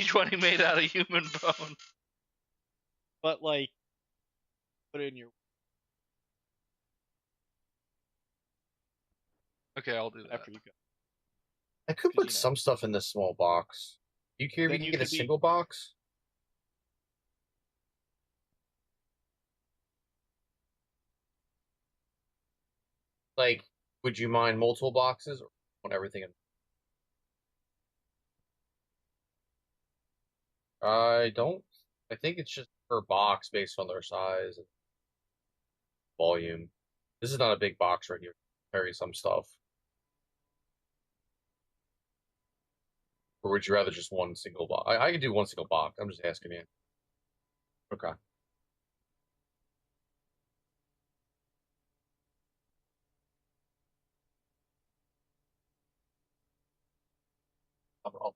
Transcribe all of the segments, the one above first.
D20 made out of human bone. But like, put it in your. Okay, I'll do that. After you go. I could 'Cause, put you know. some stuff in this small box. Do you care if Then you you can get a could be- single box? Like, would you mind multiple boxes or want everything in? I don't. I think it's just per box based on their size and volume. This is not a big box right here. Carry some stuff. Or would you rather just one single box? I could do one single box. I'm just asking you. Okay. I'll-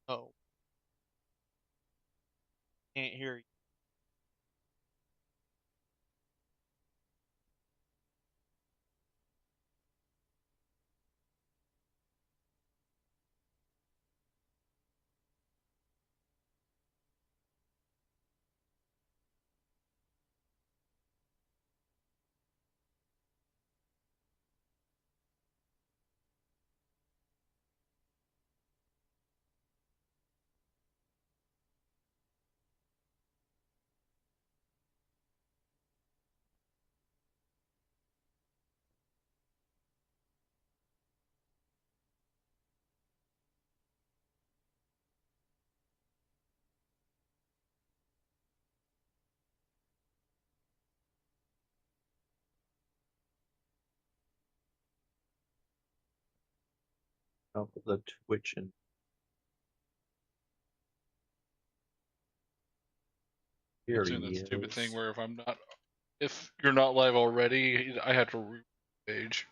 Oh. Can't hear you. Of the Twitch and It's doing that stupid thing where if you're not live already, I have to root the page.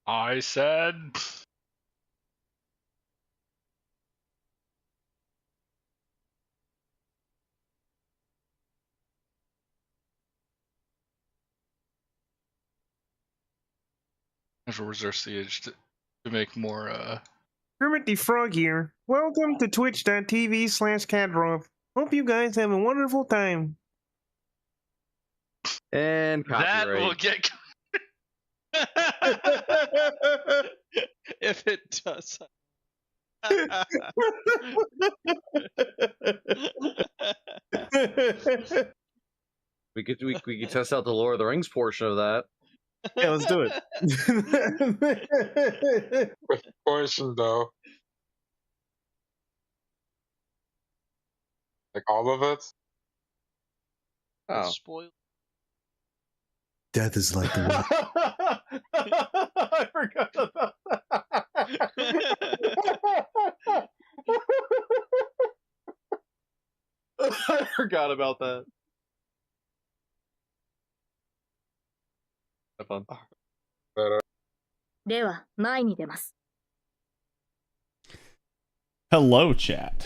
I said. I have to reverse the edge to make more. Kermit the Frog here. Welcome to twitch.tv/Cadrov. Hope you guys have a wonderful time. and That copyright. will get. If it does. We could test out the Lord of the Rings portion of that. Yeah, let's do it. With portion though. Like all of it? Oh, Spoil. Death is like the I forgot about that. I forgot about that. Have fun. では前に出ます。 Hello, chat.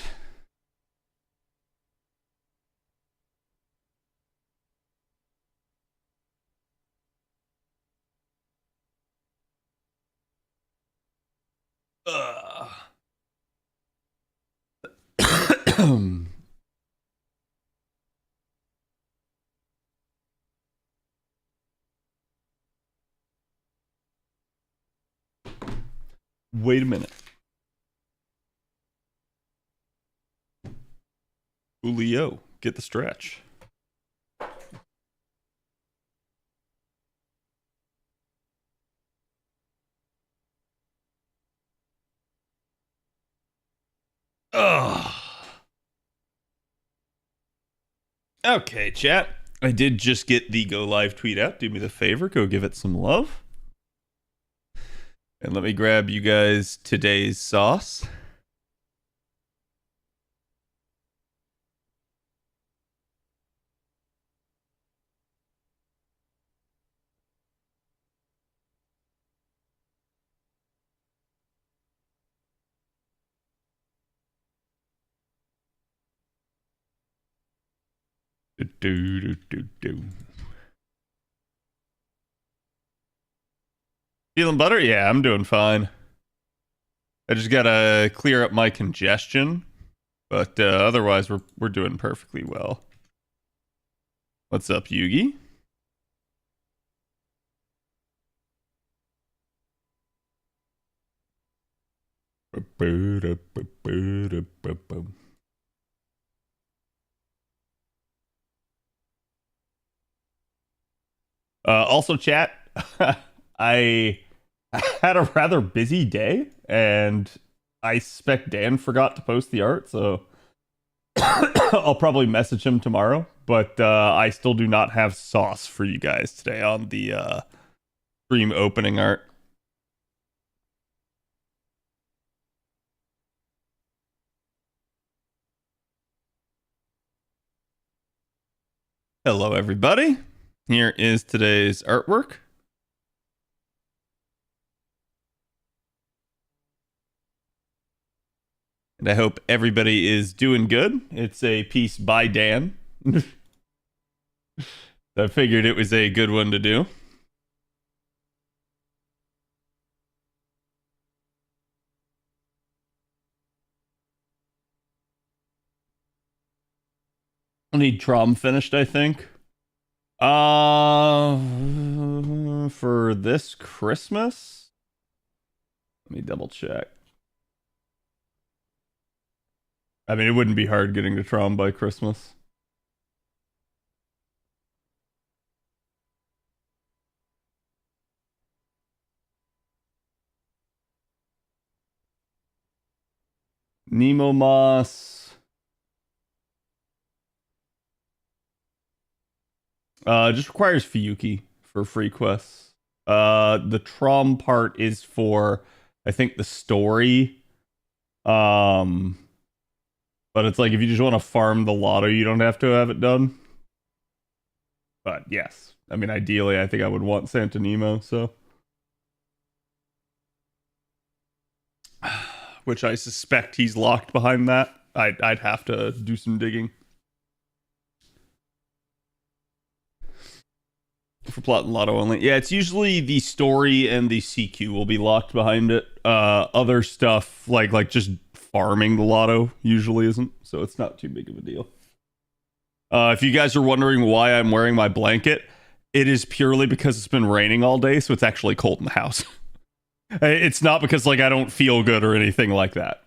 Wait a minute. Julio, get the stretch. Ugh. Okay, chat. I did just get the go live tweet out. Do me the favor, go give it some love. And let me grab you guys today's sauce. Feeling better? Yeah, I'm doing fine. I just gotta clear up my congestion, but otherwise we're doing perfectly well. What's up, Yugi? Also, chat, I had a rather busy day, and I suspect Dan forgot to post the art, so I'll probably message him tomorrow. But I still do not have sauce for you guys today on the stream opening art. Hello, everybody. Here is today's artwork. And I hope everybody is doing good. It's a piece by Dan. I figured it was a good one to do. I need Trom finished, I think. For this Christmas? Let me double check. I mean, it wouldn't be hard getting to Trom by Christmas. Nemo Moss. Just requires Fiyuki for free quests. The Trom part is for, I think, the story. But it's like if you just want to farm the lotto, you don't have to have it done. But yes, I mean, ideally, I think I would want Santa Nemo. So, which I suspect he's locked behind that. I'd have to do some digging. For plot and lotto only. Yeah, it's usually the story and the CQ will be locked behind it. Other stuff like just farming the lotto usually isn't, so it's not too big of a deal. If you guys are wondering why I'm wearing my blanket, it is purely because it's been raining all day, so it's actually cold in the house. It's not because like I don't feel good or anything like that.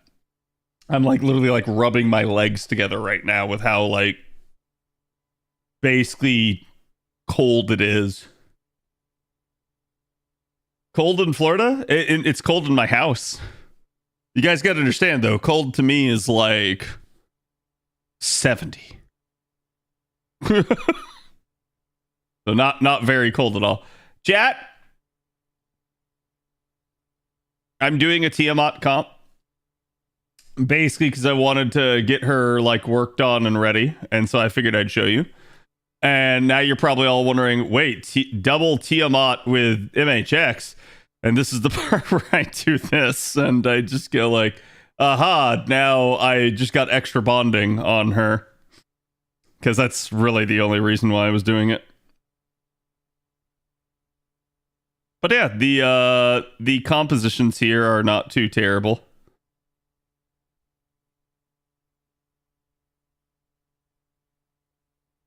I'm like literally like rubbing my legs together right now with how like basically cold it is. Cold in Florida? It's cold in my house. You guys got to understand though, cold to me is like 70. So not very cold at all. Chat, I'm doing a Tiamat comp. Basically because I wanted to get her like worked on and ready, and so I figured I'd show you. And now you're probably all wondering, wait, double Tiamat with MHX? And this is the part where I do this, and I just go like, aha, now I just got extra bonding on her. Because that's really the only reason why I was doing it. But yeah, the compositions here are not too terrible.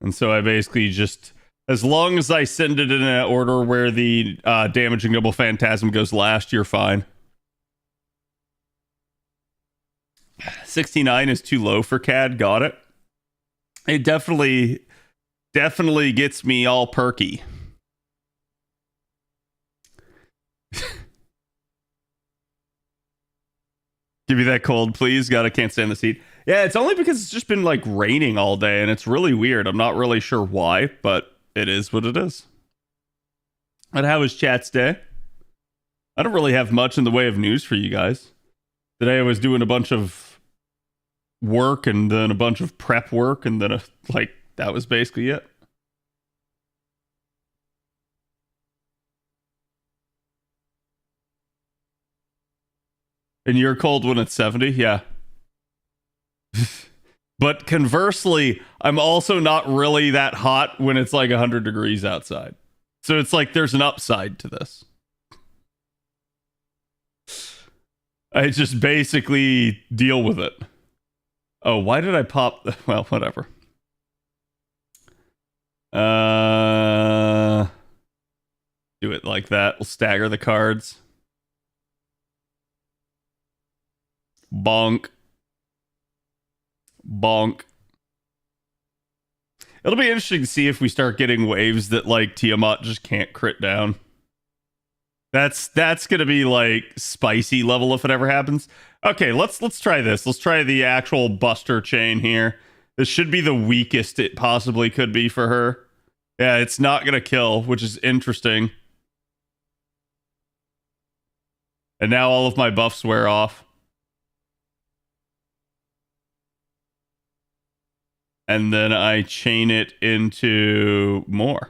And so I basically just, as long as I send it in an order where the damaging double phantasm goes last, you're fine. 69 is too low for CAD. Got it. It definitely gets me all perky. Give me that cold, please. God, I can't stand this heat. Yeah, it's only because it's just been like raining all day and it's really weird. I'm not really sure why, but it is what it is. And how was chat's day? I don't really have much in the way of news for you guys. Today I was doing a bunch of work and then a bunch of prep work and then that was basically it. And you're cold when it's 70? Yeah. But conversely, I'm also not really that hot when it's like 100 degrees outside. So it's like there's an upside to this. I just basically deal with it. Oh, why did I pop? Well, whatever. Do it like that. We'll stagger the cards. Bonk. Bonk. It'll be interesting to see if we start getting waves that like Tiamat just can't crit down. That's gonna be like spicy level if it ever happens. Okay, let's try this. Let's try the actual Buster chain here. This should be the weakest it possibly could be for her. Yeah, it's not gonna kill, which is interesting. And now all of my buffs wear off. And then I chain it into more.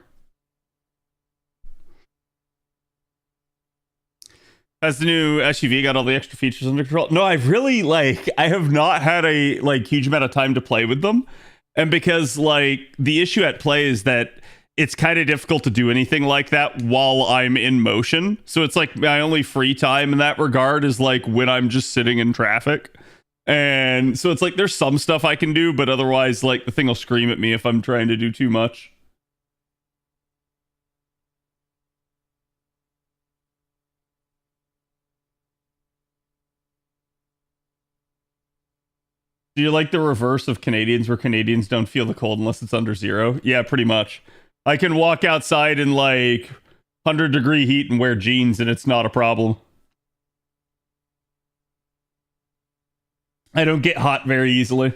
Has the new SUV got all the extra features under control? No, I have not had a huge amount of time to play with them. And because the issue at play is that it's kind of difficult to do anything like that while I'm in motion. So it's like my only free time in that regard is like when I'm just sitting in traffic. And so it's like there's some stuff I can do, but otherwise like the thing will scream at me if I'm trying to do too much. Do you like the reverse of Canadians where Canadians don't feel the cold unless it's under 0? Yeah, pretty much. I can walk outside in 100-degree heat and wear jeans and it's not a problem. I don't get hot very easily.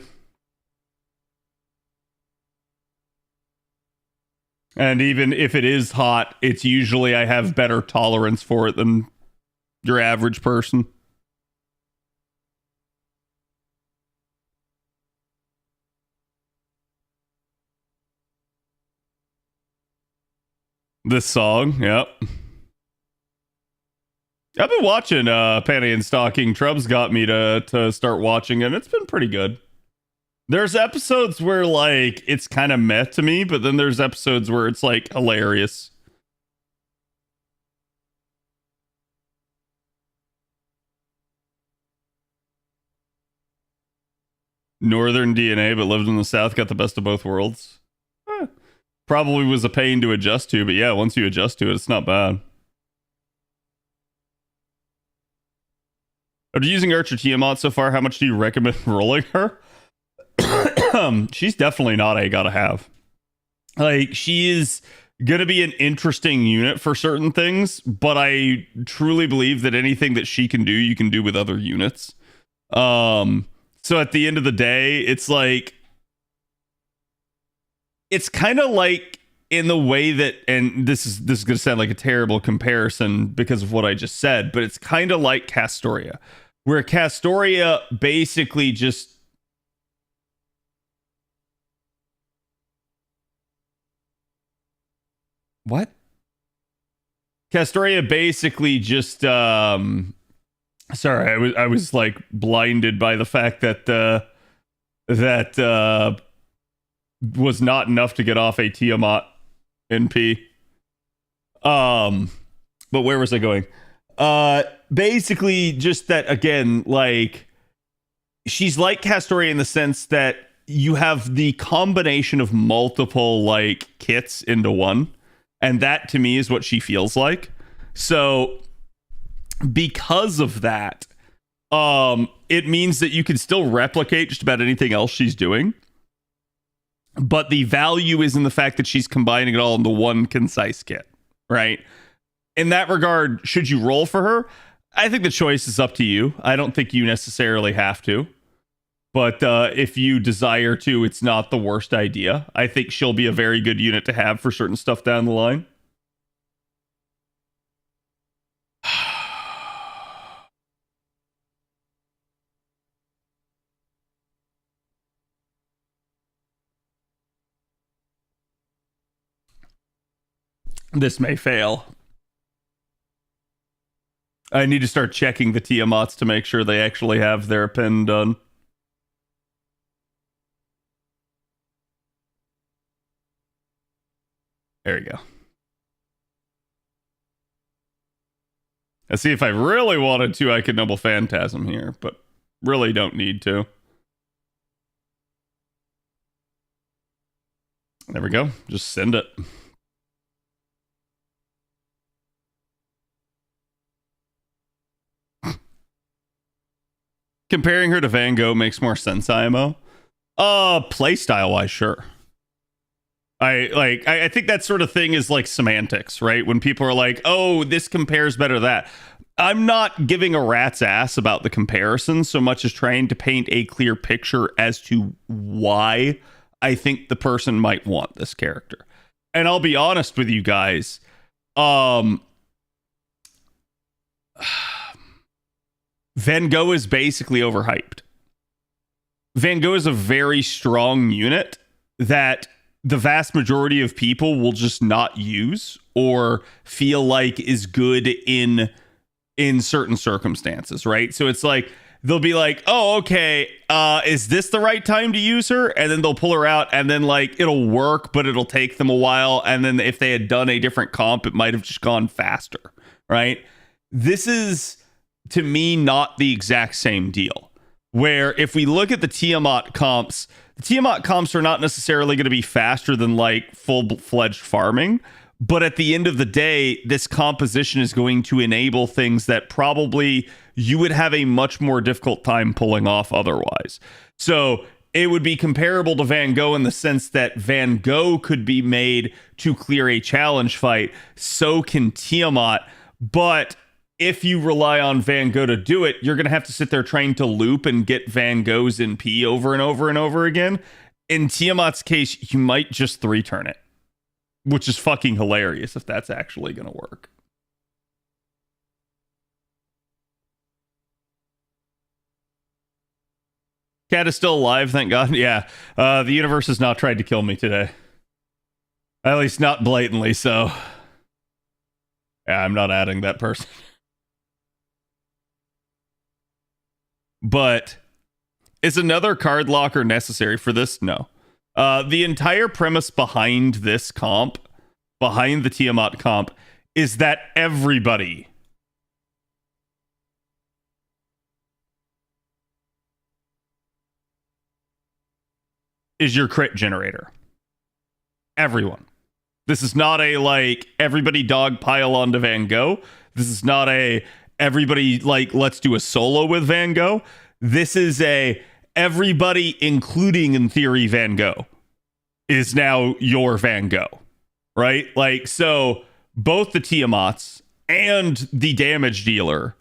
And even if it is hot, it's usually I have better tolerance for it than your average person. This song, yep. I've been watching Panty and Stocking. Trubs got me to start watching it. It's been pretty good. There's episodes where it's kind of meh to me, but then there's episodes where it's hilarious. Northern DNA, but lived in the South, got the best of both worlds. Probably was a pain to adjust to, but yeah, once you adjust to it, it's not bad. Are you using Archer Tiamat so far? How much do you recommend rolling her? She's definitely not a gotta have. She is gonna be an interesting unit for certain things, but I truly believe that anything that she can do, you can do with other units. So at the end of the day, it's kind of in the way that, and this is gonna sound like a terrible comparison because of what I just said, but it's kind of like Castoria, where Castoria basically just what? Castoria basically just sorry, I was blinded by the fact that that was not enough to get off a Tiamat NP. But where was I going? Basically just that again, she's like Castoria in the sense that you have the combination of multiple kits into one. And that to me is what she feels like. So because of that, it means that you can still replicate just about anything else she's doing. But the value is in the fact that she's combining it all into one concise kit, right? In that regard, should you roll for her? I think the choice is up to you. I don't think you necessarily have to. But if you desire to, it's not the worst idea. I think she'll be a very good unit to have for certain stuff down the line. This may fail. I need to start checking the Tiamats to make sure they actually have their pin done. There we go. Let's see, if I really wanted to, I could Noble Phantasm here, but really don't need to. There we go. Just send it. Comparing her to Van Gogh makes more sense, IMO. Playstyle wise, sure. I think that sort of thing is like semantics, right? When people are like, oh, this compares better to that. I'm not giving a rat's ass about the comparison so much as trying to paint a clear picture as to why I think the person might want this character. And I'll be honest with you guys. Van Gogh is basically overhyped. Van Gogh is a very strong unit that the vast majority of people will just not use or feel like is good in certain circumstances, right? So it's like they'll be like, oh, okay, is this the right time to use her? And then they'll pull her out and then like it'll work, but it'll take them a while. And then if they had done a different comp, it might have just gone faster, right? This is, to me, not the exact same deal. Where if we look at the Tiamat comps, the Tiamat comps are not necessarily going to be faster than like full-fledged farming. But at the end of the day, this composition is going to enable things that probably you would have a much more difficult time pulling off otherwise. So it would be comparable to Van Gogh in the sense that Van Gogh could be made to clear a challenge fight. So can Tiamat. But if you rely on Van Gogh to do it, you're going to have to sit there trying to loop and get Van Gogh's in P over and over and over again. In Tiamat's case, you might just 3-turn it, which is fucking hilarious if that's actually going to work. Cat is still alive, thank God. Yeah, the universe has not tried to kill me today. At least not blatantly, so... Yeah, I'm not adding that person. But is another card locker necessary for this? No. The entire premise behind this comp, behind the Tiamat comp, is that everybody is your crit generator. Everyone. This is not a, like, everybody dog pile onto Van Gogh. This is not a, everybody, like, let's do a solo with Van Gogh. This is a, everybody, including, in theory, Van Gogh, is now your Van Gogh, right? Like, so, both the Tiamats and the damage dealer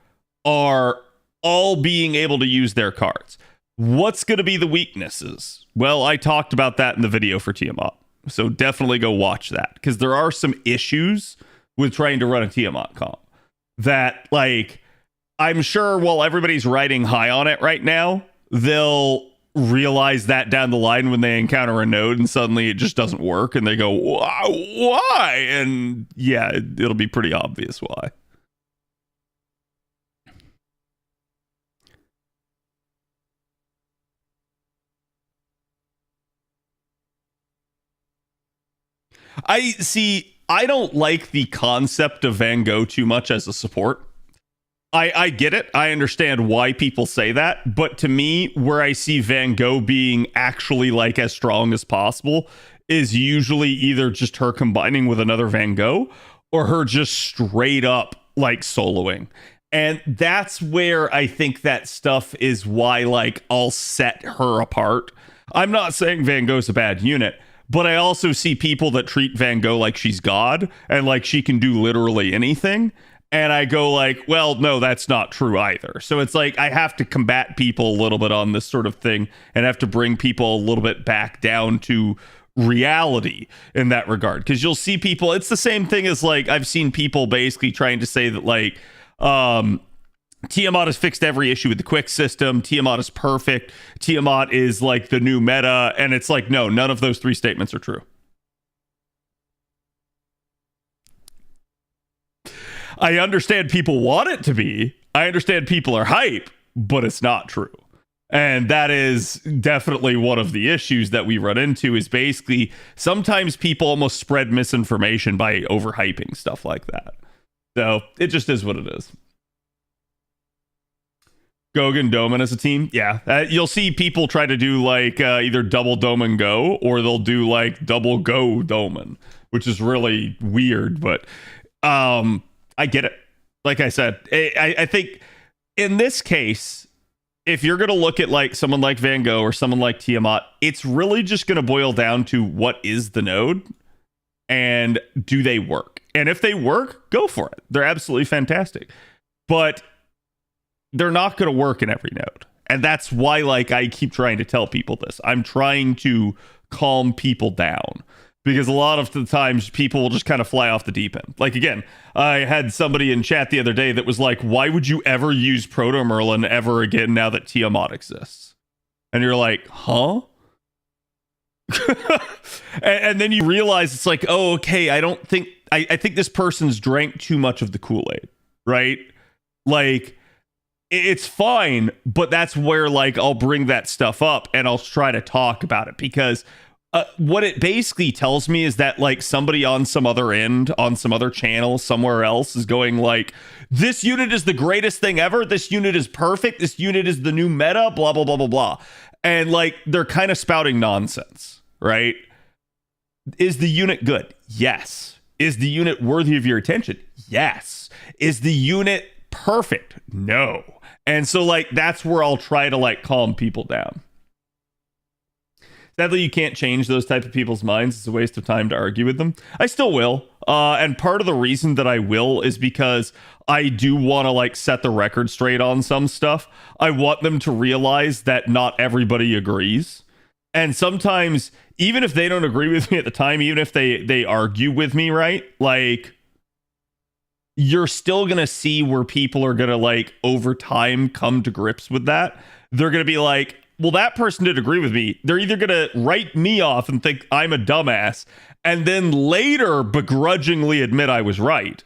are all being able to use their cards. What's going to be the weaknesses? Well, I talked about that in the video for Tiamat. So definitely go watch that, because there are some issues with trying to run a Tiamat comp that, like, I'm sure while everybody's riding high on it right now, they'll realize that down the line when they encounter a node and suddenly it just doesn't work and they go, why? And yeah, it'll be pretty obvious why. I don't like the concept of Van Gogh too much as a support. I get it. I understand why people say that. But to me, where I see Van Gogh being actually like as strong as possible is usually either just her combining with another Van Gogh or her just straight up like soloing. And that's where I think that stuff is why, like, I'll set her apart. I'm not saying Van Gogh's a bad unit, but I also see people that treat Van Gogh like she's God and like she can do literally anything. And I go like, well, no, that's not true either. So it's like I have to combat people a little bit on this sort of thing and have to bring people a little bit back down to reality in that regard. Because you'll see people, it's the same thing as like I've seen people basically trying to say that like Tiamat has fixed every issue with the quick system. Tiamat is perfect. Tiamat is like the new meta. And it's like, no, none of those three statements are true. I understand people want it to be. I understand people are hype, but it's not true. And that is definitely one of the issues that we run into is basically sometimes people almost spread misinformation by overhyping stuff like that. So it just is what it is. Gogan Doman as a team. Yeah. You'll see people try to do like either double Doman Go or they'll do like double Go Doman, which is really weird, but I get it. Like I said, I think in this case, if you're going to look at like someone like Van Gogh or someone like Tiamat, it's really just going to boil down to what is the node and do they work? And if they work, go for it. They're absolutely fantastic. But they're not going to work in every node. And that's why like I keep trying to tell people this. I'm trying to calm people down. Because a lot of the times people will just kind of fly off the deep end. Like, again, I had somebody in chat the other day that was like, why would you ever use Proto Merlin ever again now that Tiamat exists? And you're like, huh? and then you realize it's like, oh, okay, I think this person's drank too much of the Kool-Aid, right? Like, it's fine, but that's where, like, I'll bring that stuff up and I'll try to talk about it because... what it basically tells me is that like somebody on some other end, on some other channel somewhere else is going like, this unit is the greatest thing ever. This unit is perfect. This unit is the new meta, blah, blah, blah, blah, blah. And like, they're kind of spouting nonsense, right? Is the unit good? Yes. Is the unit worthy of your attention? Yes. Is the unit perfect? No. And so like, that's where I'll try to like calm people down. Sadly, you can't change those type of people's minds. It's a waste of time to argue with them. I still will. And part of the reason that I will is because I do want to like set the record straight on some stuff. I want them to realize that not everybody agrees. And sometimes, even if they don't agree with me at the time, even if they argue with me, right? Like, you're still going to see where people are going to like over time come to grips with that. They're going to be like, well, that person did agree with me. They're either going to write me off and think I'm a dumbass and then later begrudgingly admit I was right.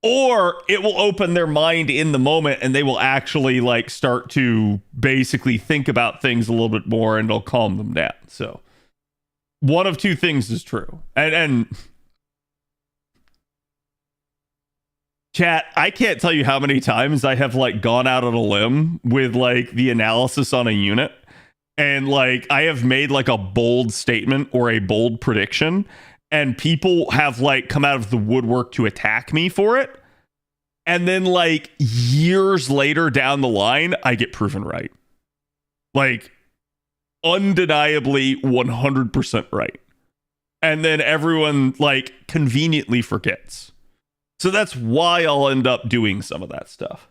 Or it will open their mind in the moment and they will actually like start to basically think about things a little bit more and it'll calm them down. So one of two things is true. And chat, I can't tell you how many times I have like gone out on a limb with like the analysis on a unit and like I have made like a bold statement or a bold prediction and people have like come out of the woodwork to attack me for it. And then like years later down the line, I get proven right. Like undeniably 100% right. And then everyone like conveniently forgets. So that's why I'll end up doing some of that stuff.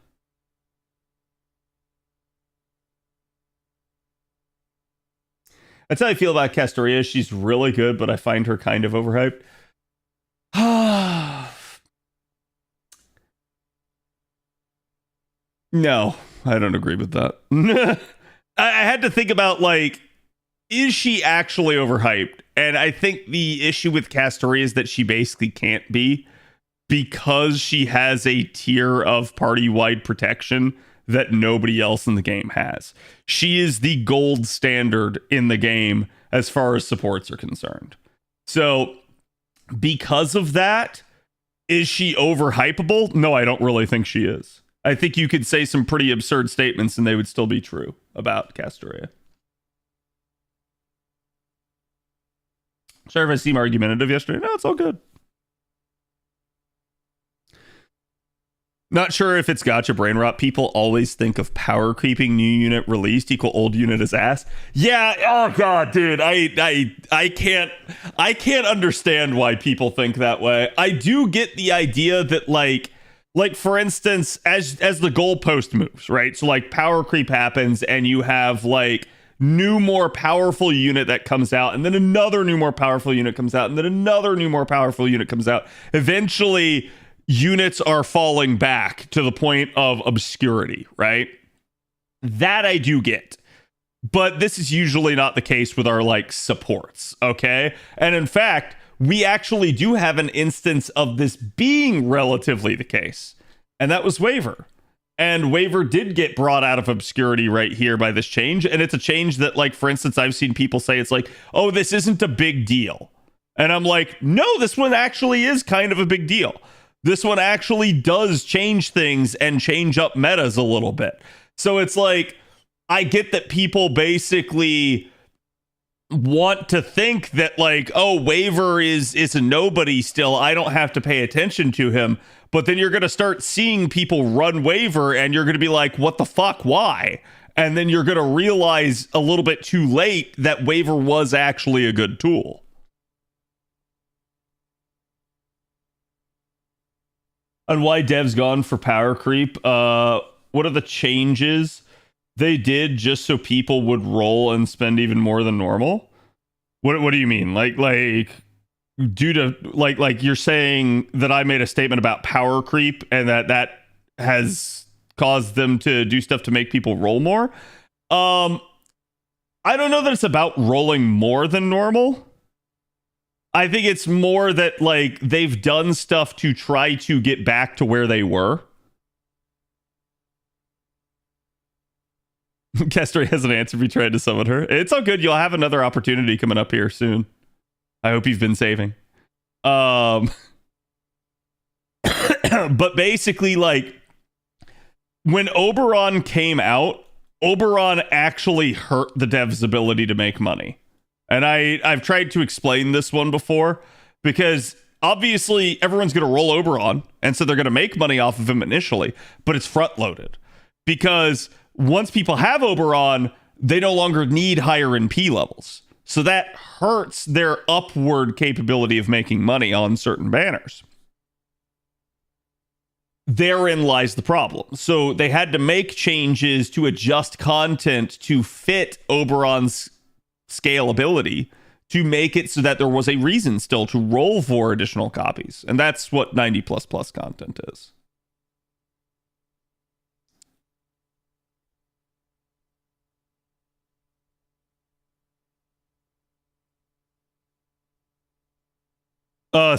That's how I feel about Castoria. She's really good, but I find her kind of overhyped. No, I don't agree with that. I had to think about, like, is she actually overhyped? And I think the issue with Castoria is that she basically can't be. Because she has a tier of party-wide protection that nobody else in the game has. She is the gold standard in the game as far as supports are concerned. So, because of that, is she overhypable? No, I don't really think she is. I think you could say some pretty absurd statements and they would still be true about Castoria. Sorry if I seem argumentative yesterday. No, it's all good. Not sure if it's gotcha brain rot. People always think of power creeping new unit released equal old unit as ass. Yeah, oh god, dude. I can't understand why people think that way. I do get the idea that like for instance, as the goalpost moves, right? So like power creep happens and you have like new more powerful unit that comes out, and then another new more powerful unit comes out, and then another new more powerful unit comes out. Eventually units are falling back to the point of obscurity, right? That I do get. But this is usually not the case with our like supports, okay? And in fact, we actually do have an instance of this being relatively the case. And that was Waver. And Waver did get brought out of obscurity right here by this change. And it's a change that, like, for instance, I've seen people say it's like, oh, this isn't a big deal. And I'm like, no, this one actually is kind of a big deal. This one actually does change things and change up metas a little bit. So it's like, I get that people basically want to think that like, oh, Waver is a nobody still. I don't have to pay attention to him. But then you're going to start seeing people run Waver and you're going to be like, what the fuck? Why? And then you're going to realize a little bit too late that Waver was actually a good tool. On why dev's gone for power creep. What are the changes they did just so people would roll and spend even more than normal? What do you mean? Like due to like you're saying that I made a statement about power creep and that has caused them to do stuff to make people roll more? I don't know that it's about rolling more than normal. I think it's more that like they've done stuff to try to get back to where they were. Kestra has an answer if you tried to summon her. It's all good. You'll have another opportunity coming up here soon. I hope you've been saving. But basically, like, when Oberon came out, Oberon actually hurt the dev's ability to make money. And I've tried to explain this one before, because obviously everyone's going to roll Oberon, and so they're going to make money off of him initially, but it's front-loaded. Because once people have Oberon, they no longer need higher NP levels. So that hurts their upward capability of making money on certain banners. Therein lies the problem. So they had to make changes to adjust content to fit Oberon's scalability to make it so that there was a reason still to roll for additional copies. And that's what 90++ content is.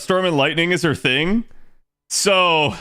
Storm and Lightning is her thing. So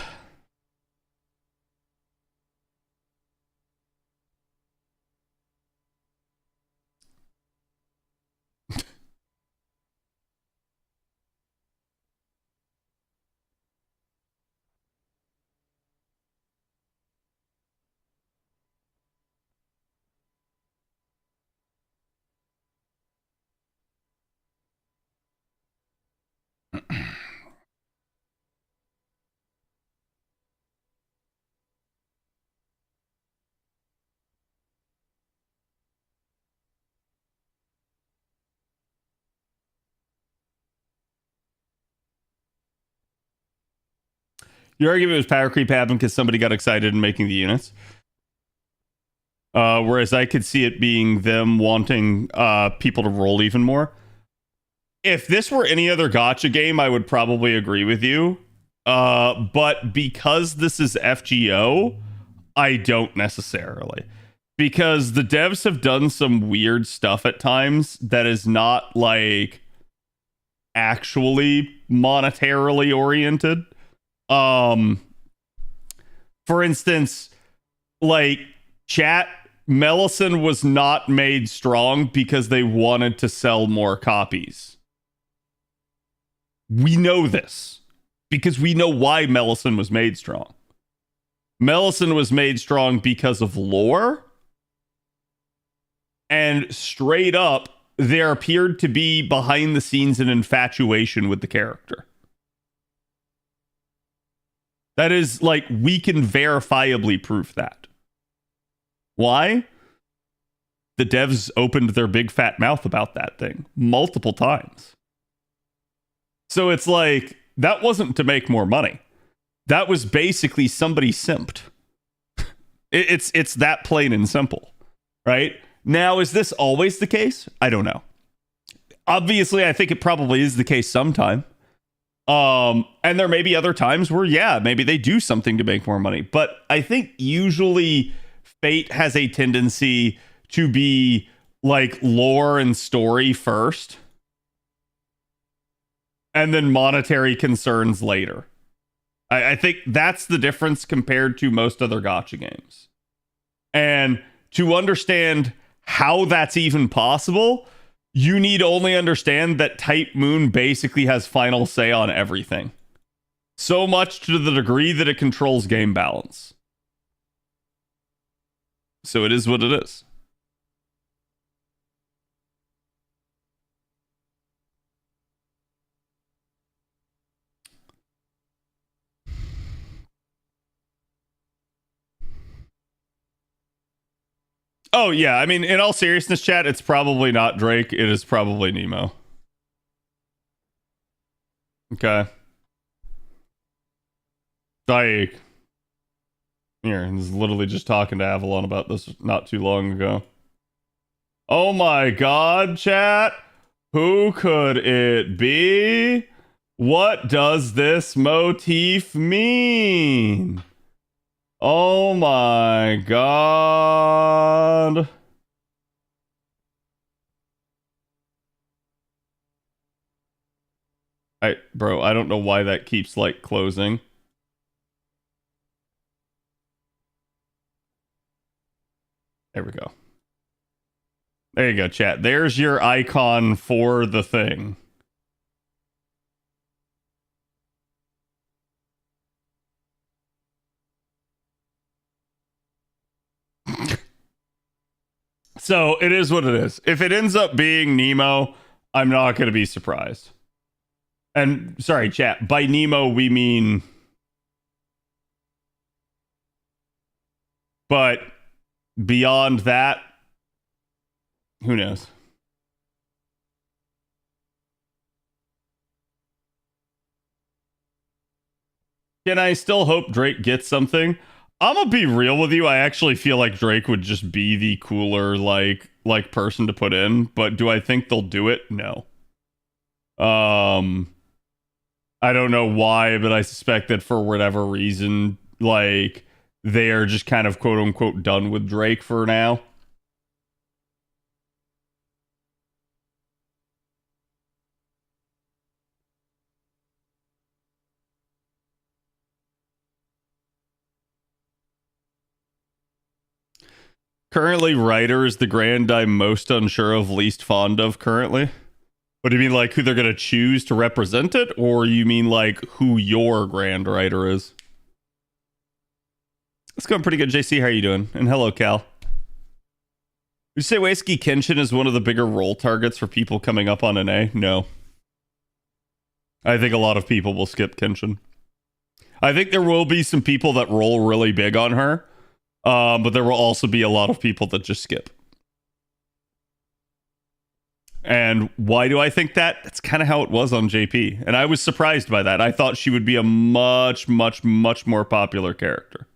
your argument was power creep happened because somebody got excited in making the units. Whereas I could see it being them wanting people to roll even more. If this were any other gacha game, I would probably agree with you. But because this is FGO, I don't necessarily. Because the devs have done some weird stuff at times that is not like actually monetarily oriented. For instance, like chat, Melisson was not made strong because they wanted to sell more copies. We know this because we know why Melisson was made strong. Melisson was made strong because of lore, and straight up, there appeared to be behind the scenes an infatuation with the character. That is like, we can verifiably prove that. Why? The devs opened their big fat mouth about that thing multiple times. So it's like, that wasn't to make more money. That was basically somebody simped. It's that plain and simple, right? Now, is this always the case? I don't know. Obviously, I think it probably is the case sometime. And there may be other times where, yeah, maybe they do something to make more money. But I think usually Fate has a tendency to be like lore and story first, and then monetary concerns later. I think that's the difference compared to most other gacha games. And to understand how that's even possible, you need only understand that Type Moon basically has final say on everything. So much to the degree that it controls game balance. So it is what it is. Oh, yeah. I mean, in all seriousness, chat, it's probably not Drake. It is probably Nemo. Okay. Like, here, he's literally just talking to Avalon about this not too long ago. Oh my god, chat. Who could it be? What does this motif mean? Oh my god. Bro, I don't know why that keeps like closing. There we go. There you go, chat. There's your icon for the thing. So it is what it is. If it ends up being Nemo, I'm not going to be surprised. And sorry, chat. By Nemo, we mean. But beyond that, who knows? Can I still hope Drake gets something? I'm gonna be real with you. I actually feel like Drake would just be the cooler like person to put in, but do I think they'll do it? No. I don't know why, but I suspect that for whatever reason, like, they are just kind of quote unquote done with Drake for now. Currently, writer is the grand I'm most unsure of, least fond of currently. What do you mean, like who they're gonna choose to represent it, or you mean like who your grand writer is? It's going pretty good, JC. How are you doing? And hello, Cal. You say Waisky Kenshin is one of the bigger role targets for people coming up on an A? No. I think a lot of people will skip Kenshin. I think there will be some people that roll really big on her, but there will also be a lot of people that just skip. And why do I think that? That's kind of how it was on JP. And I was surprised by that. I thought she would be a much, much, much more popular character.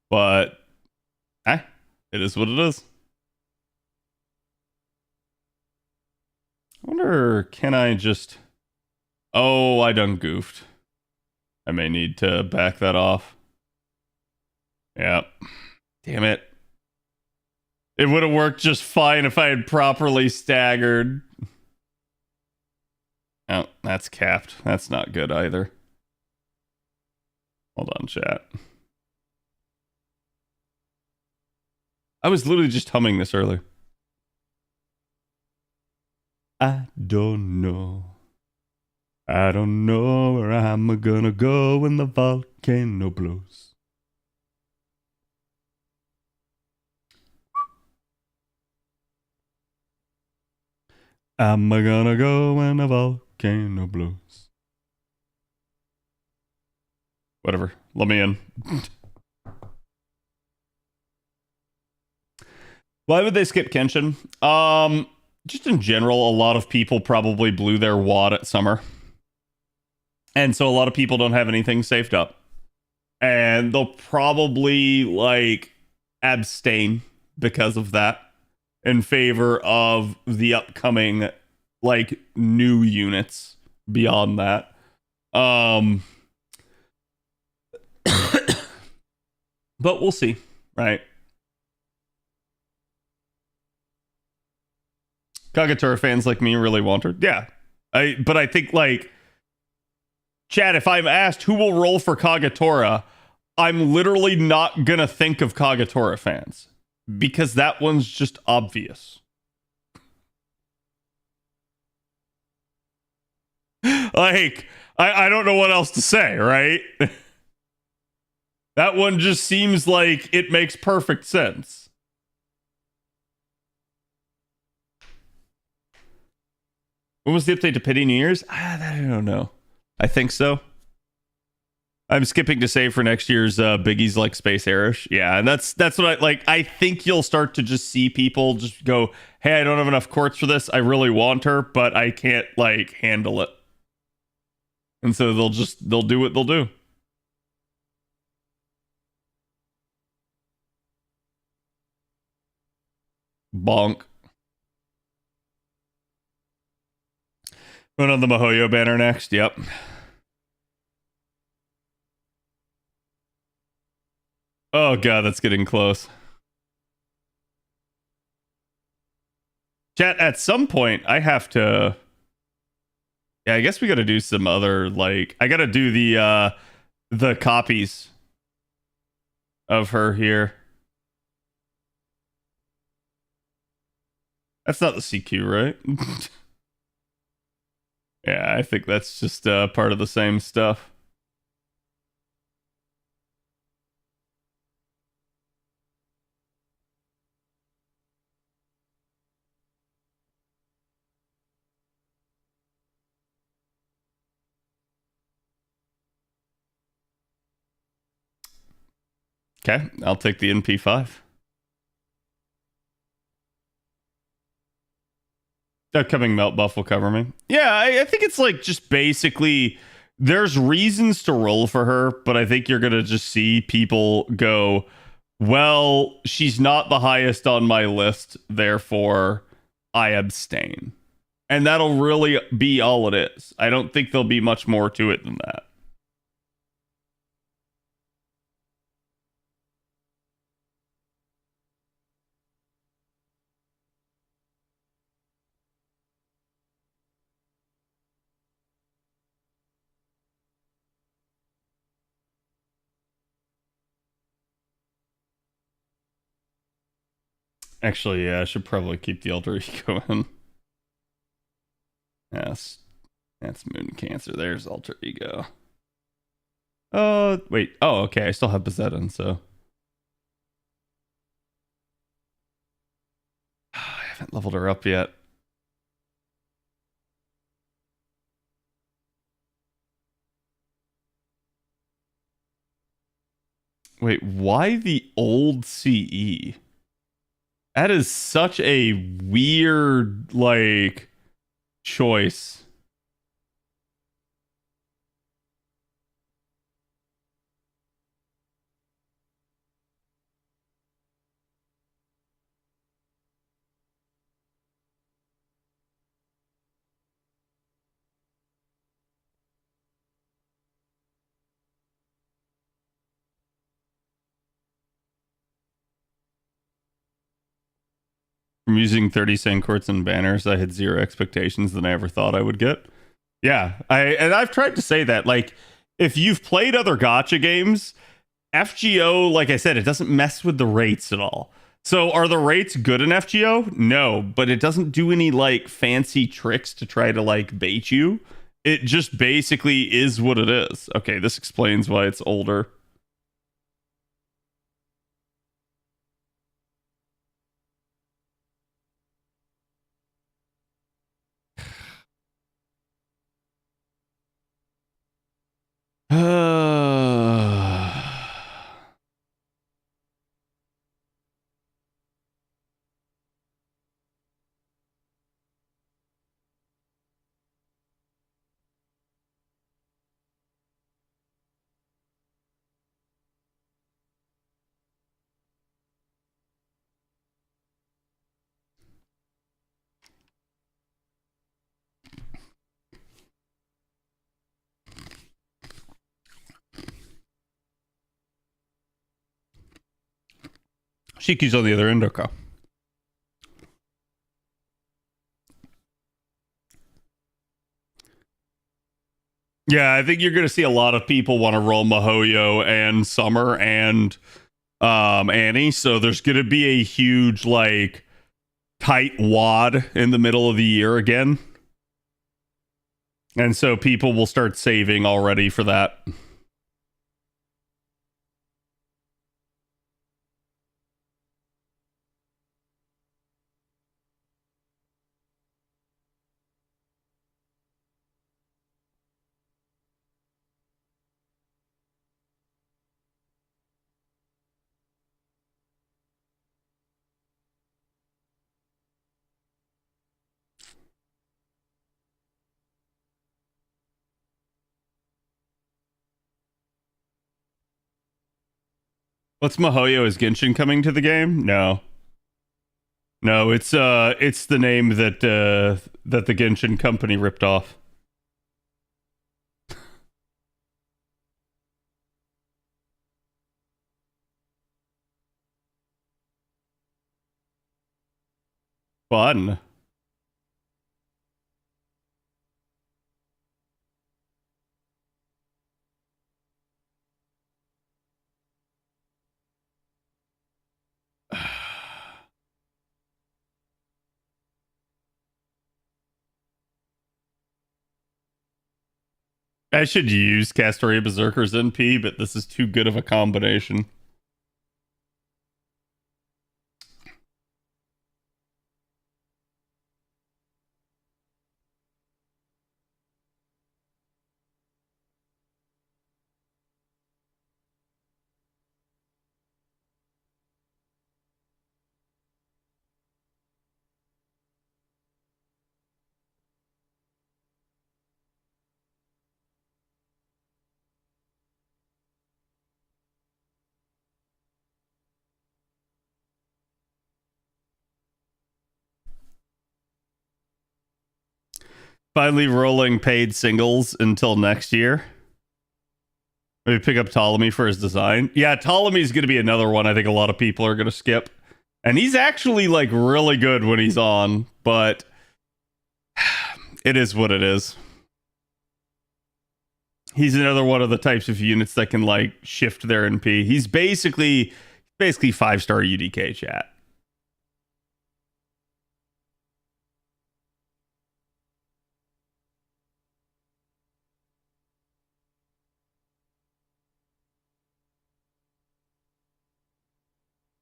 But, it is what it is. I wonder, can I just... Oh, I done goofed. I may need to back that off. Yep. Damn it. It would have worked just fine if I had properly staggered. Oh, that's capped. That's not good either. Hold on, chat. I was literally just humming this earlier. I don't know. I don't know where I'm gonna go when the volcano blows. I'm gonna go when the volcano blows. Whatever. Let me in. Why would they skip Kenshin? Just in general, a lot of people probably blew their wad at summer. And so a lot of people don't have anything saved up. And they'll probably like abstain because of that in favor of the upcoming like new units beyond that. But we'll see, right? Kagetora fans like me really want her. Yeah. But I think like Chad, if I'm asked who will roll for Kagetora, I'm literally not gonna think of Kagetora fans because that one's just obvious. Like, I don't know what else to say, right? That one just seems like it makes perfect sense. When was the update to Pity New Year's? That I don't know. I think so. I'm skipping to save for next year's Biggie's like Space Airish. Yeah, and that's what I like. I think you'll start to just see people just go, hey, I don't have enough quartz for this. I really want her, but I can't like handle it. And so they'll do what they'll do. Bonk. Going on the Mihoyo banner next. Yep. Oh god, that's getting close. Chat, at some point I have to. Yeah, I guess we gotta do some other like I gotta do the copies of her here. That's not the CQ, right? Yeah, I think that's just part of the same stuff. Okay, I'll take the NP5. Upcoming melt buff will cover me. Yeah, I think it's like just basically there's reasons to roll for her, but I think you're gonna just see people go, well, she's not the highest on my list, therefore I abstain. And that'll really be all it is. I don't think there'll be much more to it than that. Actually, yeah, I should probably keep the alter ego in. Yes. That's Moon Cancer. There's alter ego. Oh, wait. Oh, okay. I still have Bezettin, so. I haven't leveled her up yet. Wait, why the old CE? That is such a weird, like, choice. From using 30 sand quartz and banners, I had zero expectations than I ever thought I would get. Yeah, I've tried to say that. Like, if you've played other gotcha games, FGO, like I said, it doesn't mess with the rates at all. So are the rates good in FGO? No, but it doesn't do any like fancy tricks to try to like bait you. It just basically is what it is. Okay, this explains why it's older. Shiki's on the other end, okay. Yeah, I think you're going to see a lot of people want to roll Mihoyo and Summer and Annie. So there's going to be a huge, like, tight wad in the middle of the year again. And so people will start saving already for that. What's Mihoyo? Is Genshin coming to the game? No. No, it's the name that that the Genshin company ripped off. Fun. I should use Castoria Berserker's NP, but this is too good of a combination. Finally rolling paid singles until next year. Maybe pick up Ptolemy for his design. Yeah, Ptolemy's going to be another one I think a lot of people are going to skip. And he's actually like really good when he's on, but it is what it is. He's another one of the types of units that can like shift their NP. He's basically 5-star UDK chat.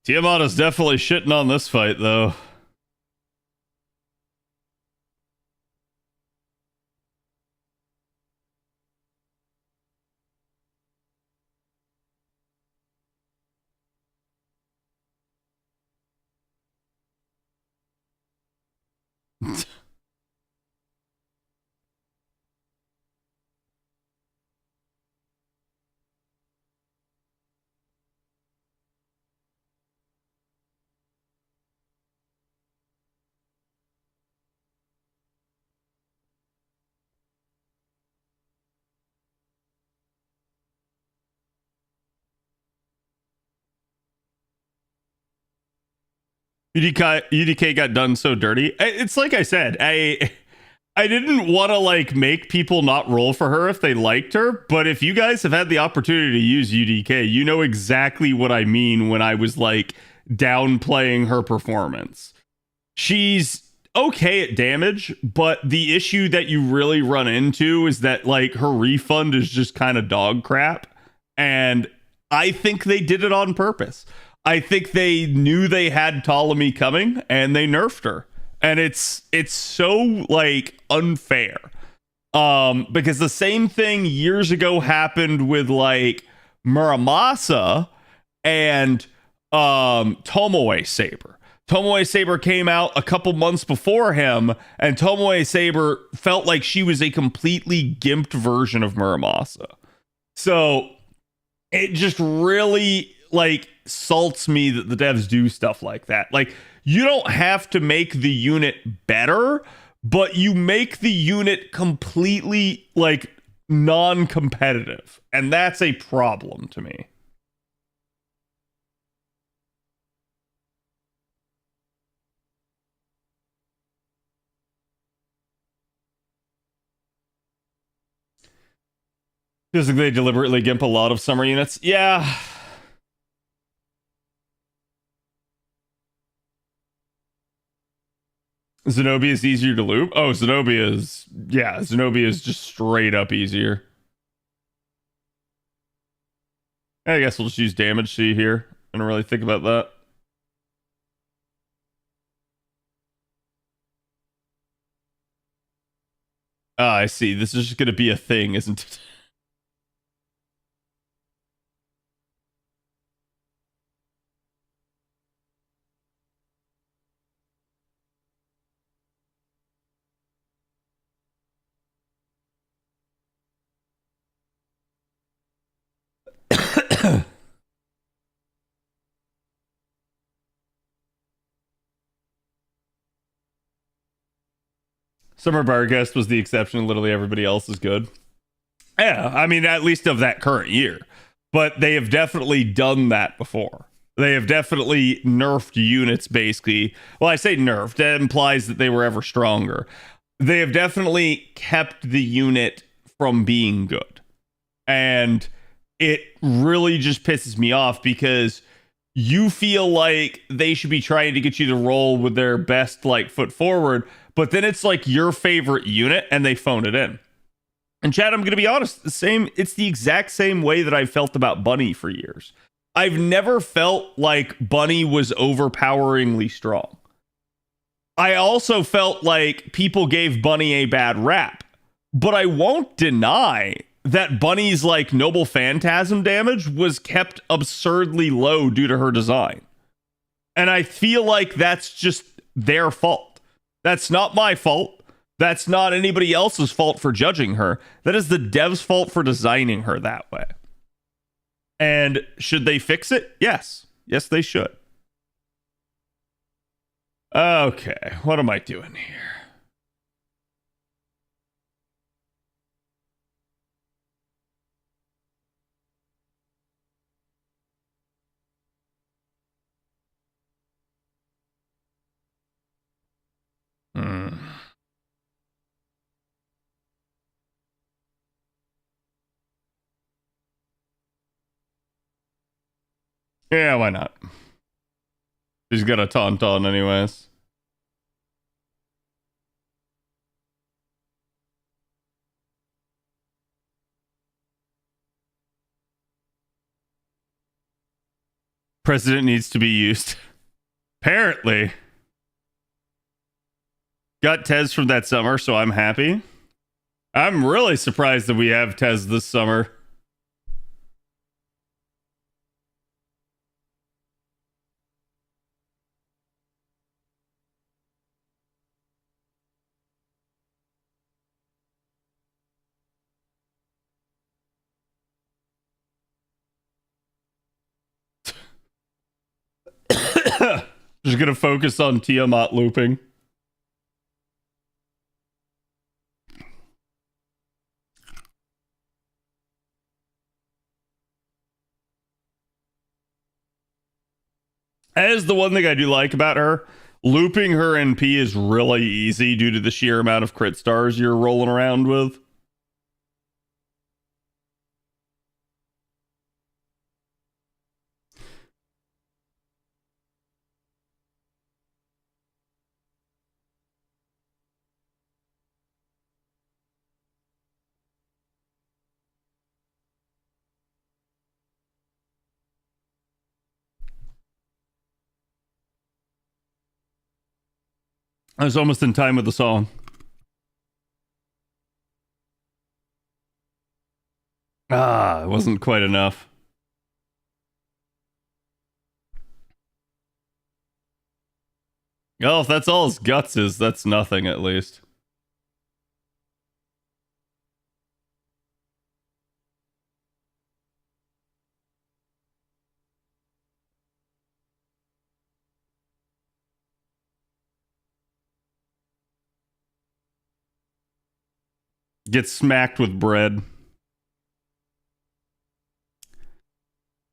Tiamat is definitely shitting on this fight, though. UDK got done so dirty. It's like I said, I didn't want to like make people not roll for her if they liked her, but if you guys have had the opportunity to use UDK, you know exactly what I mean when I was like downplaying her performance. She's okay at damage, but the issue that you really run into is that like her refund is just kind of dog crap, and I think they did it on purpose. I think they knew they had Ptolemy coming and they nerfed her. And it's so like unfair. Because the same thing years ago happened with like Muramasa and Tomoe Saber. Tomoe Saber came out a couple months before him, and Tomoe Saber felt like she was a completely gimped version of Muramasa. So it just really like salts me that the devs do stuff like that. Like, you don't have to make the unit better, but you make the unit completely like non-competitive, and that's a problem to me. Feels like they deliberately gimp a lot of summer units. Yeah. Zenobia is easier to loop. Oh, Zenobia is just straight up easier. I guess we'll just use damage C here. I don't really think about that. Ah, I see. This is just going to be a thing, isn't it? Summer Barguest was the exception. Literally everybody else is good. Yeah, I mean, at least of that current year. But they have definitely done that before. They have definitely nerfed units, basically. Well, I say nerfed. That implies that they were ever stronger. They have definitely kept the unit from being good. And it really just pisses me off because you feel like they should be trying to get you to roll with their best like foot forward, but then it's like your favorite unit and they phone it in. And Chad, I'm gonna be honest, it's the exact same way that I've felt about Bunny for years. I've never felt like Bunny was overpoweringly strong. I also felt like people gave Bunny a bad rap, but I won't deny that Bunny's like noble phantasm damage was kept absurdly low due to her design. And I feel like that's just their fault. That's not my fault. That's not anybody else's fault for judging her. That is the dev's fault for designing her that way. And should they fix it? Yes. Yes, they should. Okay, what am I doing here? Yeah, why not? She's got a tauntaun anyways. President needs to be used. Apparently. Got Tez from that summer, so I'm happy. I'm really surprised that we have Tez this summer. Just gonna focus on Tiamat looping. That is the one thing I do like about her. Looping her NP is really easy due to the sheer amount of crit stars you're rolling around with. I was almost in time with the song. Ah, it wasn't quite enough. Well, if that's all his guts is, that's nothing at least. Get smacked with bread.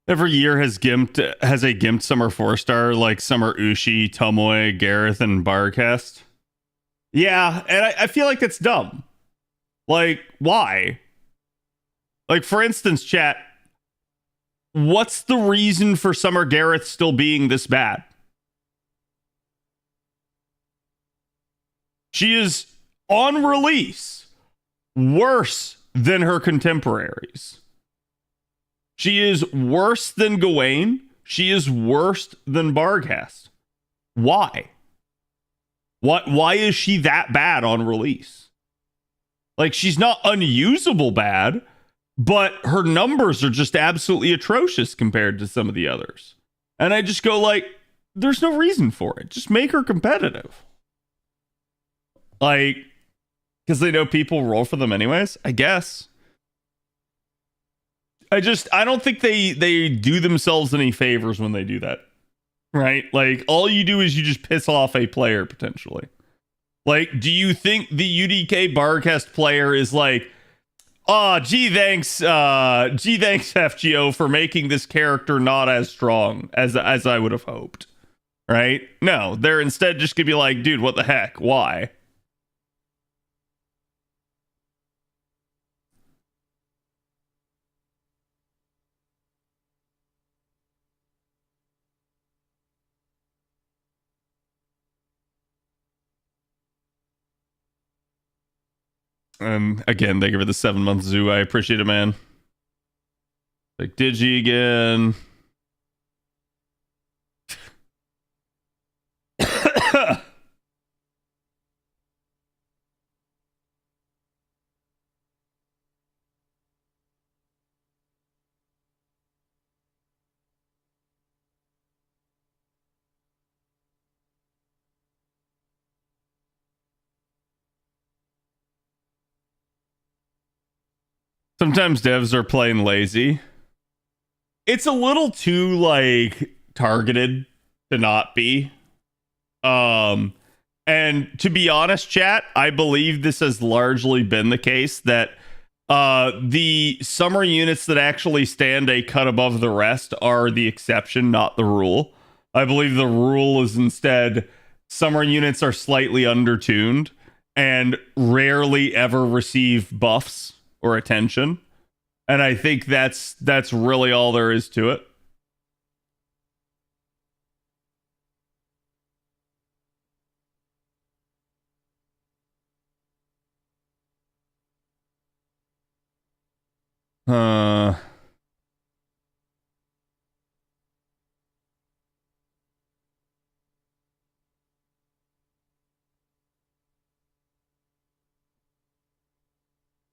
Every year has a gimped summer 4-star like Summer Ushi, Tomoe, Gareth, and Barcast. Yeah, and I feel like that's dumb. Like, why? Like, for instance, chat, what's the reason for Summer Gareth still being this bad? She is, on release, worse than her contemporaries. She is worse than Gawain. She is worse than Barghast. Why? Why is she that bad on release? Like, she's not unusable bad, but her numbers are just absolutely atrocious compared to some of the others. And I just go like, there's no reason for it. Just make her competitive. Like, because they know people roll for them anyways, I guess. I don't think they do themselves any favors when they do that. Right? Like, all you do is you just piss off a player, potentially. Like, do you think the UDK Barcast player is like, oh, gee, thanks, FGO, for making this character not as strong as I would have hoped. Right? No, they're instead just gonna be like, dude, what the heck? Why? Again, thank you for the 7-month zoo. I appreciate it, man. Like Digi again. Sometimes devs are playing lazy. It's a little too like targeted to not be. And to be honest, chat, I believe this has largely been the case that the summer units that actually stand a cut above the rest are the exception, not the rule. I believe the rule is instead summer units are slightly undertuned and rarely ever receive buffs or attention. And I think that's really all there is to it.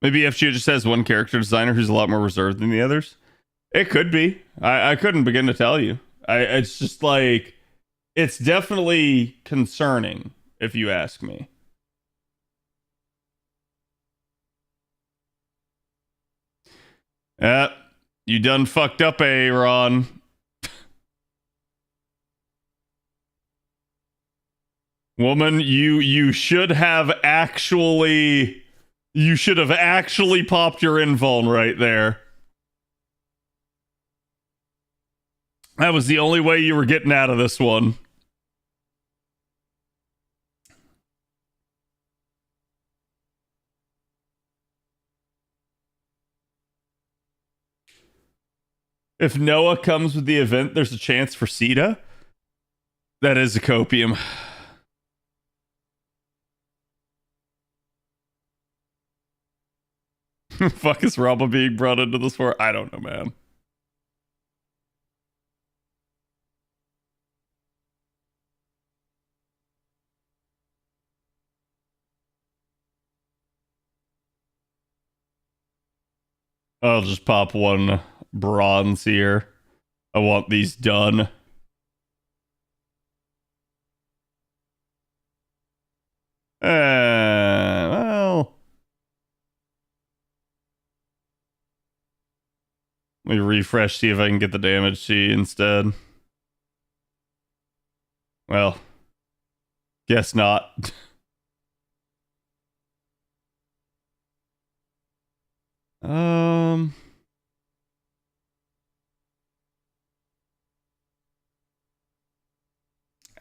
Maybe FGO just has one character designer who's a lot more reserved than the others. It could be. I couldn't begin to tell you. It's just like, it's definitely concerning, if you ask me. You done fucked up, Ron. Woman, you should have actually popped your invuln right there. That was the only way you were getting out of this one. If Noah comes with the event, there's a chance for Sita. That is a copium. Fuck is Rabba being brought into this for? I don't know, man. I'll just pop one bronze here. I want these done. Well. Let me refresh, see if I can get the damage sheet instead. Well, guess not. I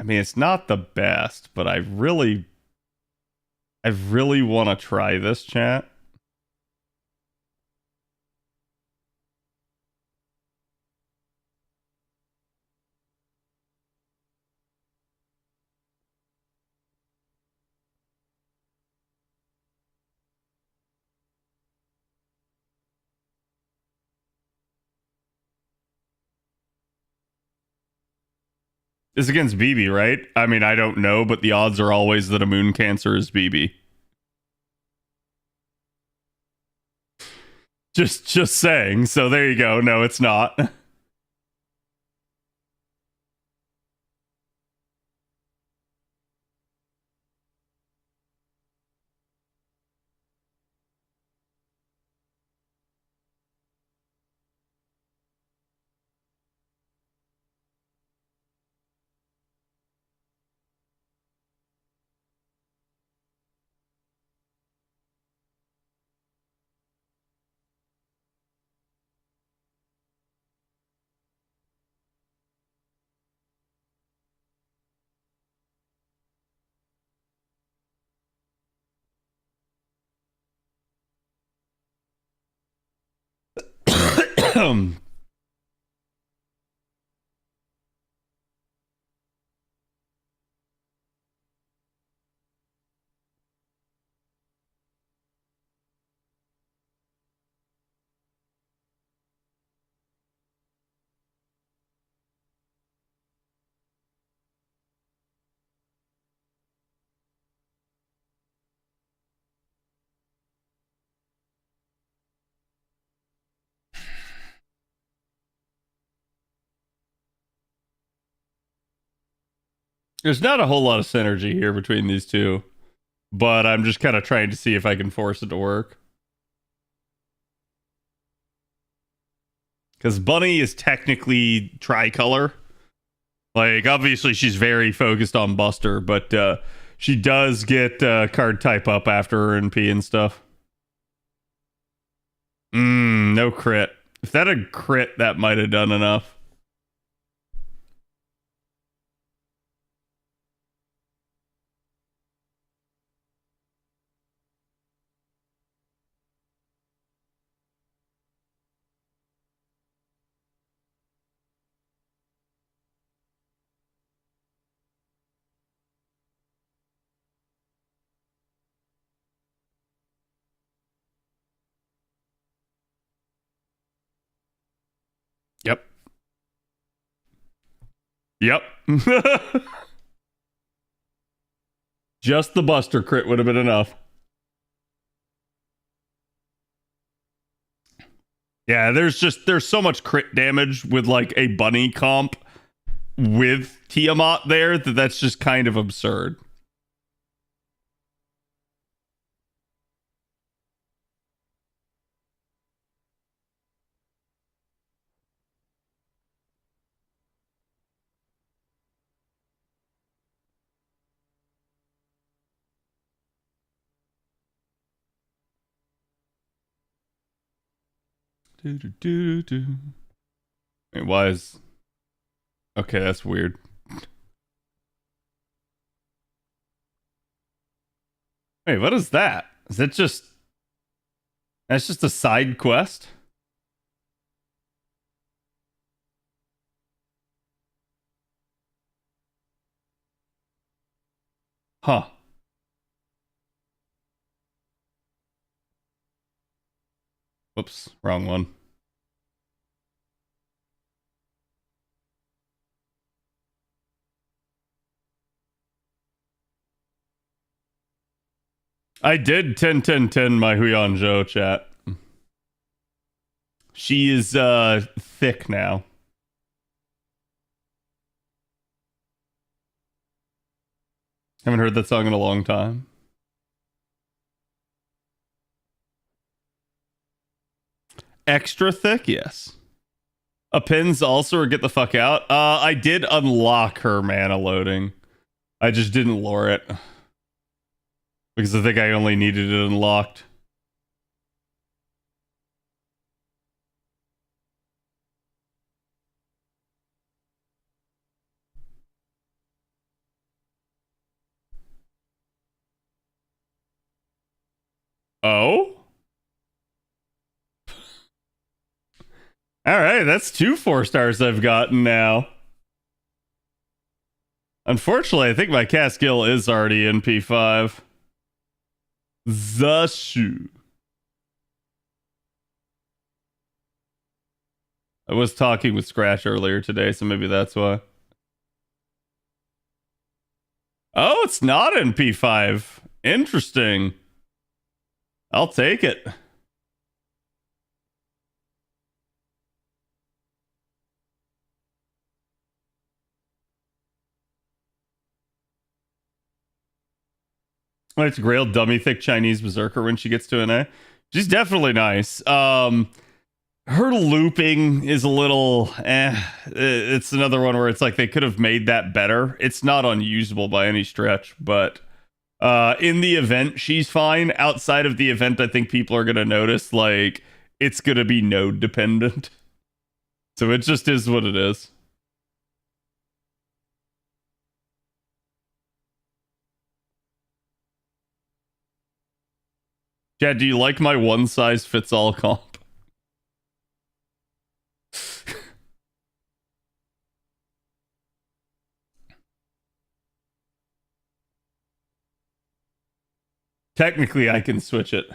mean, it's not the best, but I really want to try this, chat. It's against BB, right? I mean, I don't know, but the odds are always that a moon cancer is BB. Just saying. So there you go. No, it's not. There's not a whole lot of synergy here between these two, but I'm just kind of trying to see if I can force it to work. Because Bunny is technically tricolor. Like, obviously, she's very focused on Buster, but she does get card type up after her and P and stuff. No crit. If that had crit, that might have done enough. Yep. Yep. Just the Buster crit would have been enough. Yeah, there's so much crit damage with like a bunny comp with Tiamat there that's just kind of absurd. Wait, why is... Okay, that's weird. Wait, what is that? Is that just... That's just a side quest? Huh. Whoops, wrong one. I did 10 my Huyanzhou chat. She is thick now. Haven't heard that song in a long time. Extra thick, yes. A pins also or get the fuck out. I did unlock her mana loading. I just didn't lure it. Because I think I only needed it unlocked. Oh? Alright, that's 2 4-stars I've gotten now. Unfortunately, I think my Caskill is already in P5. The shoe. I was talking with Scratch earlier today, so maybe that's why. Oh, it's not NP5. Interesting. I'll take it. It's Grail dummy thick Chinese berserker when she gets to an A. She's definitely nice. Her looping is a little it's another one where it's like they could have made that better. It's not unusable by any stretch, but in the event she's fine. Outside of the event, I think people are gonna notice like it's gonna be node dependent. So it just is what it is. Chad, do you like my one size fits all comp? Technically, I can switch it.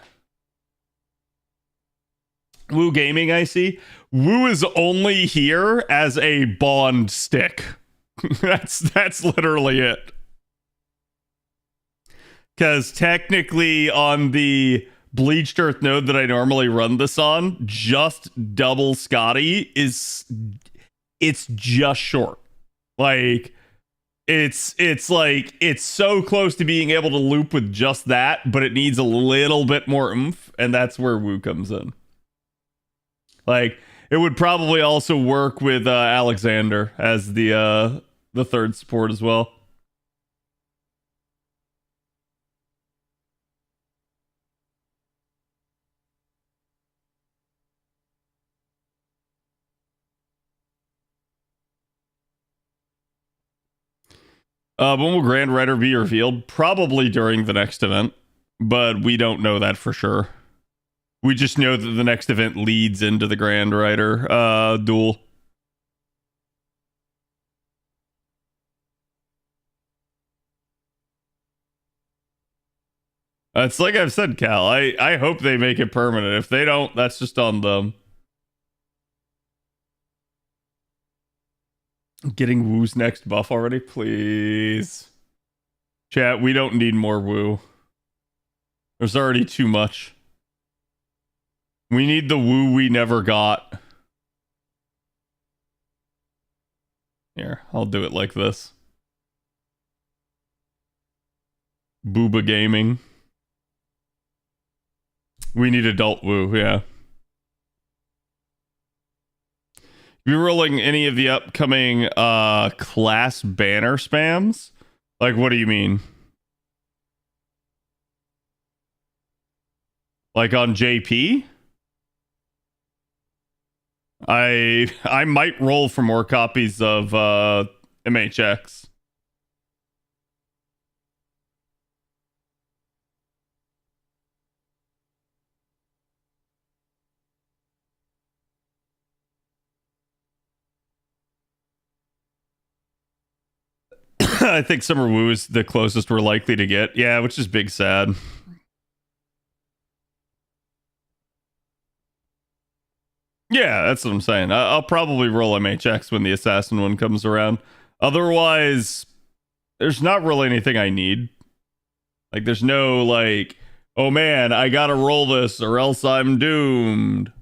Woo Gaming, I see. Woo is only here as a bond stick. that's literally it. Because technically on the Bleached Earth node that I normally run this on, just double Scotty it's just short. Like it's so close to being able to loop with just that, but it needs a little bit more oomph, and that's where Woo comes in. Like it would probably also work with Alexander as the third support as well. When will Grand Rider be revealed? Probably during the next event, but we don't know that for sure. We just know that the next event leads into the Grand Rider duel. It's like I've said, Cal. I hope they make it permanent. If they don't, that's just on them. Getting Woo's next buff already? Please. Chat, we don't need more Woo. There's already too much. We need the Woo we never got. Here, I'll do it like this. Booba Gaming. We need adult Woo, yeah. You rolling any of the upcoming class banner spams? Like, what do you mean? Like on JP? I might roll for more copies of MHX. I think Summer Woo is the closest we're likely to get. Yeah, which is big sad. Yeah, that's what I'm saying. I'll probably roll MHX when the Assassin one comes around. Otherwise, there's not really anything I need. Like, there's no, like, oh man, I gotta roll this or else I'm doomed.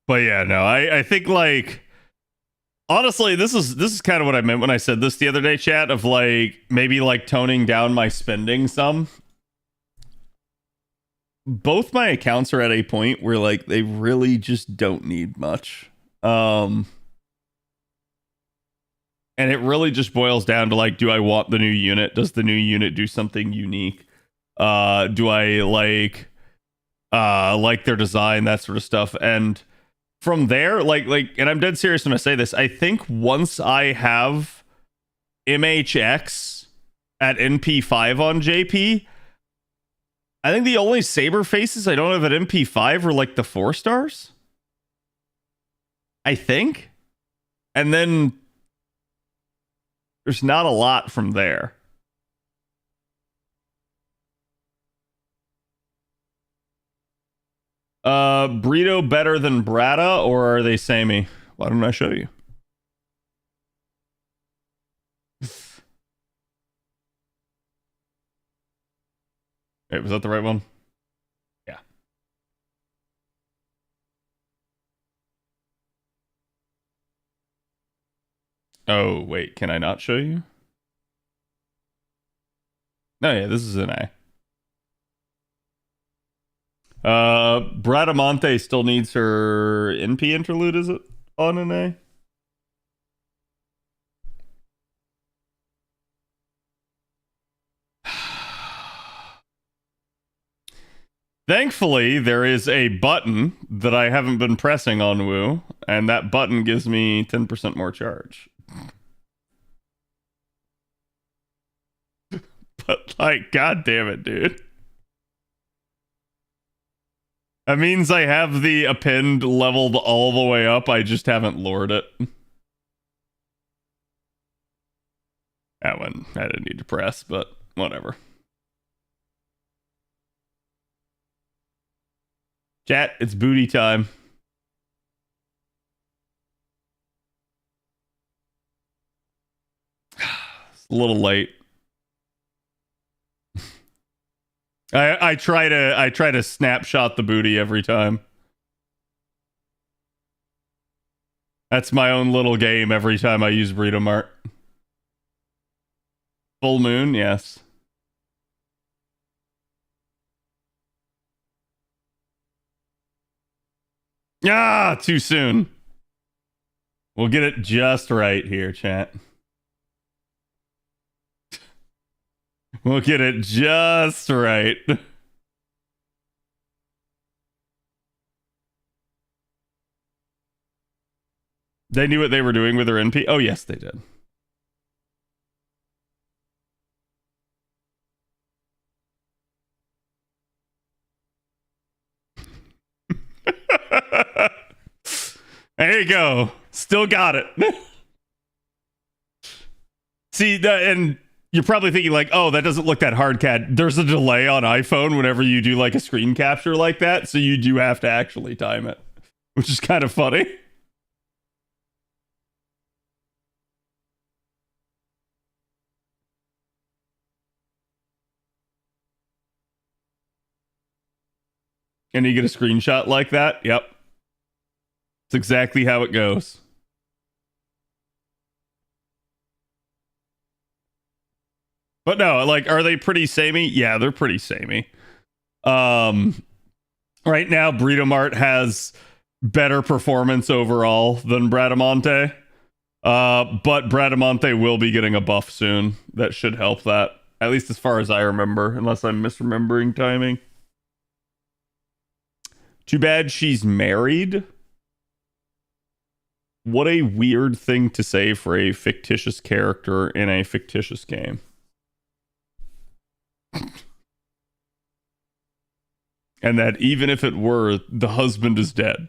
But yeah, no, I think like honestly, this is kind of what I meant when I said this the other day, chat, of like maybe like toning down my spending some. Both my accounts are at a point where like they really just don't need much. And it really just boils down to like, do I want the new unit? Does the new unit do something unique? Do I like their design, that sort of stuff? And from there, like, and I'm dead serious when I say this, I think once I have MHX at NP5 on JP, I think the only saber faces I don't have at MP5 are like the 4 stars. I think. And then there's not a lot from there. Burrito better than Brata, or are they samey? Why don't I show you? Wait, was that the right one? Yeah. Oh, wait, can I not show you? No, yeah, this is an A. Bradamonte still needs her NP interlude, is it on an A? Thankfully, there is a button that I haven't been pressing on Woo, and that button gives me 10% more charge. But, like, god damn it, dude. That means I have the append leveled all the way up, I just haven't lured it. That one I didn't need to press, but whatever. Chat, it's booty time. It's a little late. I try to snapshot the booty every time. That's my own little game every time I use Burrito Mart. Full moon, yes. Ah, too soon. We'll get it just right here, chat. We'll get it just right. They knew what they were doing with their NP? Oh, yes, they did. There you go. Still got it. See, and you're probably thinking like, oh, that doesn't look that hard, Cat. There's a delay on iPhone whenever you do like a screen capture like that, so you do have to actually time it, which is kind of funny. And you get a screenshot like that? Yep. It's exactly how it goes. But no, like, are they pretty samey? Yeah, they're pretty samey. Right now, Burrito Mart has better performance overall than Bradamonte. But Bradamonte will be getting a buff soon. That should help that. At least as far as I remember, unless I'm misremembering timing. Too bad she's married. What a weird thing to say for a fictitious character in a fictitious game. And that even if it were, the husband is dead.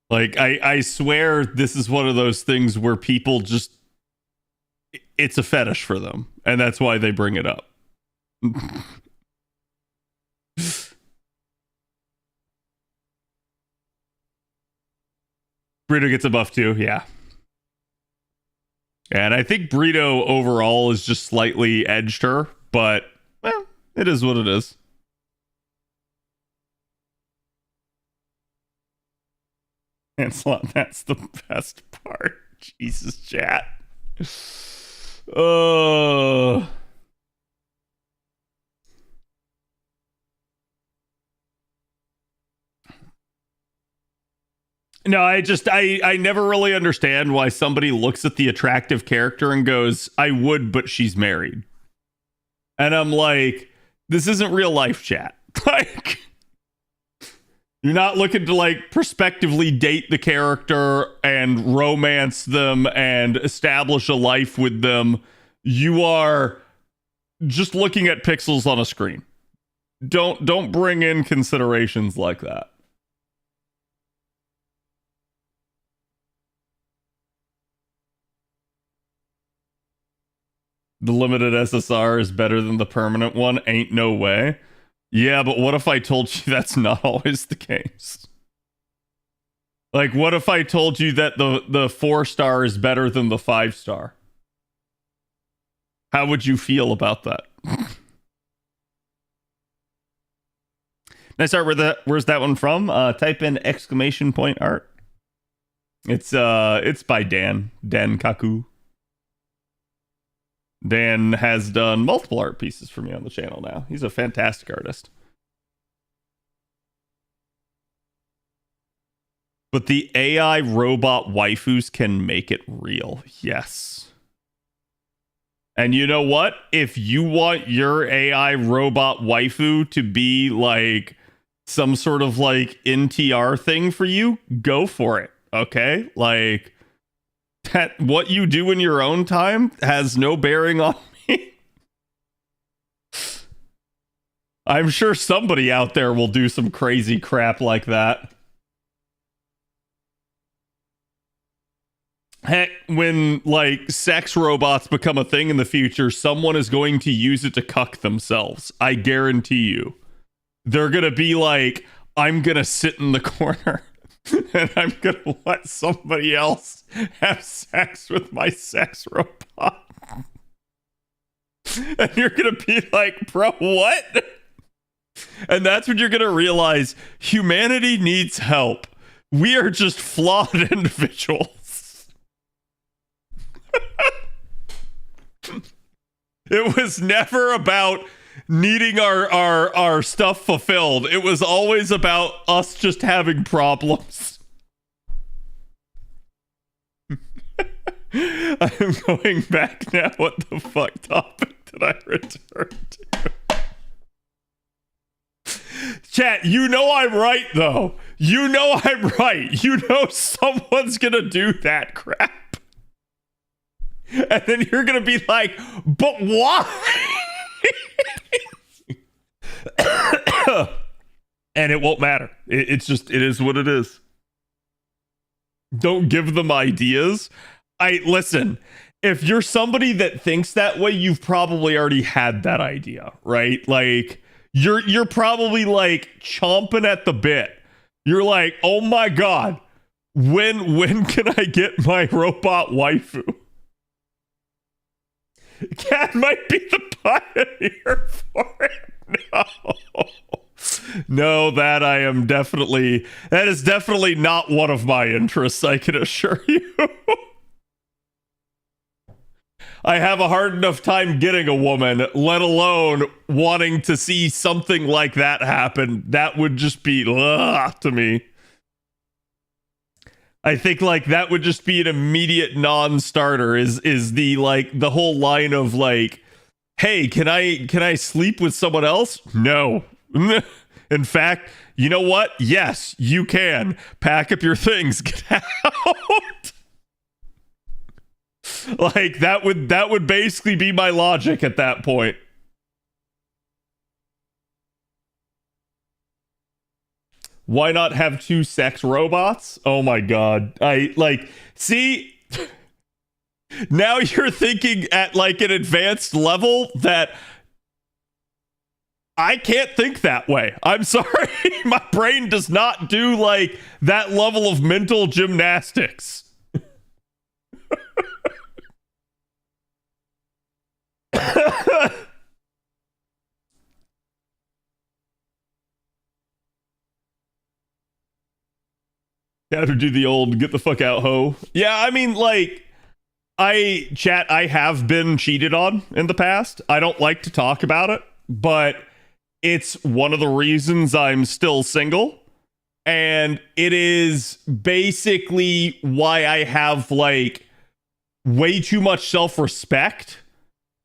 Like, I swear this is one of those things where people just... It's a fetish for them. And that's why they bring it up. Burrito gets a buff too, yeah. And I think Burrito overall is just slightly edged her, but, well, it is what it is. Lancelot, that's the best part. Jesus, chat. Oh... No, I never really understand why somebody looks at the attractive character and goes, I would, but she's married. And I'm like, this isn't real life, chat. Like, you're not looking to like prospectively date the character and romance them and establish a life with them. You are just looking at pixels on a screen. don't bring in considerations like that. The limited SSR is better than the permanent one. Ain't no way. Yeah, but what if I told you that's not always the case? Like, what if I told you that the 4-star is better than the 5-star? How would you feel about that? Nice art. Where's that one from? Type in exclamation point art. It's by Dan Kaku. Dan has done multiple art pieces for me on the channel now. He's a fantastic artist. But the AI robot waifus can make it real. Yes. And you know what? If you want your AI robot waifu to be like some sort of like NTR thing for you, go for it. Okay? Like, that what you do in your own time has no bearing on me. I'm sure somebody out there will do some crazy crap like that. Heck, when like sex robots become a thing in the future, someone is going to use it to cuck themselves. I guarantee you. They're gonna be like, I'm gonna sit in the corner and I'm gonna let somebody else have sex with my sex robot. And you're gonna be like, bro, what? And that's when you're gonna realize humanity needs help. We are just flawed individuals. It was never about needing our stuff fulfilled. It was always about us just having problems. I'm going back now. What the fuck topic did I return to? Chat, you know I'm right, though. You know I'm right. You know someone's gonna do that crap. And then you're gonna be like, but why? And it won't matter. It's just, it is what it is. Don't give them ideas. Listen, if you're somebody that thinks that way, you've probably already had that idea, right? Like, you're probably like chomping at the bit. You're like, oh my god, when can I get my robot waifu? Cat might be the pioneer for it. No, that is definitely not one of my interests, I can assure you. I have a hard enough time getting a woman, let alone wanting to see something like that happen. That would just be to me. I think like that would just be an immediate non-starter is the like the whole line of like, hey, can I sleep with someone else? No. In fact, you know what? Yes, you can. Pack up your things, get out. Like that would basically be my logic at that point. Why not have 2 sex robots? Oh my god. See, now you're thinking at like an advanced level that I can't think that way. I'm sorry. My brain does not do like that level of mental gymnastics. How to do the old get the fuck out ho. Yeah, I mean, like, I have been cheated on in the past. I don't like to talk about it, but it's one of the reasons I'm still single. And it is basically why I have, like, way too much self-respect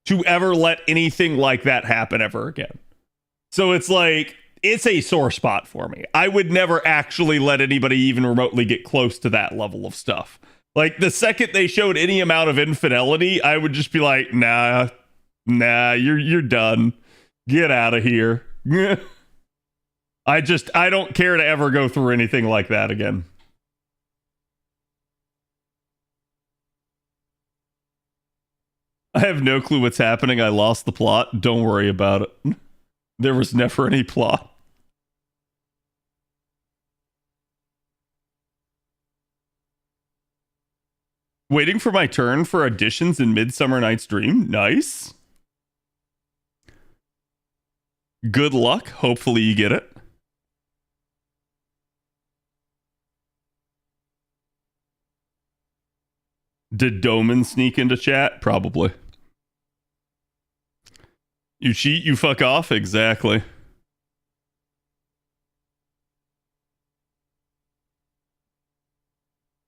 to ever let anything like that happen ever again. So it's like, it's a sore spot for me. I would never actually let anybody even remotely get close to that level of stuff. Like, the second they showed any amount of infidelity, I would just be like, nah, you're done. Get out of here. I don't care to ever go through anything like that again. I have no clue what's happening. I lost the plot. Don't worry about it. There was never any plot. Waiting for my turn for auditions in Midsummer Night's Dream. Nice. Good luck. Hopefully you get it. Did Doman sneak into chat? Probably. You cheat, you fuck off? Exactly.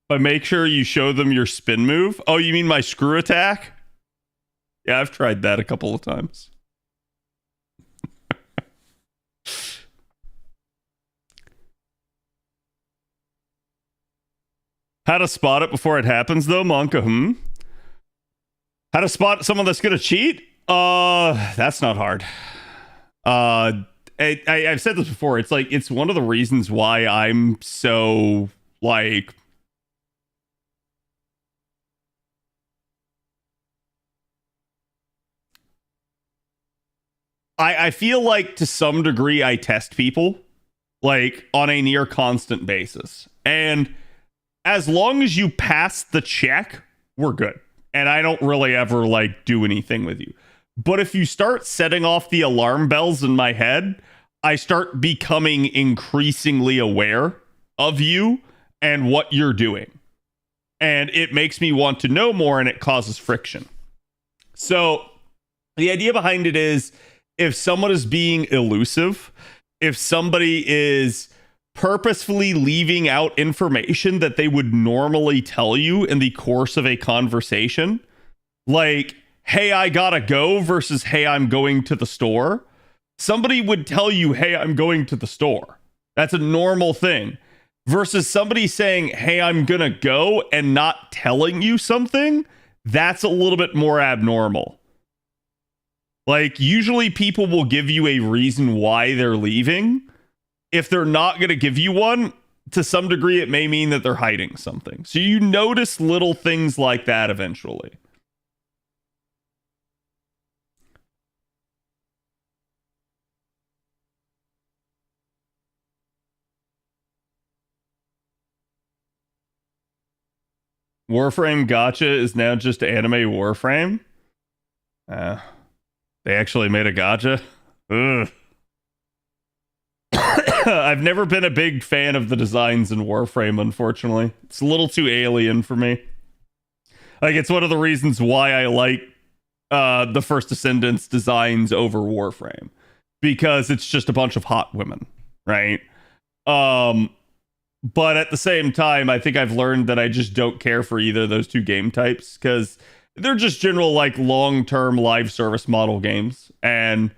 But make sure you show them your spin move. Oh, you mean my screw attack? Yeah, I've tried that a couple of times. How to spot it before it happens, though, Monka? How to spot someone that's gonna cheat? That's not hard. I've said this before. It's like it's one of the reasons why I'm so like. I feel like to some degree I test people like on a near constant basis, and as long as you pass the check, we're good. And I don't really ever like do anything with you. But if you start setting off the alarm bells in my head, I start becoming increasingly aware of you and what you're doing. And it makes me want to know more, and it causes friction. So the idea behind it is if someone is being elusive, if somebody is purposefully leaving out information that they would normally tell you in the course of a conversation, like, hey, I gotta go versus, hey, I'm going to the store. Somebody would tell you, hey, I'm going to the store. That's a normal thing. Versus somebody saying, hey, I'm gonna go and not telling you something. That's a little bit more abnormal. Like, usually people will give you a reason why they're leaving. If they're not going to give you one, to some degree, it may mean that they're hiding something. So you notice little things like that eventually. Warframe Gotcha is now just anime Warframe. They actually made a gotcha. Ugh. I've never been a big fan of the designs in Warframe, unfortunately. It's a little too alien for me. Like, it's one of the reasons why I like the First Descendants designs over Warframe. Because it's just a bunch of hot women, right? But at the same time, I think I've learned that I just don't care for either of those two game types, because they're just general, like, long-term live service model games. And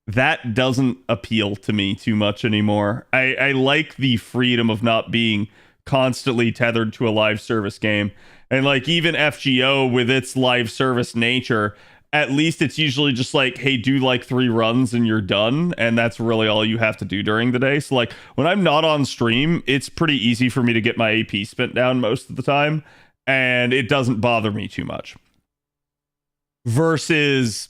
that doesn't appeal to me too much anymore. I like the freedom of not being constantly tethered to a live service game. And like even FGO with its live service nature, at least it's usually just like, hey, do like 3 runs and you're done. And that's really all you have to do during the day. So like when I'm not on stream, it's pretty easy for me to get my AP spent down most of the time. And it doesn't bother me too much. Versus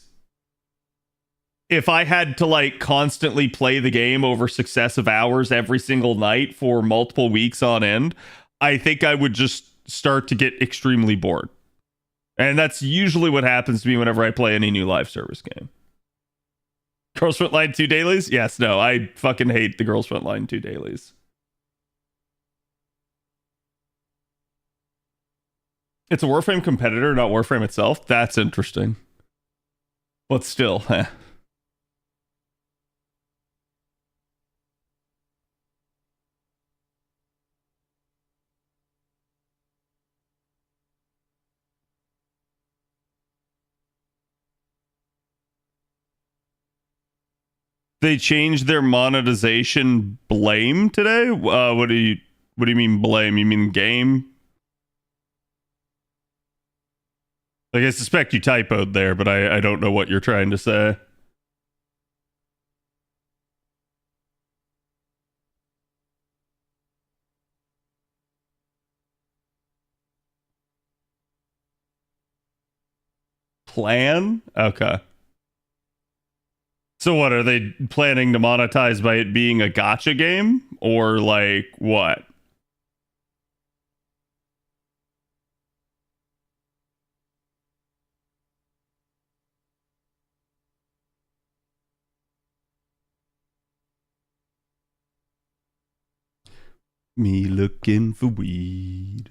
if I had to like constantly play the game over successive hours every single night for multiple weeks on end, I think I would just start to get extremely bored. And that's usually what happens to me whenever I play any new live service game. Girls Frontline 2 dailies? Yes, no, I fucking hate the Girls Frontline 2 dailies. It's a Warframe competitor, not Warframe itself. That's interesting. But still, They changed their monetization blame today? What do you mean blame? You mean game? Like, I suspect you typoed there, but I don't know what you're trying to say. plan? Okay. So what, are they planning to monetize by it being a gacha game? Or like what? Me looking for weed.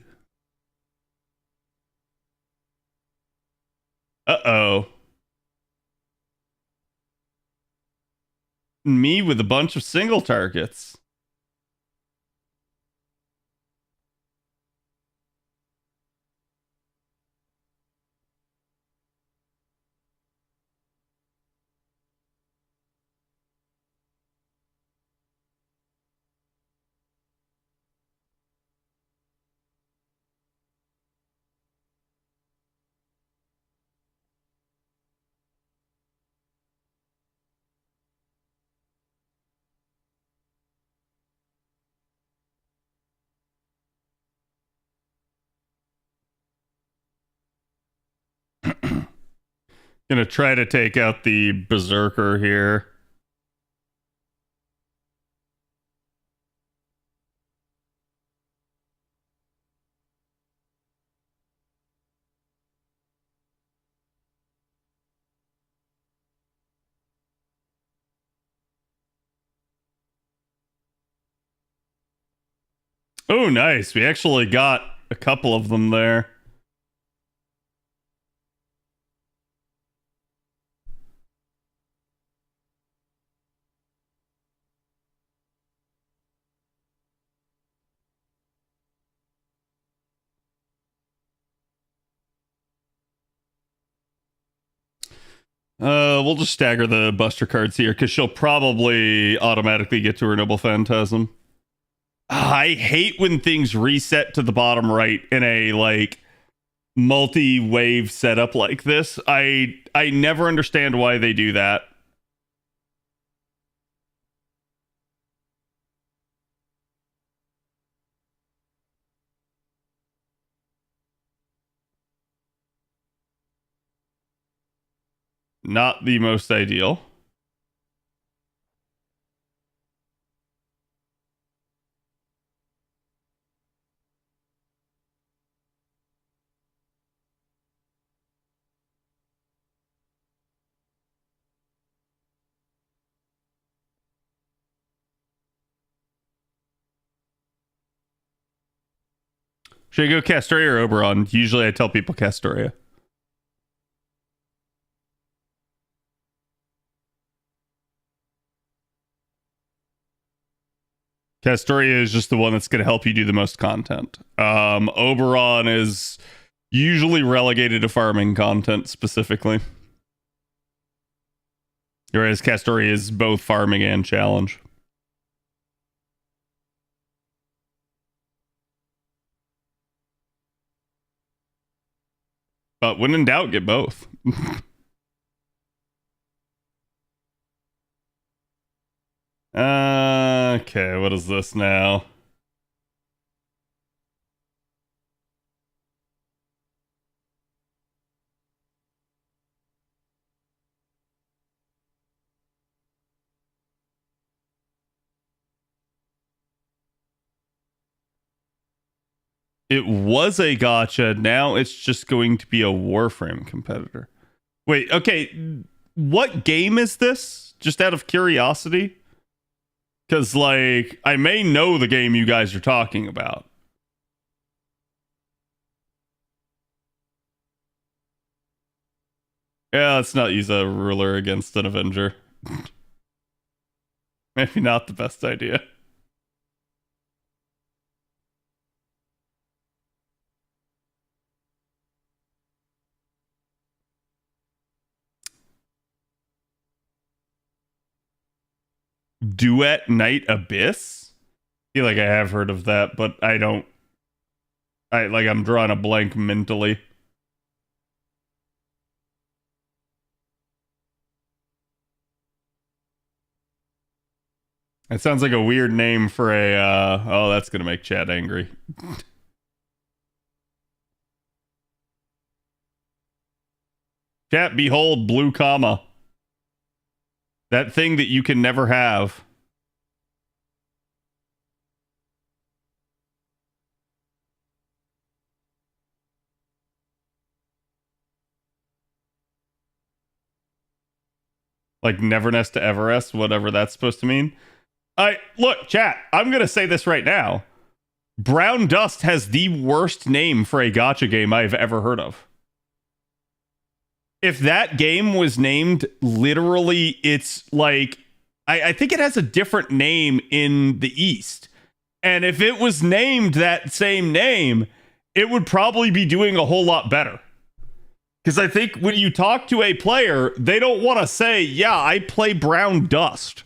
Uh-oh. Me with a bunch of single targets. Gonna try to take out the berserker here. Oh, nice. We actually got a couple of them there. We'll just stagger the Buster cards here because she'll probably automatically get to her Noble Phantasm. I hate when things reset to the bottom right in a like multi-wave setup like this. I never understand why they do that. Not the most ideal. Should I go Castoria or Oberon? Usually I tell people Castoria. Castoria is just the one that's going to help you do the most content. Oberon is usually relegated to farming content specifically. Whereas Castoria is both farming and challenge. But when in doubt, get both. Okay, what is this now? It was a gotcha. Now it's just going to be a Warframe competitor. Wait, okay. What game is this? Just out of curiosity? Because, like, I may know the game you guys are talking about. Yeah, let's not use a ruler against an Avenger. Maybe not the best idea. Duet Night Abyss? I feel like I have heard of that, but I don't. I'm drawing a blank mentally. It sounds like a weird name for a, oh, that's gonna make Chad angry. Chat, behold, blue comma. That thing that you can never have. Like Nevernest to Everest, whatever that's supposed to mean. Look, chat, I'm going to say this right now. Brown Dust has the worst name for a gacha game I've ever heard of. If that game was named literally, it's like, I think it has a different name in the East. And if it was named that same name, it would probably be doing a whole lot better. Because I think when you talk to a player, they don't want to say, yeah, I play Brown Dust.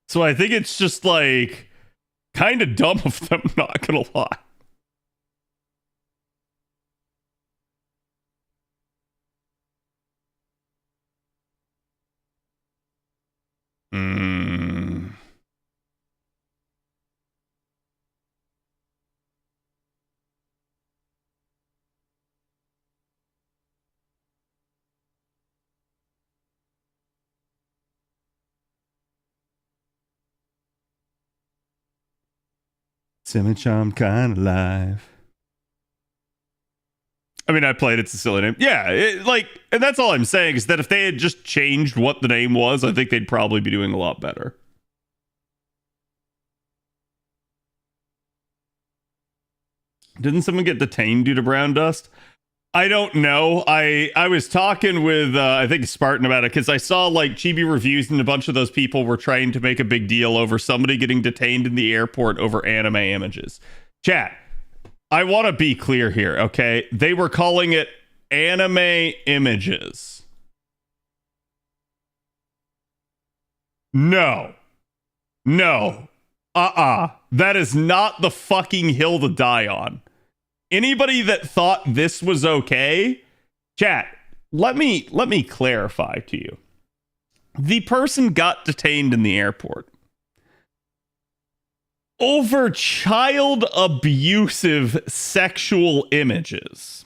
So I think it's just like kind of dumb of them, not gonna lie. Simichan kind of live. I mean, I played it's a silly name. Yeah, and that's all I'm saying is that if they had just changed what the name was, I think they'd probably be doing a lot better. Didn't someone get detained due to Brown Dust? I don't know. I was talking with I think Spartan about it because I saw like Chibi reviews and a bunch of those people were trying to make a big deal over somebody getting detained in the airport over anime images. Chat, I want to be clear here, okay? They were calling it anime images. No. That is not the fucking hill to die on. Anybody that thought this was okay, chat, let me clarify to you. The person got detained in the airport over child abusive sexual images.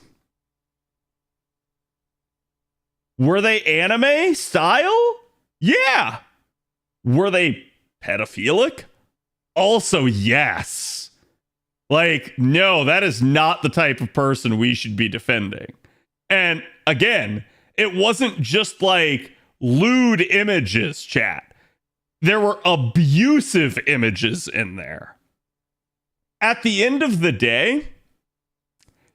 Were they anime style? Yeah. Were they pedophilic? Also, yes. Like, no, that is not the type of person we should be defending. And again, it wasn't just like lewd images, chat. There were abusive images in there. At the end of the day,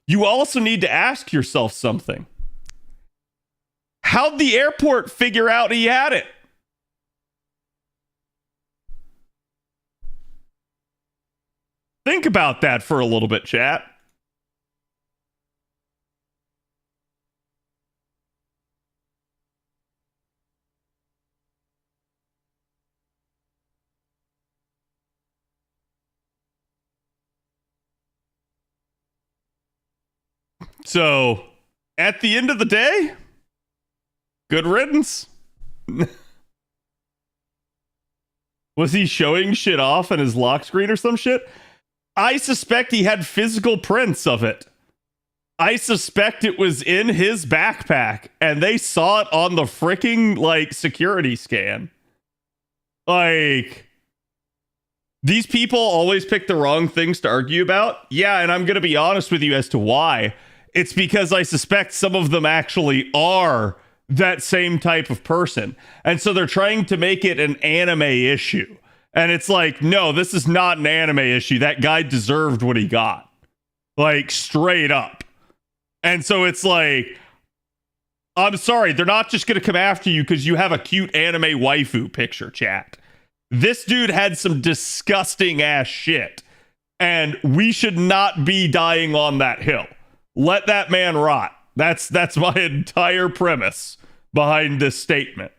you also need to ask yourself something. How'd the airport figure out he had it? Think about that for a little bit, chat. So, at the end of the day, good riddance. Was he showing shit off in his lock screen or some shit? I suspect he had physical prints of it. I suspect it was in his backpack and they saw it on the freaking like security scan. Like, these people always pick the wrong things to argue about. Yeah, and I'm going to be honest with you as to why. It's because I suspect some of them actually are that same type of person. And so they're trying to make it an anime issue. And it's like, no, this is not an anime issue. That guy deserved what he got. Like, straight up. And so it's like, I'm sorry, they're not just going to come after you because you have a cute anime waifu picture, chat. This dude had some disgusting ass shit. And we should not be dying on that hill. Let that man rot. That's my entire premise behind this statement.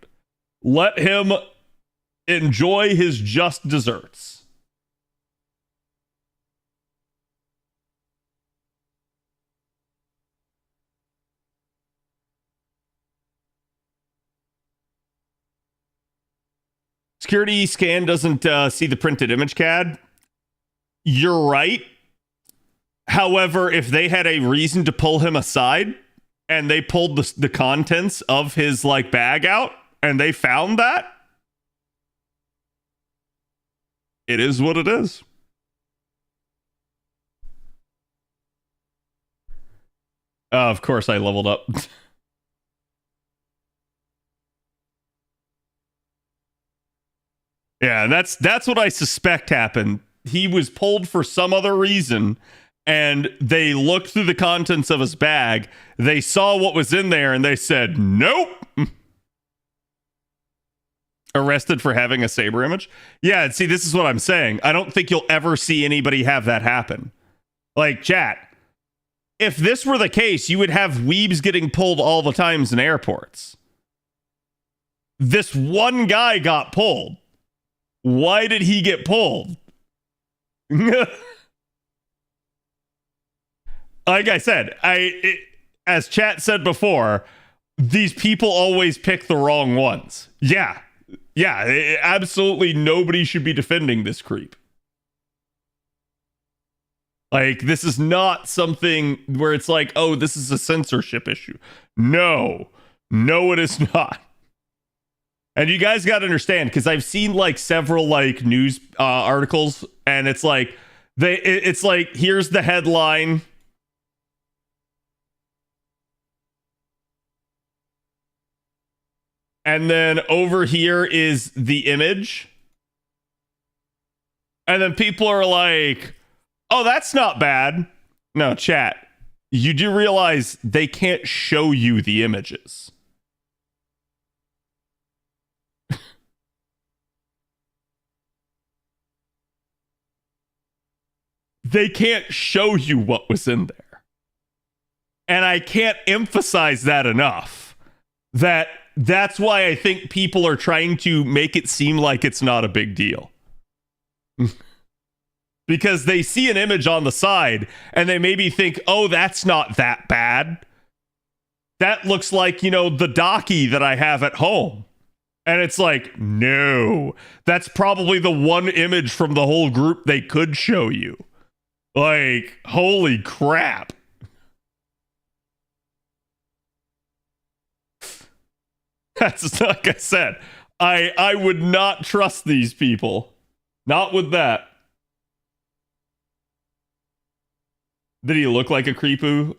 Let him enjoy his just desserts. Security scan doesn't see the printed image CAD. You're right. However, if they had a reason to pull him aside and they pulled the contents of his like bag out and they found that, it is what it is. Of course I leveled up. Yeah, and that's what I suspect happened. He was pulled for some other reason, and they looked through the contents of his bag. They saw what was in there, and they said, nope. Arrested for having a saber image? Yeah, see, this is what I'm saying. I don't think you'll ever see anybody have that happen. Like, chat, if this were the case, you would have weebs getting pulled all the times in airports. This one guy got pulled. Why did he get pulled? Like I said, as chat said before, these people always pick the wrong ones. Yeah, absolutely nobody should be defending this creep. Like, this is not something where it's like, oh, this is a censorship issue. No, it is not. And you guys got to understand, because I've seen like several like news articles, and it's like it's like, here's the headline, and then over here is the image, and then people are like, oh, that's not bad. No, chat, you do realize they can't show you the images. They can't show you what was in there. And I can't emphasize that enough. That's why I think people are trying to make it seem like it's not a big deal. Because they see an image on the side and they maybe think, oh, that's not that bad. That looks like, the Docky that I have at home. And it's like, no, that's probably the one image from the whole group they could show you. Like, holy crap. That's like I said, I would not trust these people. Not with that. Did he look like a creepoo?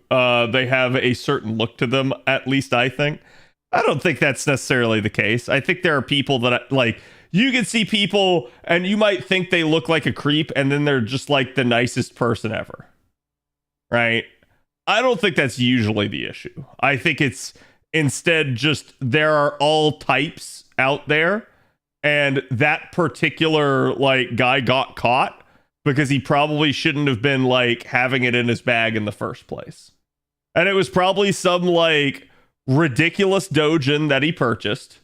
They have a certain look to them, at least I think. I don't think that's necessarily the case. I think there are people that, like, you can see people and you might think they look like a creep, and then they're just like the nicest person ever. Right? I don't think that's usually the issue. I think it's instead just there are all types out there, and that particular like guy got caught because he probably shouldn't have been like having it in his bag in the first place. And it was probably some like ridiculous dojin that he purchased.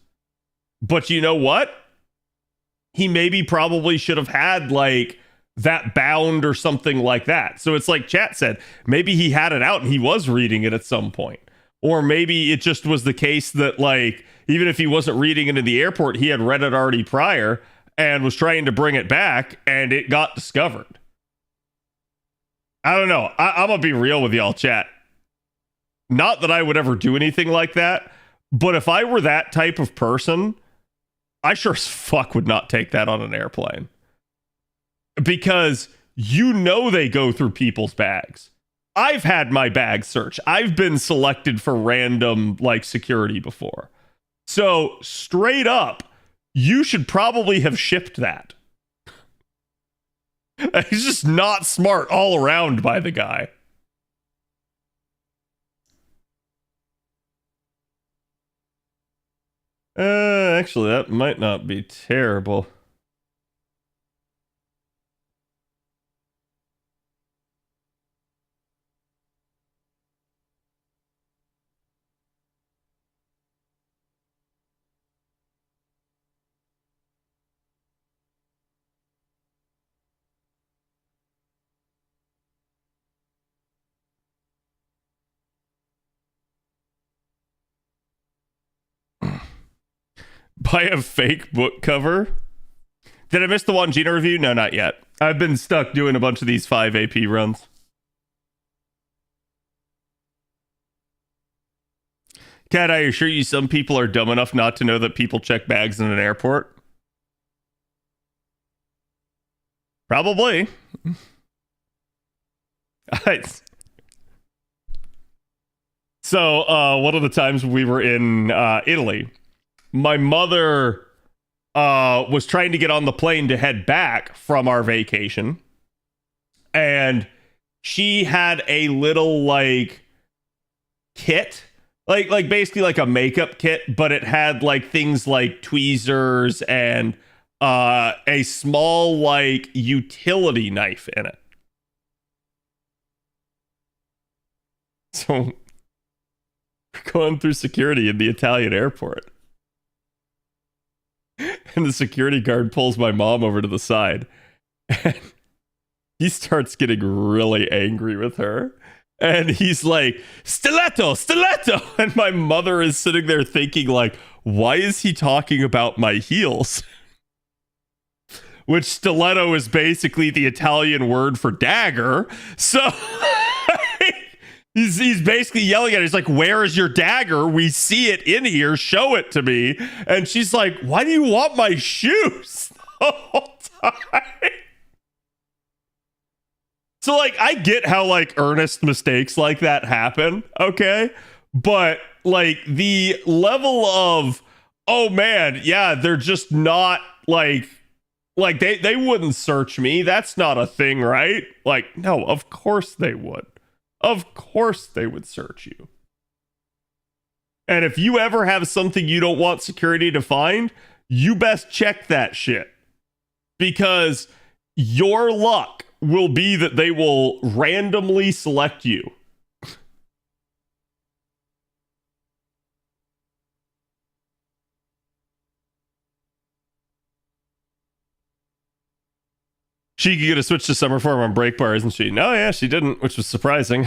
But you know what? He maybe probably should have had like that bound or something like that. So it's like chat said, maybe he had it out and he was reading it at some point. Or maybe it just was the case that like, even if he wasn't reading it in the airport, he had read it already prior and was trying to bring it back and it got discovered. I don't know. I'm going to be real with y'all, chat. Not that I would ever do anything like that, but if I were that type of person, I sure as fuck would not take that on an airplane. Because they go through people's bags. I've had my bag searched. I've been selected for random like security before. So straight up, you should probably have shipped that. He's just not smart all around by the guy. Actually, that might not be terrible. Buy a fake book cover. Did I miss the Wandjina review? No, not yet. I've been stuck doing a bunch of these 5 AP runs. Kat, I assure you, some people are dumb enough not to know that people check bags in an airport. Probably. So, one of the times we were in Italy, my mother was trying to get on the plane to head back from our vacation, and she had a little like kit, like basically like a makeup kit, but it had like things like tweezers and a small like utility knife in it. So going through security in the Italian airport, and the security guard pulls my mom over to the side, and he starts getting really angry with her, and he's like, stiletto, stiletto. And my mother is sitting there thinking like, why is he talking about my heels? Which stiletto is basically the Italian word for dagger. So he's basically yelling at her. He's like, where is your dagger? We see it in here. Show it to me. And she's like, why do you want my shoes the whole time? So, like, I get how, like, earnest mistakes like that happen, okay? But, like, the level of, oh, man, yeah, they're just not, like they wouldn't search me. That's not a thing, right? Like, no, of course they would. Of course they would search you. And if you ever have something you don't want security to find, you best check that shit. Because your luck will be that they will randomly select you. She could get a switch to summer form on break bar, isn't she? No, yeah, she didn't, which was surprising.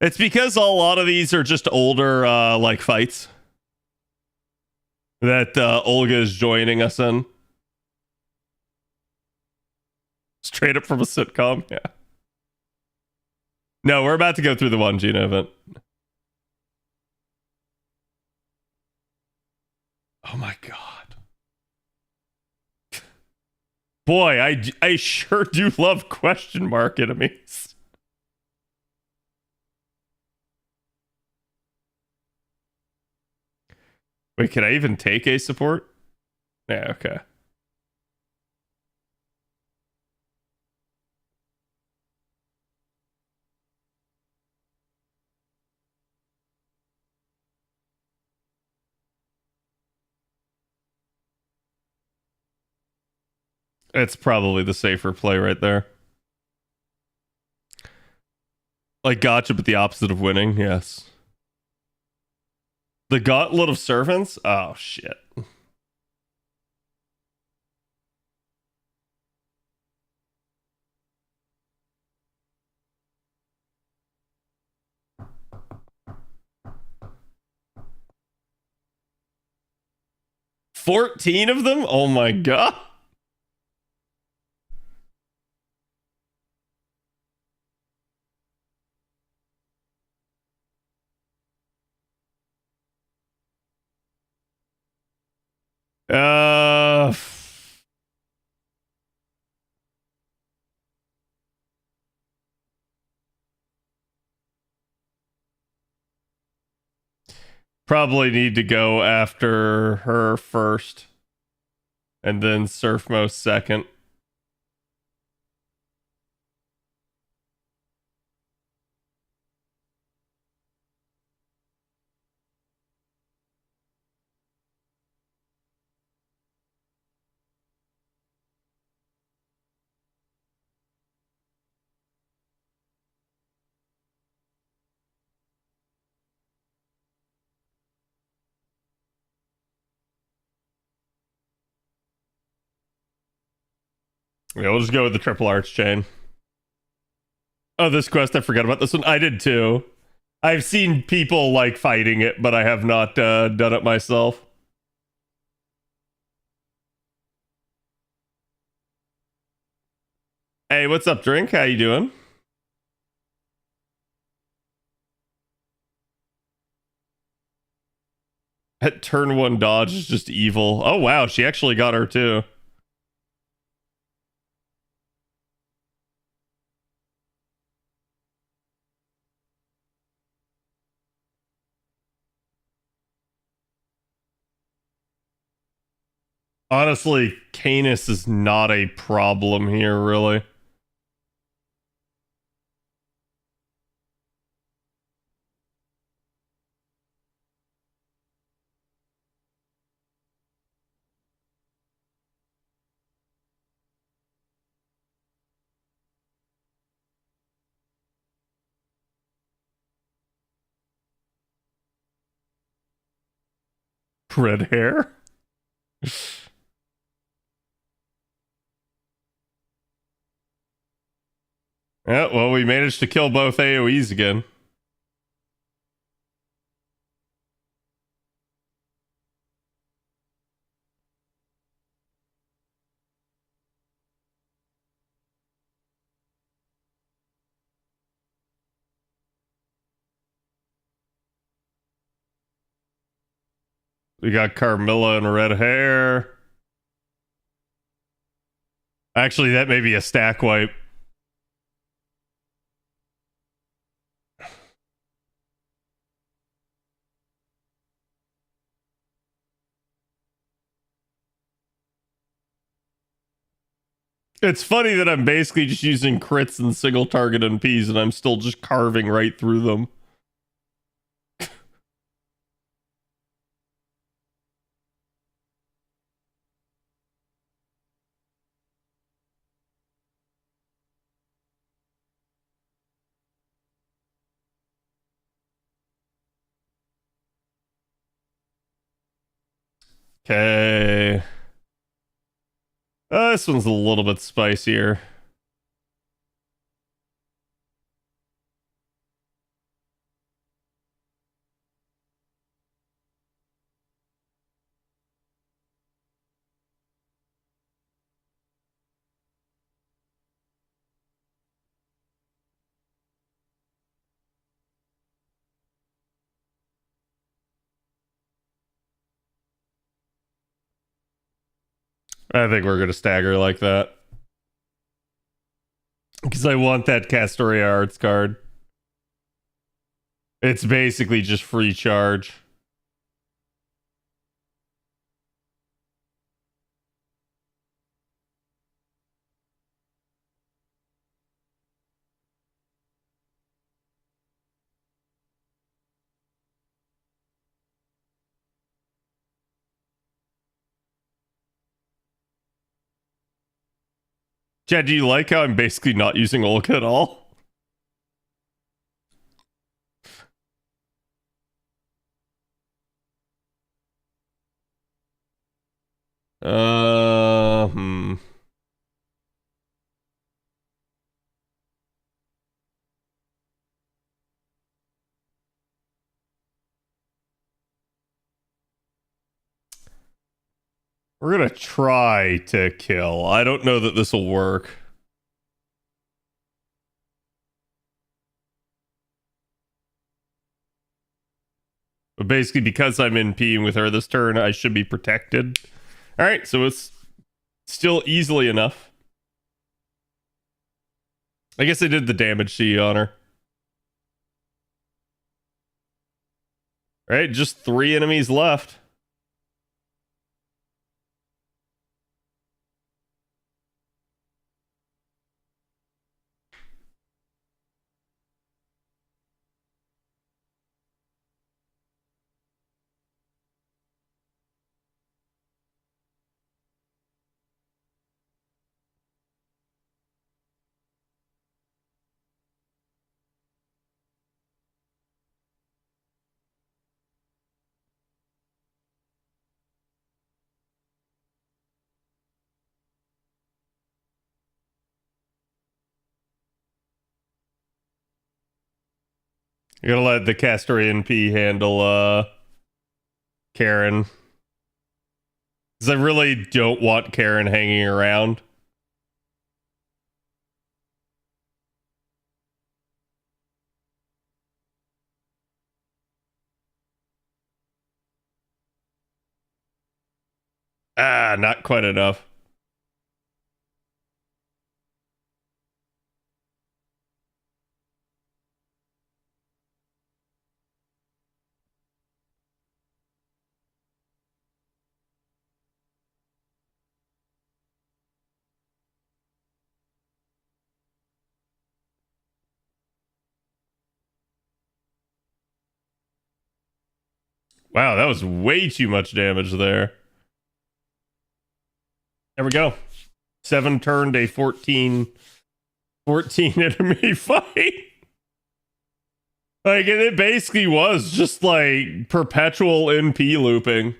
It's because a lot of these are just older, like, fights that Olga is joining us in. Straight up from a sitcom, yeah. No, we're about to go through the Wandjina event. Oh my god. Boy, I sure do love question mark enemies. Wait, can I even take a support? Yeah, okay. It's probably the safer play right there. Like gotcha, but the opposite of winning, yes. The Gauntlet of Servants? Oh, shit. $14 of them? Oh my god. Probably need to go after her first. And then Surfmo second. Yeah, we'll just go with the triple arch chain. Oh, this quest, I forgot about this one. I did too. I've seen people like fighting it, but I have not done it myself. Hey, what's up, Drink? How you doing? That turn 1 dodge is just evil. Oh wow, she actually got her too. Honestly, Canis is not a problem here, really. Red hair? Yeah, well, we managed to kill both AoEs again. We got Carmilla and red hair. Actually, that may be a stack wipe. It's funny that I'm basically just using crits and single target MPs and I'm still just carving right through them. Okay. This one's a little bit spicier. I think we're going to stagger like that. Because I want that Castoria Arts card. It's basically just free charge. Chad, do you like how I'm basically not using Olga at all? Hmm. We're gonna try to kill. I don't know that this will work. But basically, because I'm NPing with her this turn, I should be protected. Alright, so it's still easily enough. I guess I did the damage to you on her. Alright, just 3 enemies left. You're gonna let the Castoria NP handle Karen. Because I really don't want Karen hanging around. Not quite enough. Wow, that was way too much damage there. There we go. 7 turned a 14 enemy fight. Like, it basically was just like perpetual NP looping.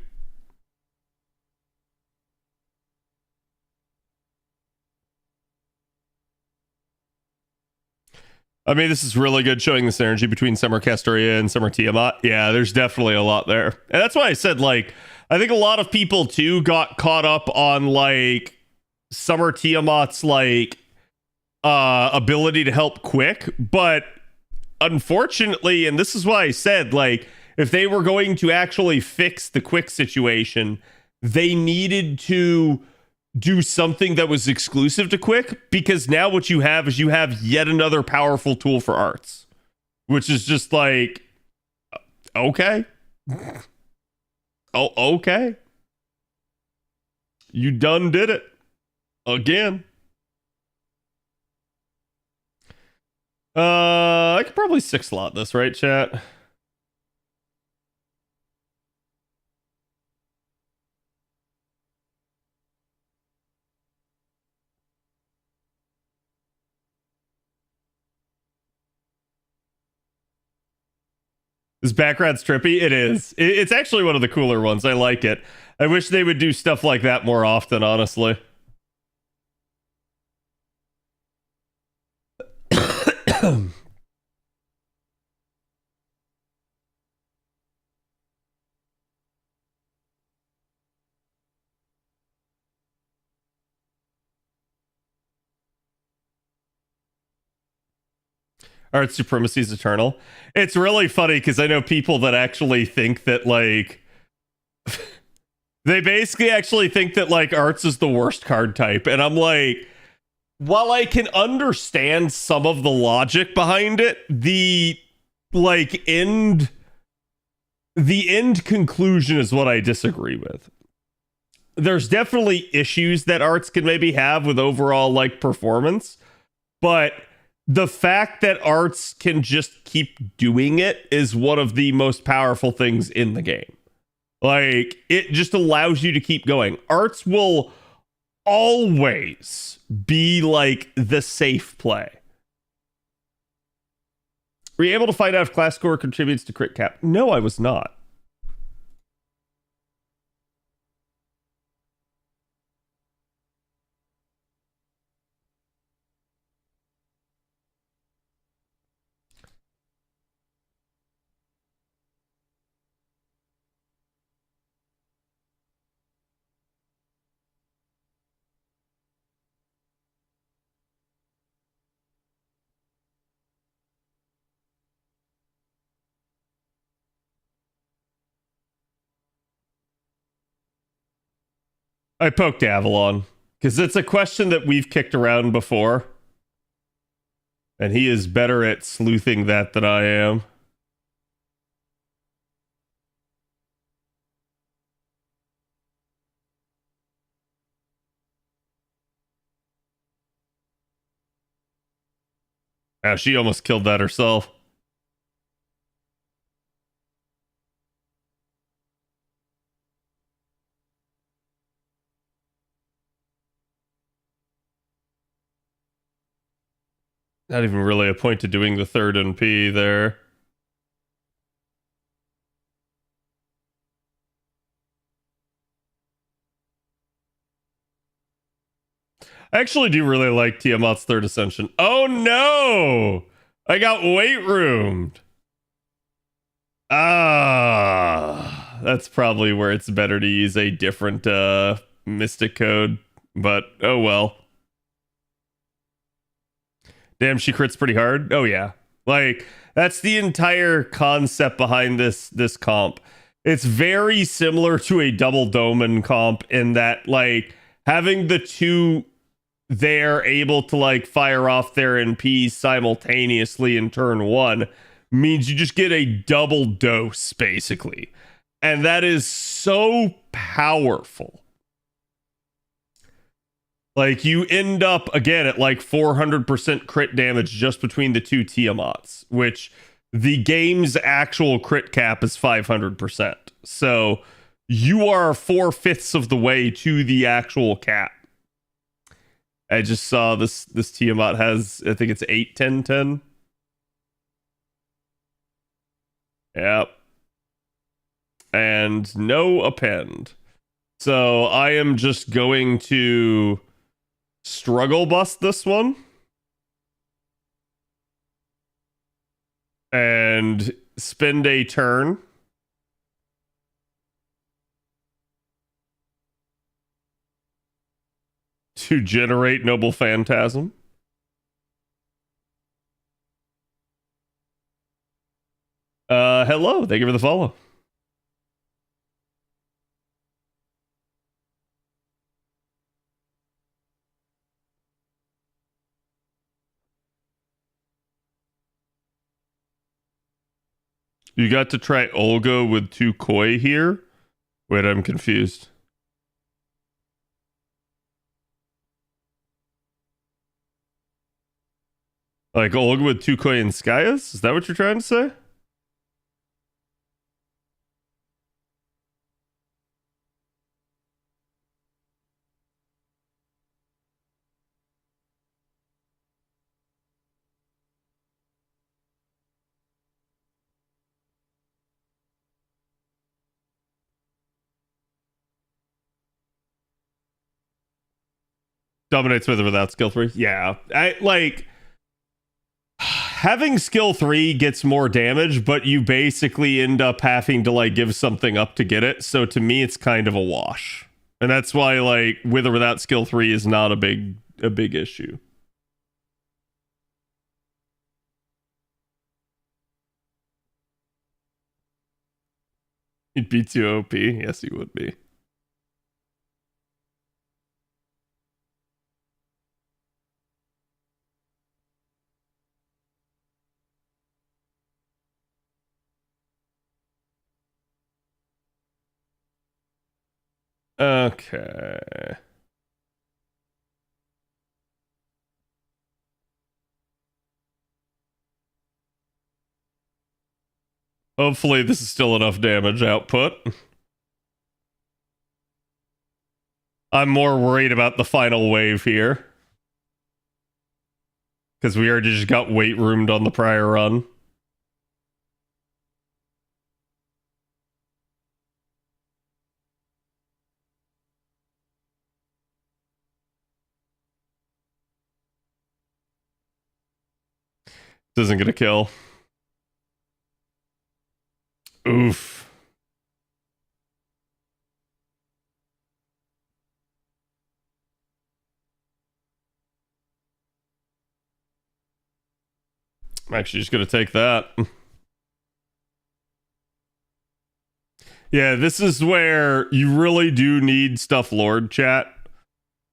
I mean, this is really good showing the synergy between Summer Castoria and Summer Tiamat. Yeah, there's definitely a lot there. And that's why I said, like, I think a lot of people too got caught up on like Summer Tiamat's like ability to help quick, but unfortunately, and this is why I said, like, if they were going to actually fix the quick situation, they needed to do something that was exclusive to quick, because now what you have is you have yet another powerful tool for arts, which is just like, okay. Oh, okay. You done did it again. I could probably 6-slot this, right, chat? This background's trippy. It is. It's actually one of the cooler ones. I like it. I wish they would do stuff like that more often, honestly. Art supremacy is eternal. It's really funny because I know people that actually think that, like, they basically actually think that, like, arts is the worst card type. And I'm like, while I can understand some of the logic behind it, the end conclusion is what I disagree with. There's definitely issues that arts can maybe have with overall, like, performance, but the fact that arts can just keep doing it is one of the most powerful things in the game. Like, it just allows you to keep going. Arts will always be like the safe play. Were you able to find out if class score contributes to crit cap? No, I was not. I poked Avalon because it's a question that we've kicked around before, and he is better at sleuthing that than I am. She almost killed that herself. Not even really a point to doing the third NP there. I actually do really like Tiamat's third ascension. Oh no! I got weight roomed. That's probably where it's better to use a different mystic code, but oh well. Damn, she crits pretty hard. Oh yeah. Like, that's the entire concept behind this comp. It's very similar to a double Doman comp in that, like, having the two there able to, like, fire off their NPs simultaneously in turn one means you just get a double dose, basically. And that is so powerful. Like, you end up, again, at like 400% crit damage just between the two Tiamats, which the game's actual crit cap is 500%. So you are 4/5 of the way to the actual cap. I just saw this Tiamat has, I think it's 8-10-10. Yep. And no append. So I am just going to struggle bust this one. And spend a turn. To generate Noble Phantasm. Hello. Thank you for the follow. You got to try Olga with 2 koi here? Wait, I'm confused. Like Olga with 2 koi and Skyas? Is that what you're trying to say? Dominates with or without skill 3? Yeah. I like having skill 3 gets more damage, but you basically end up having to like give something up to get it. So to me, it's kind of a wash. And that's why like with or without skill 3 is not a big issue. He'd be too OP. Yes, he would be. Okay. Hopefully this is still enough damage output. I'm more worried about the final wave here. Because we already just got weight roomed on the prior run. This isn't gonna kill. Oof. I'm actually just gonna take that. Yeah, this is where you really do need Stuff Lord chat.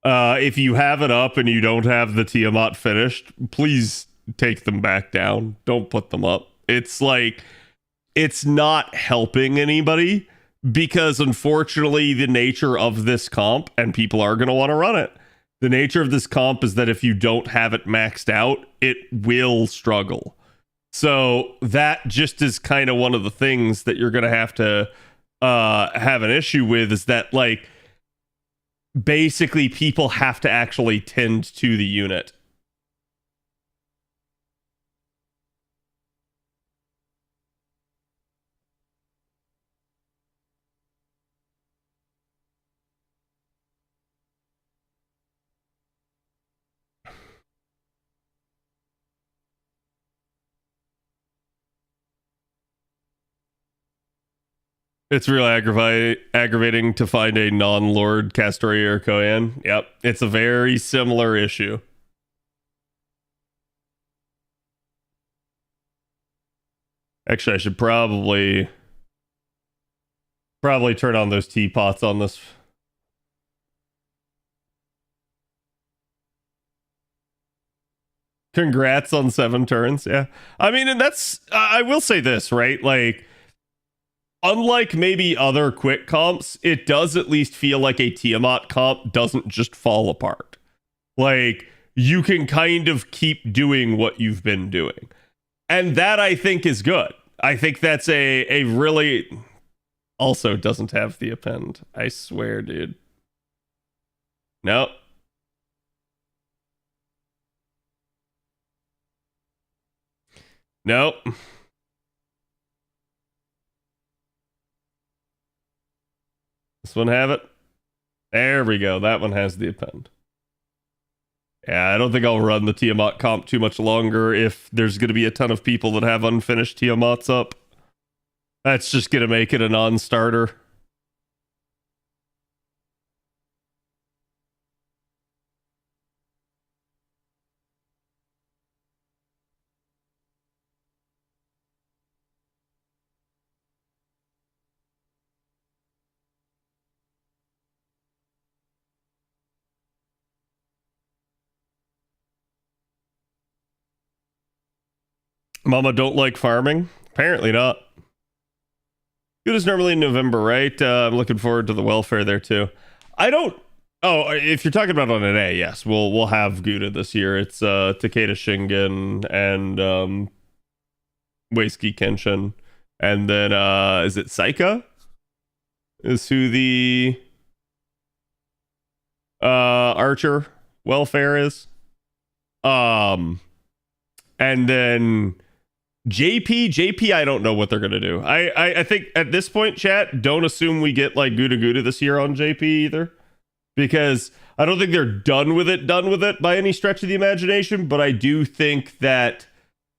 If you have it up and you don't have the Tiamat finished, please take them back down. Don't put them up. It's like, it's not helping anybody because unfortunately the nature of this comp, and people are going to want to run it, the nature of this comp is that if you don't have it maxed out, it will struggle. So that just is kind of one of the things that you're going to have an issue with, is that like basically people have to actually tend to the unit. It's real aggravating to find a non-Lord Castoria or Koyan. Yep, it's a very similar issue. Actually, I should probably Probably turn on those teapots on this. Congrats on 7 turns. Yeah. I mean, and that's, I will say this, right? Like, unlike maybe other quick comps, it does at least feel like a Tiamat comp doesn't just fall apart. Like, you can kind of keep doing what you've been doing. And that I think is good. I think that's a really, also doesn't have the append. I swear, dude. No. Nope. This one have it? There we go. That one has the append. Yeah, I don't think I'll run the Tiamat comp too much longer if there's going to be a ton of people that have unfinished Tiamats up. That's just going to make it a non-starter. Mama don't like farming? Apparently not. Good is normally in November, right? I'm looking forward to the welfare there too. I don't. Oh, if you're talking about on an A, yes, we'll have Gouda this year. It's Takeda Shingen and Weisky Kenshin, and then is it Saika? Is who the archer welfare is. And then JP, I don't know what they're gonna do. I think at this point, chat, don't assume we get like Gouda this year on JP either, because I don't think they're done with it by any stretch of the imagination. But I do think that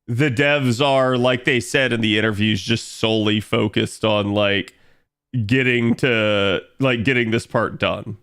the devs are, like they said in the interviews, just solely focused on like getting this part done.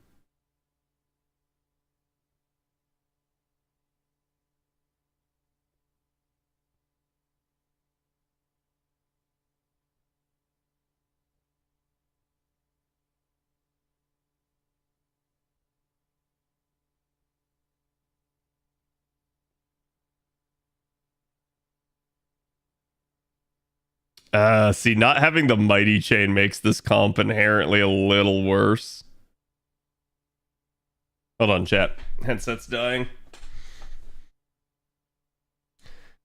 See, not having the mighty chain makes this comp inherently a little worse. Hold on, chat. Headset's dying.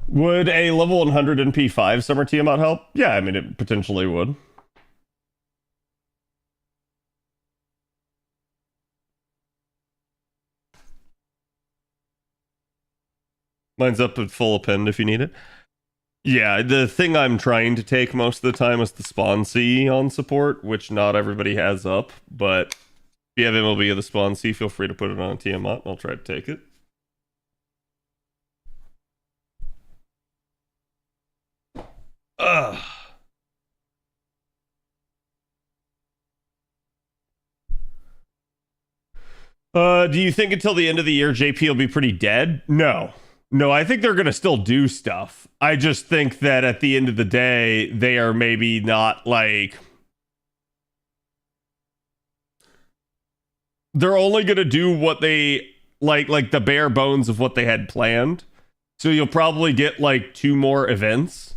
Would a level 100 NP5 Summer Tiamat help? Yeah, I mean, it potentially would. Mine's up at full append if you need it. Yeah, the thing I'm trying to take most of the time is the Spawn C on support, which not everybody has up, but if you have MLB of the Spawn C, feel free to put it on a Tiamat, and I'll try to take it. Ugh. Do you think until the end of the year JP will be pretty dead? No, I think they're going to still do stuff. I just think that at the end of the day, they are maybe not like... They're only going to do what they... Like the bare bones of what they had planned. So you'll probably get like 2 more events.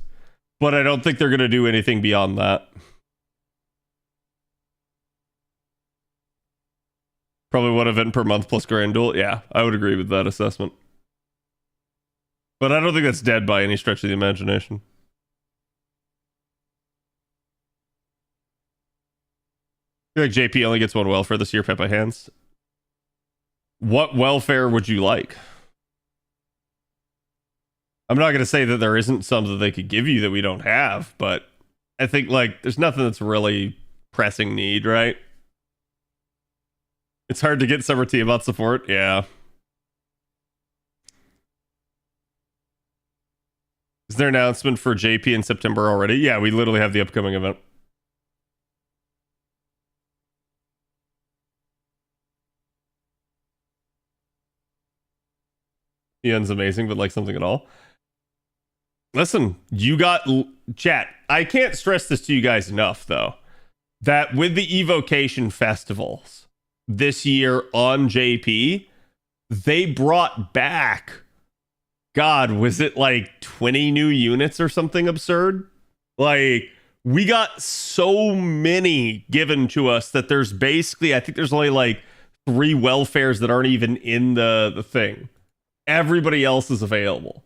But I don't think they're going to do anything beyond that. Probably 1 event per month plus Grand Duel. Yeah, I would agree with that assessment. But I don't think that's dead by any stretch of the imagination. I feel like JP only gets 1 welfare this year, Pepe Hands. What welfare would you like? I'm not going to say that there isn't some that they could give you that we don't have, but I think like there's nothing that's really pressing need, right? It's hard to get Summer Tiamat support. Yeah. Is there an announcement for JP in September already? Yeah, we literally have the upcoming event. Ian's amazing, but like something at all. Listen, you got chat. I can't stress this to you guys enough, though. that with the evocation festivals this year on JP, they brought back, God, was it like 20 new units or something absurd? Like, we got so many given to us that there's basically, I think there's only like 3 welfares that aren't even in the thing. Everybody else is available.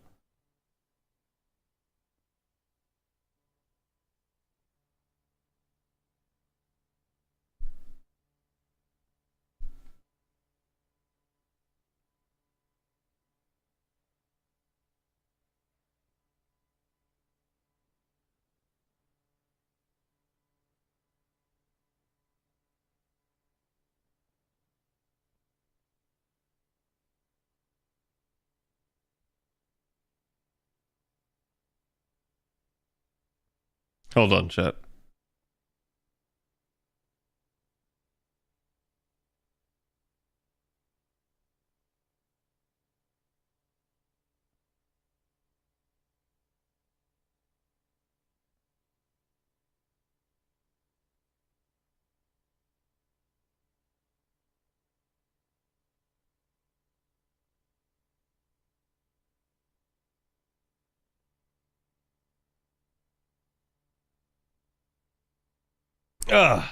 Hold on, chat. Ugh.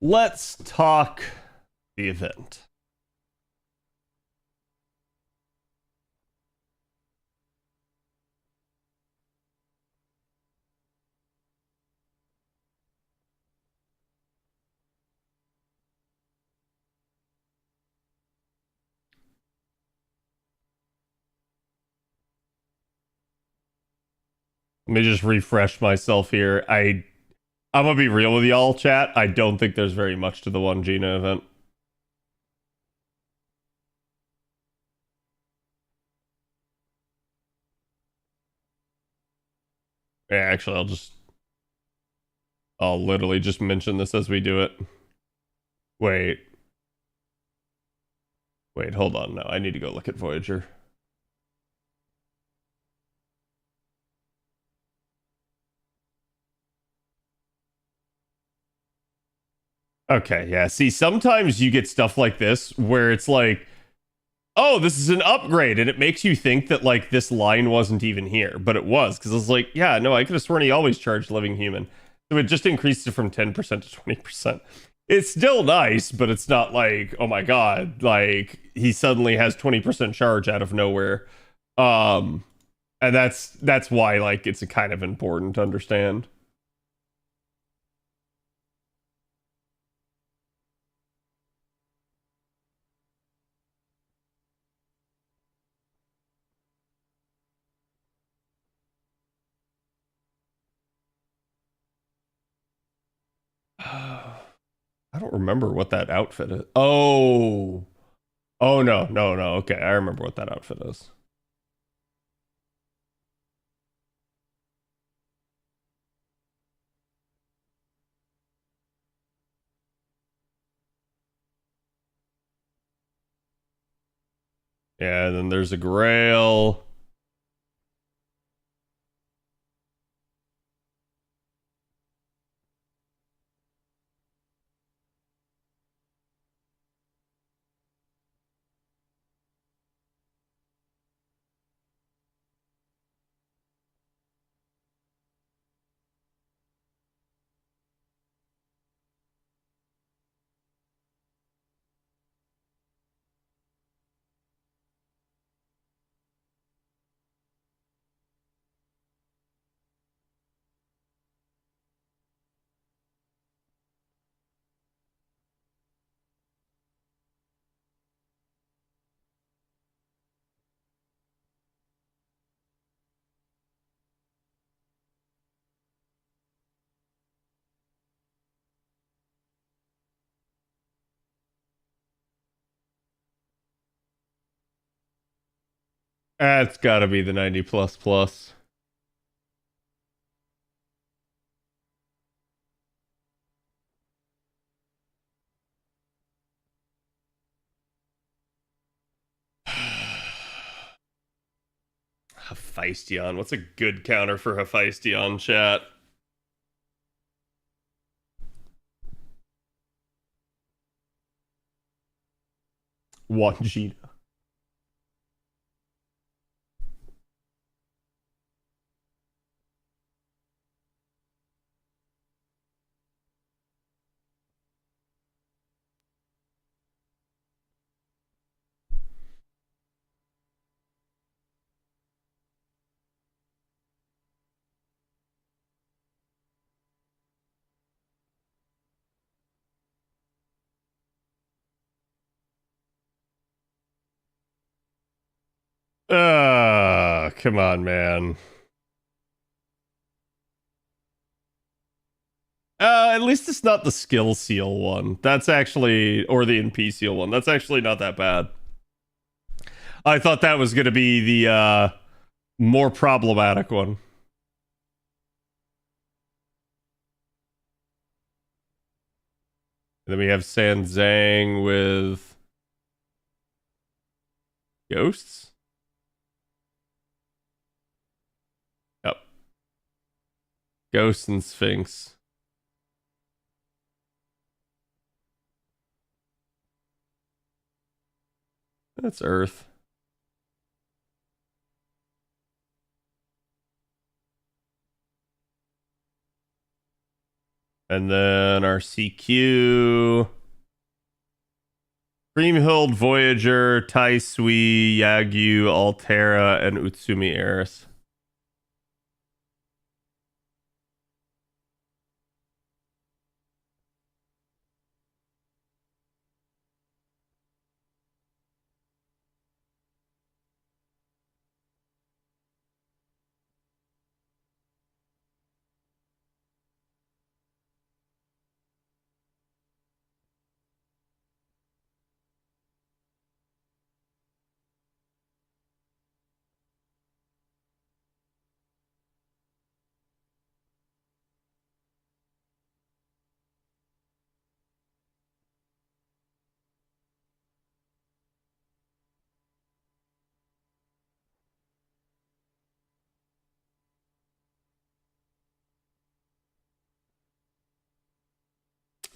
Let's talk the event. Let me just refresh myself here. I'm gonna be real with y'all, chat. I don't think there's very much to the Wandjina event. Yeah, actually, I'll literally just mention this as we do it. Wait, hold on. No, I need to go look at Voyager. Okay, yeah. See, sometimes you get stuff like this where it's like, oh, this is an upgrade, and it makes you think that like this line wasn't even here, but it was, because it's like, yeah, no, I could have sworn he always charged living human. So it just increased it from 10% to 20%. It's still nice, but it's not like, oh my god, like he suddenly has 20% charge out of nowhere. And that's why like it's a kind of important to understand. I don't remember what that outfit is. Oh. Oh no. Okay, I remember what that outfit is. Yeah, and then there's a grail. That's got to be the 90 plus plus. Hephaestion. What's a good counter for Hephaestion, chat? Wandjina. Come on, man. At least it's not the skill seal one. That's actually, or the NP seal one. That's actually not that bad. I thought that was going to be the more problematic one. And then we have Sanzang with ghosts. Yep. Ghosts and Sphinx. That's Earth. And then our CQ. Creamhild, Voyager, Tai Sui, Yagyu, Altera, and Utsumi Eris.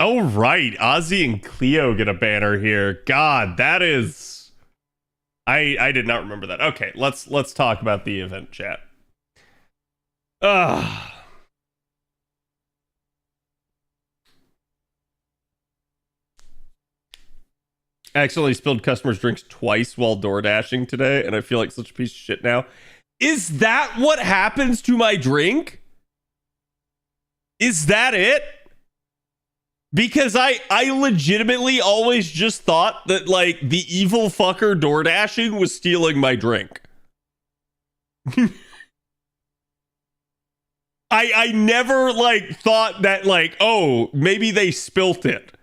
Oh, right. Ozzy and Cleo get a banner here. God, that is... I did not remember that. Okay, let's talk about the event chat. I accidentally spilled customers' drinks twice while door dashing today, and I feel like such a piece of shit now. Is that what happens to my drink? Is that it? Because I legitimately always just thought that, like, the evil fucker door dashing was stealing my drink. I never, like, thought that, like, oh, maybe they spilt it.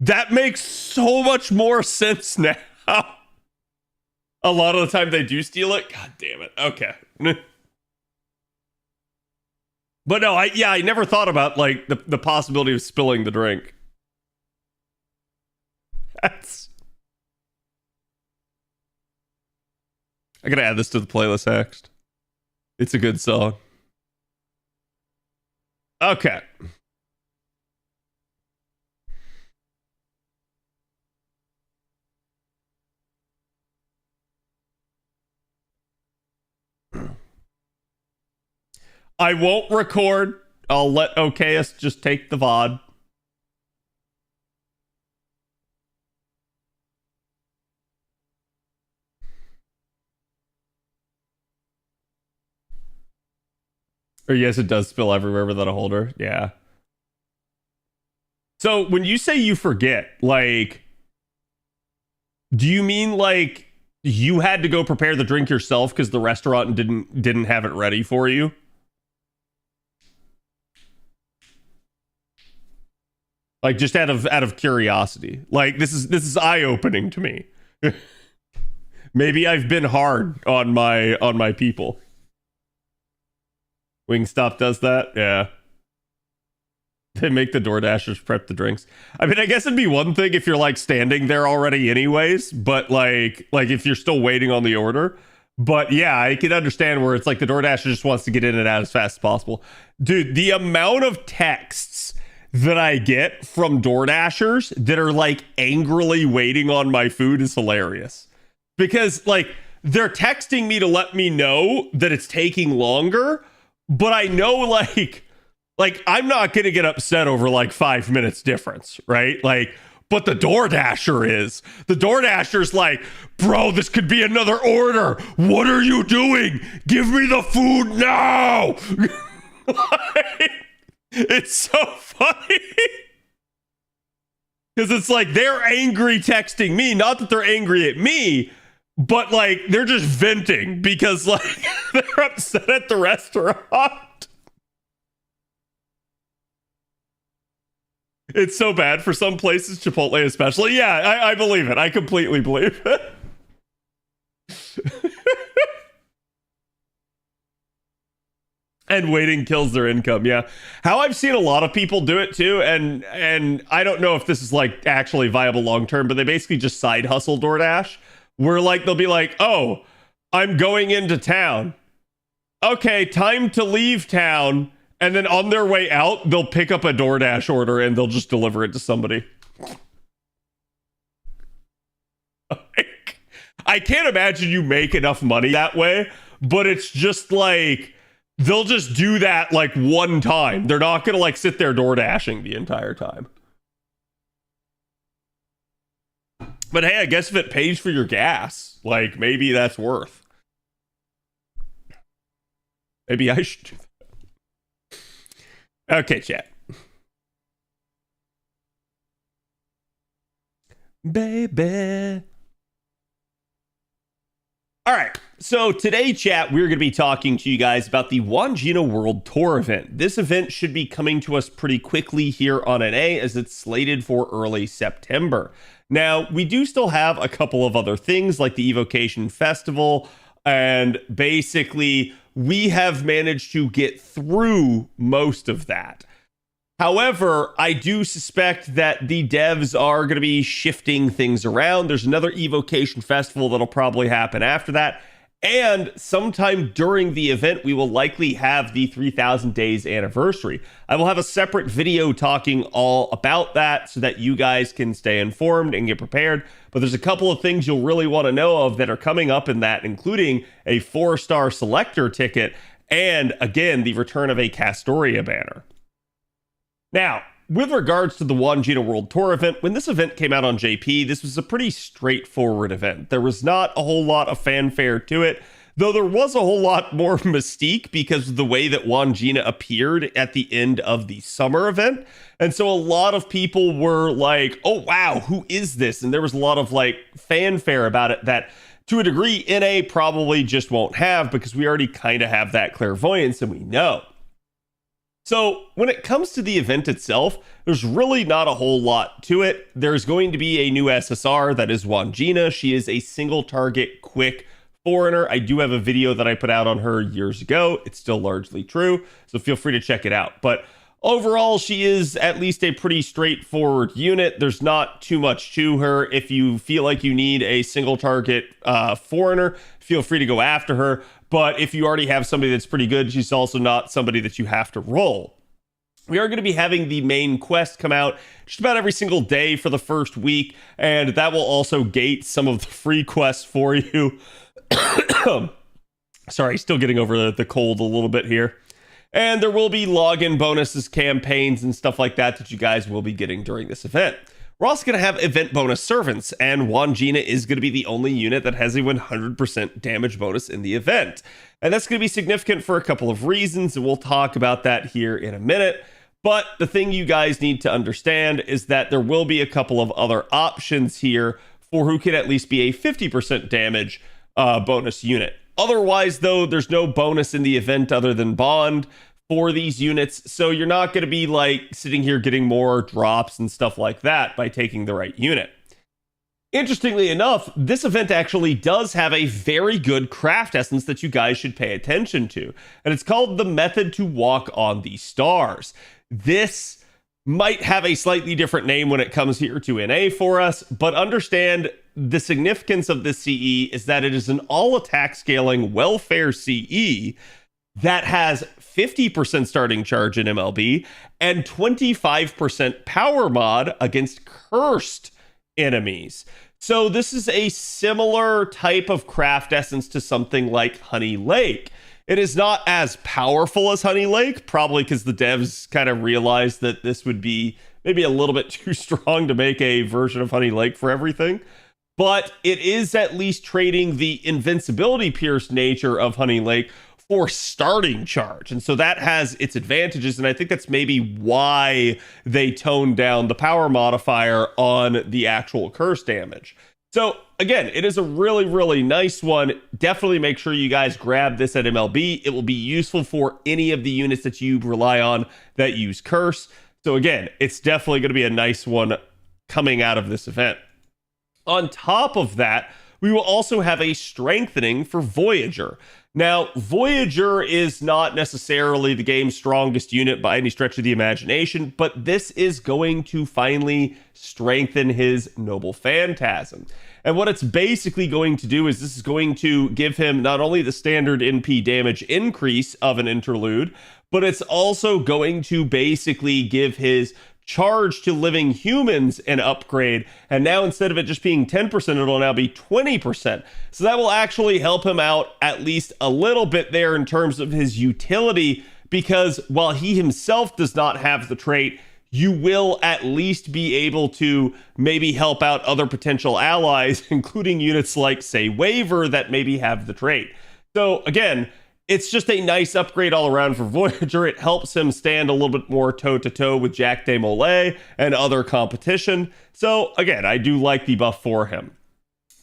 That makes so much more sense now. A lot of the time they do steal it. God damn it. Okay. But no, I never thought about, like, the possibility of spilling the drink. That's... I gotta add this to the playlist next. It's a good song. Okay. I won't record. I'll let OKS just take the VOD. Or yes, it does spill everywhere without a holder. Yeah. So when you say you forget, like, do you mean like you had to go prepare the drink yourself because the restaurant didn't have it ready for you? Like, just out of curiosity. Like, this is eye-opening to me. Maybe I've been hard on my people. Wingstop does that? Yeah. They make the DoorDashers prep the drinks. I mean, I guess it'd be one thing if you're, like, standing there already anyways, but, like if you're still waiting on the order. But yeah, I can understand where it's like the DoorDasher just wants to get in and out as fast as possible. Dude, the amount of texts that I get from DoorDashers that are like angrily waiting on my food is hilarious. Because like they're texting me to let me know that it's taking longer, but I know like I'm not going to get upset over like 5 minutes difference, right? Like, but the DoorDasher is. The DoorDasher's like, bro, this could be another order. What are you doing? Give me the food now. Like, it's so funny. Because it's like they're angry texting me. Not that they're angry at me, but like they're just venting because like they're upset at the restaurant. It's so bad for some places, Chipotle especially. Yeah, I believe it. I completely believe it. And waiting kills their income. Yeah. How I've seen a lot of people do it too, and I don't know if this is like actually viable long term, but they basically just side hustle DoorDash, where like they'll be like, oh, I'm going into town. Okay, time to leave town. And then on their way out, they'll pick up a DoorDash order and they'll just deliver it to somebody. I can't imagine you make enough money that way, but it's just like, they'll just do that like one time. They're not going to like sit there DoorDashing the entire time. But hey, I guess if it pays for your gas, like maybe that's worth. Maybe I should do that. Okay, chat. Baby. All right. So today, chat, we're going to be talking to you guys about the Wandjina World Tour event. This event should be coming to us pretty quickly here on NA as it's slated for early September. Now, we do still have a couple of other things like the Evocation Festival, and basically we have managed to get through most of that. However, I do suspect that the devs are going to be shifting things around. There's another Evocation Festival that'll probably happen after that. And sometime during the event, we will likely have the 3000 days anniversary. I will have a separate video talking all about that so that you guys can stay informed and get prepared. But there's a couple of things you'll really want to know of that are coming up in that, including a 4-star selector ticket and, again, the return of a Castoria banner. Now, with regards to the Wandjina World Tour event, when this event came out on JP, this was a pretty straightforward event. There was not a whole lot of fanfare to it, though there was a whole lot more mystique because of the way that Wandjina appeared at the end of the summer event. And so a lot of people were like, oh, wow, who is this? And there was a lot of like fanfare about it that to a degree NA probably just won't have because we already kind of have that clairvoyance and we know. So when it comes to the event itself, there's really not a whole lot to it. There's going to be a new SSR that is Wandjina. She is a single target quick foreigner. I do have a video that I put out on her years ago. It's still largely true, so feel free to check it out. But overall, she is at least a pretty straightforward unit. There's not too much to her. If you feel like you need a single target foreigner, feel free to go after her. But if you already have somebody that's pretty good, she's also not somebody that you have to roll. We are going to be having the main quest come out just about every single day for the first week, and that will also gate some of the free quests for you. Sorry, still getting over the cold a little bit here. And there will be login bonuses, campaigns, and stuff like that that you guys will be getting during this event. We're also going to have event bonus servants, and Wandjina is going to be the only unit that has a 100% damage bonus in the event. And that's going to be significant for a couple of reasons, and we'll talk about that here in a minute. But the thing you guys need to understand is that there will be a couple of other options here for who can at least be a 50% damage bonus unit. Otherwise, though, there's no bonus in the event other than bond for these units, so you're not going to be like sitting here getting more drops and stuff like that by taking the right unit. Interestingly enough, this event actually does have a very good craft essence that you guys should pay attention to, and it's called the Method to Walk on the Stars. This might have a slightly different name when it comes here to NA for us, but understand the significance of this CE is that it is an all attack scaling welfare CE that has 50% starting charge in MLB and 25% power mod against cursed enemies. So this is a similar type of craft essence to something like Honey Lake. It is not as powerful as Honey Lake, probably because the devs kind of realized that this would be maybe a little bit too strong to make a version of Honey Lake for everything. But it is at least trading the invincibility pierced nature of Honey Lake for starting charge. And so that has its advantages. And I think that's maybe why they toned down the power modifier on the actual curse damage. So again, it is a really, really nice one. Definitely make sure you guys grab this at MLB. It will be useful for any of the units that you rely on that use curse. So again, it's definitely going to be a nice one coming out of this event. On top of that, we will also have a strengthening for Voyager. Now, Voyager is not necessarily the game's strongest unit by any stretch of the imagination, but this is going to finally strengthen his Noble Phantasm. And what it's basically going to do is this is going to give him not only the standard NP damage increase of an interlude, but it's also going to basically give his charge to living humans an upgrade, and now instead of it just being 10%, it'll now be 20%. So that will actually help him out at least a little bit there in terms of his utility, because while he himself does not have the trait, you will at least be able to maybe help out other potential allies, including units like, say, Waver, that maybe have the trait. So again, it's just a nice upgrade all around for Voyager. It helps him stand a little bit more toe-to-toe with Jack Desmoulins and other competition. So again, I do like the buff for him.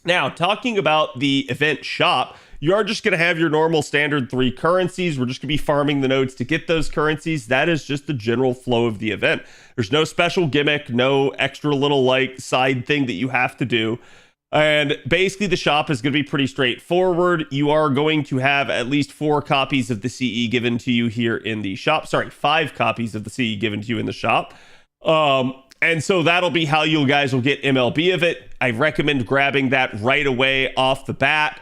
Now, talking about the event shop, you are just going to have your normal standard 3 currencies. We're just going to be farming the nodes to get those currencies. That is just the general flow of the event. There's no special gimmick, no extra little like side thing that you have to do. And basically the shop is going to be pretty straightforward. You are going to have at least 4 copies of the CE given to you here in the shop. Sorry, 5 copies of the CE given to you in the shop. And so that'll be how you guys will get MLB of it. I recommend grabbing that right away off the bat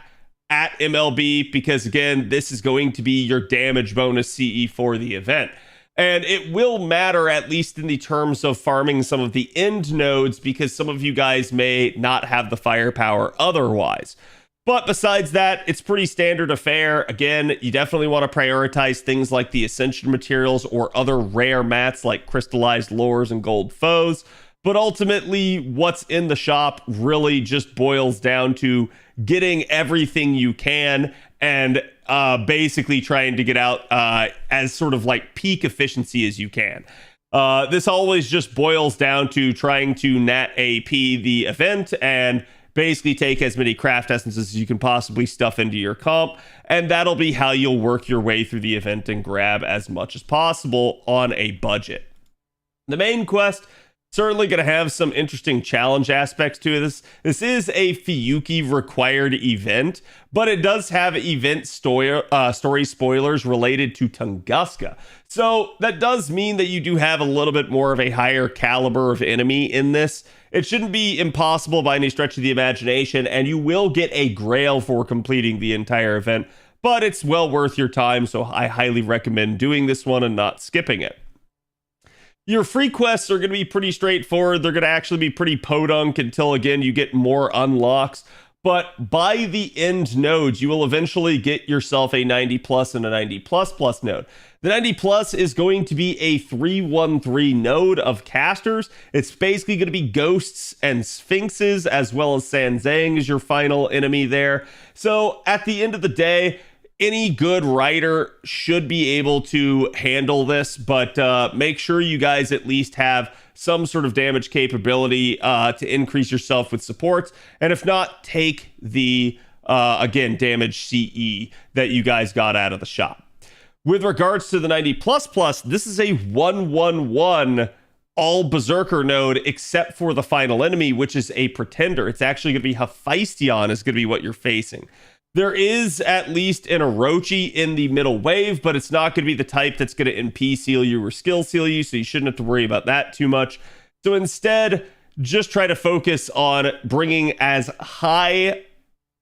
at MLB, because again, this is going to be your damage bonus CE for the event. And it will matter, at least in the terms of farming some of the end nodes, because some of you guys may not have the firepower otherwise. But besides that, it's pretty standard affair. Again, you definitely want to prioritize things like the Ascension materials or other rare mats like crystallized lures and gold foes. But ultimately, what's in the shop really just boils down to getting everything you can and basically trying to get out as sort of like peak efficiency as you can. This always just boils down to trying to nat AP the event and basically take as many craft essences as you can possibly stuff into your comp, and that'll be how you'll work your way through the event and grab as much as possible on a budget. The main quest, certainly going to have some interesting challenge aspects to this. This is a Fiyuki required event, but it does have event story spoilers related to Tunguska. So that does mean that you do have a little bit more of a higher caliber of enemy in this. It shouldn't be impossible by any stretch of the imagination, and you will get a grail for completing the entire event, but it's well worth your time, so I highly recommend doing this one and not skipping it. Your free quests are going to be pretty straightforward. They're going to actually be pretty podunk until, again, you get more unlocks. But by the end nodes, you will eventually get yourself a 90 plus and a 90 plus plus node. The 90 plus is going to be a 313 node of casters. It's basically going to be ghosts and sphinxes, as well as Sanzang is your final enemy there. So at the end of the day, any good writer should be able to handle this, but make sure you guys at least have some sort of damage capability to increase yourself with supports. And if not, take the, again, damage CE that you guys got out of the shop. With regards to the 90 plus plus, this is a 111 all Berserker node except for the final enemy, which is a Pretender. It's actually going to be Hephaestion is going to be what you're facing. There is at least an Orochi in the middle wave, but it's not going to be the type that's going to NP seal you or skill seal you, so you shouldn't have to worry about that too much. So instead, just try to focus on bringing as high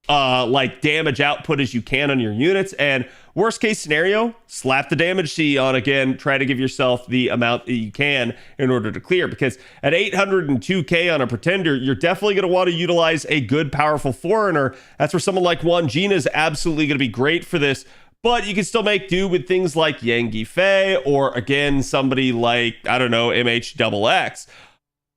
like damage output as you can on your units, and worst case scenario, slap the damage C on again. Try to give yourself the amount that you can in order to clear, because at 802k on a pretender, you're definitely going to want to utilize a good powerful foreigner. That's where someone like Wandjina is absolutely going to be great for this, but you can still make do with things like Yang Fei, or again somebody like, I don't know, MHXX.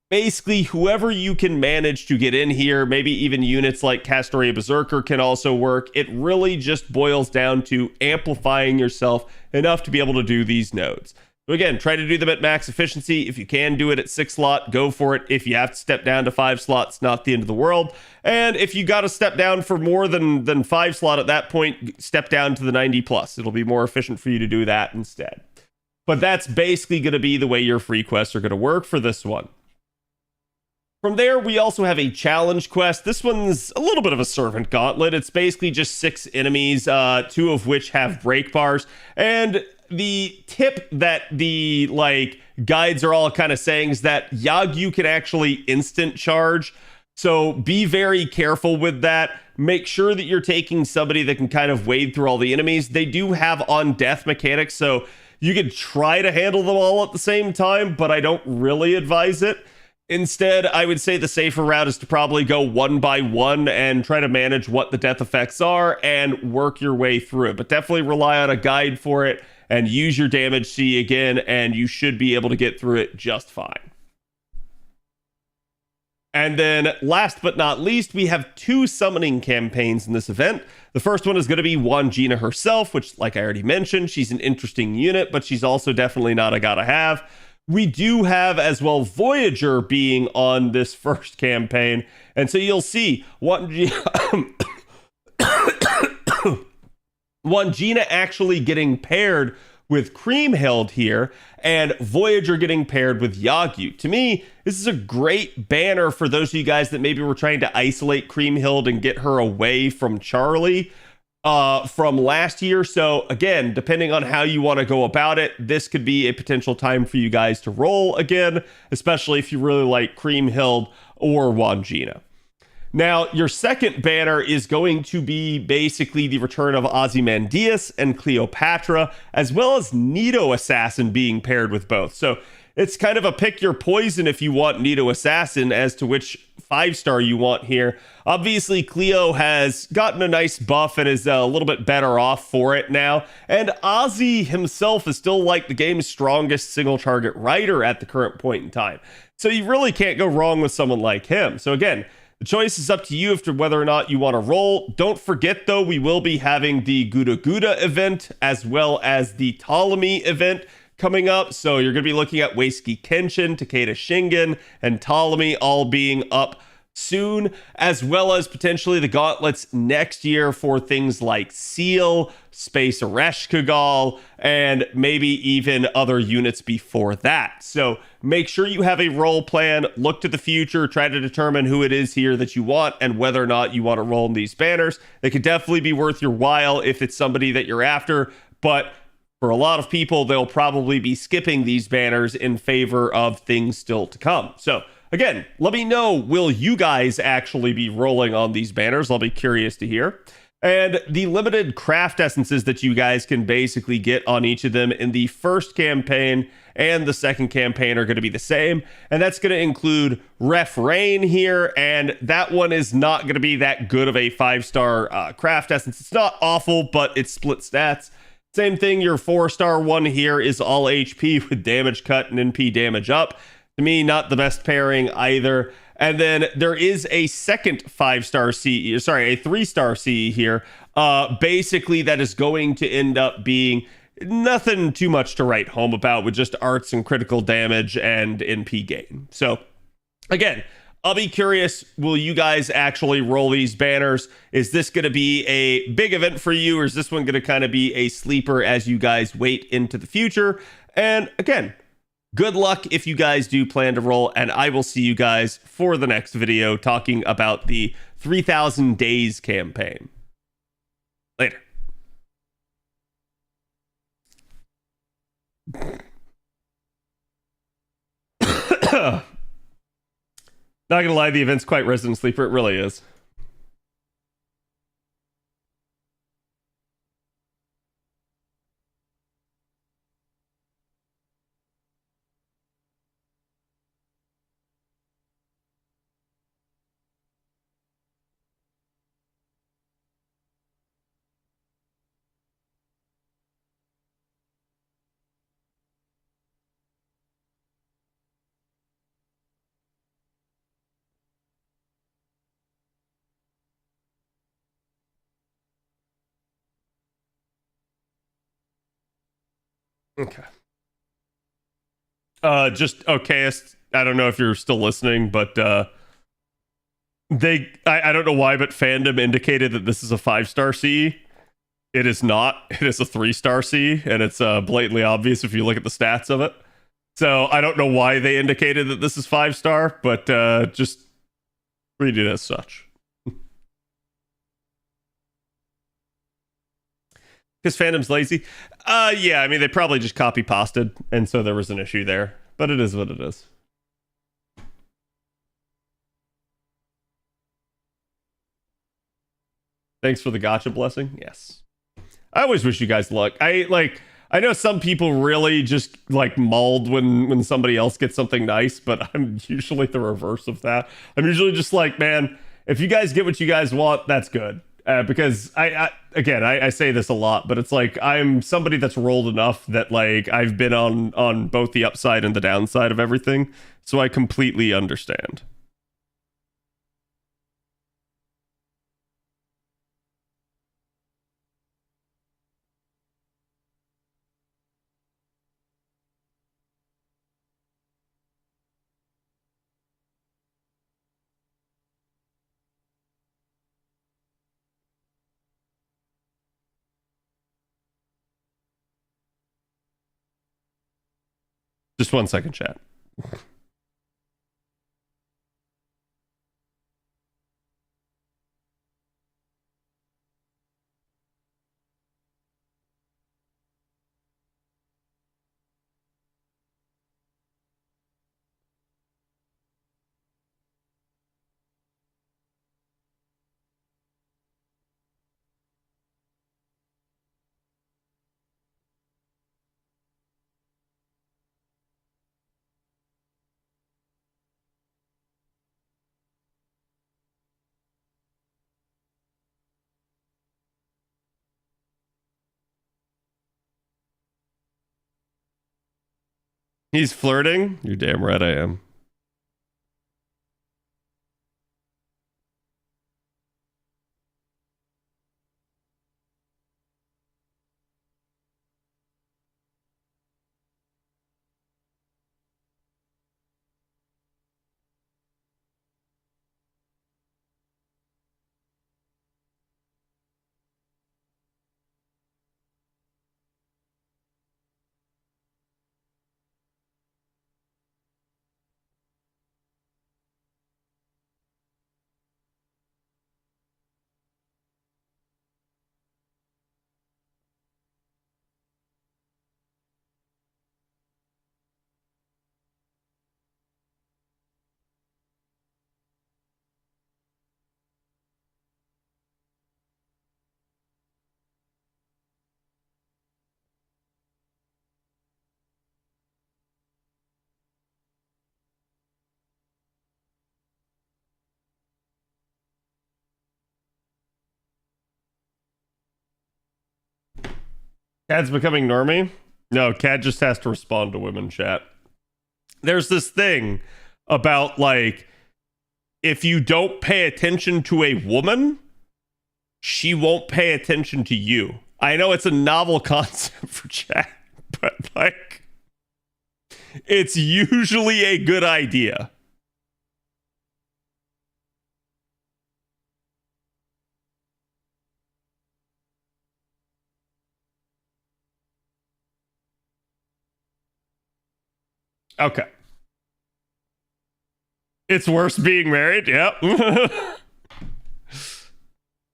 Basically, whoever you can manage to get in here, maybe even units like Castoria Berserker can also work. It really just boils down to amplifying yourself enough to be able to do these nodes. So again, try to do them at max efficiency. If you can do it at 6 slot, go for it. If you have to step down to 5 slots, not the end of the world. And if you got to step down for more than 5 slot at that point, step down to the 90 plus. It'll be more efficient for you to do that instead. But that's basically going to be the way your free quests are going to work for this one. From there, we also have a challenge quest. This one's a little bit of a servant gauntlet. It's basically just 6 enemies, 2 of which have break bars. And the tip that the guides are all kind of saying is that Yagyu can actually instant charge. So be very careful with that. Make sure that you're taking somebody that can kind of wade through all the enemies. They do have on death mechanics, so you could try to handle them all at the same time, but I don't really advise it. Instead, I would say the safer route is to probably go 1 by 1 and try to manage what the death effects are and work your way through it. But definitely rely on a guide for it and use your damage C again, and you should be able to get through it just fine. And then last but not least, we have 2 summoning campaigns in this event. The first one is going to be Wandjina herself, which, like I already mentioned, she's an interesting unit, but she's also definitely not a gotta have. We do have as well Voyager being on this first campaign, and so you'll see Wandjina actually getting paired with Kriemhild here, and Voyager getting paired with Yagyu. To me, this is a great banner for those of you guys that maybe were trying to isolate Kriemhild and get her away from Charlie from last year. So again, depending on how you want to go about it, this could be a potential time for you guys to roll again, especially if you really like Kriemhild or Wandjina. Now, your second banner is going to be basically the return of Ozymandias and Cleopatra, as well as Nido Assassin being paired with both. So it's kind of a pick your poison if you want Nido Assassin as to which 5-star you want here. Obviously, Cleo has gotten a nice buff and is a little bit better off for it now. And Ozzy himself is still like the game's strongest single target writer at the current point in time. So you really can't go wrong with someone like him. So again, the choice is up to you as to whether or not you want to roll. Don't forget, though, we will be having the Guda Guda event as well as the Ptolemy event coming up. So you're going to be looking at Weiseki Kenshin, Takeda Shingen, and Ptolemy all being up soon, as well as potentially the gauntlets next year for things like Seal, Space Ereshkigal, and maybe even other units before that. So make sure you have a roll plan, look to the future, try to determine who it is here that you want and whether or not you want to roll in these banners. They could definitely be worth your while if it's somebody that you're after, but for a lot of people, they'll probably be skipping these banners in favor of things still to come. So again, let me know, will you guys actually be rolling on these banners? I'll be curious to hear. And the limited craft essences that you guys can basically get on each of them in the first campaign and the second campaign are going to be the same. And that's going to include Ref Rain here. And that one is not going to be that good of a 5-star craft essence. It's not awful, but it's split stats. Same thing, your 4-star one here is all HP with damage cut and NP damage up. To me, not the best pairing either. And then there is a second 5-star CE, sorry, a 3-star CE here. Basically, that is going to end up being nothing too much to write home about with just arts and critical damage and NP gain. So again, I'll be curious, will you guys actually roll these banners? Is this going to be a big event for you, or is this one going to kind of be a sleeper as you guys wait into the future? And again, good luck if you guys do plan to roll, and I will see you guys for the next video talking about the 3000 Days campaign. Later. Not gonna lie, the event's quite Resident Sleeper. It really is. Okay. Just okayist. I don't know if you're still listening, but I don't know why, but fandom indicated that this is a 5-star C. It is not. It is a 3-star C, and it's blatantly obvious if you look at the stats of it. So I don't know why they indicated that this is 5-star, but just read it as such. Because fandom's lazy. Yeah, I mean they probably just copy pasted, and so there was an issue there. But it is what it is. Thanks for the gotcha blessing. Yes. I always wish you guys luck. I know some people really just like mauled when somebody else gets something nice, but I'm usually the reverse of that. I'm usually just like, man, if you guys get what you guys want, that's good. Because I say this a lot, but it's like I'm somebody that's rolled enough that like I've been on both the upside and the downside of everything, so I completely understand. Just 1 second, chat. He's flirting? You're damn right I am. Cad's becoming normie? No, Cad just has to respond to women chat. There's this thing about like if you don't pay attention to a woman, she won't pay attention to you. I know it's a novel concept for chat, but like it's usually a good idea. Okay. It's worse being married. Yep.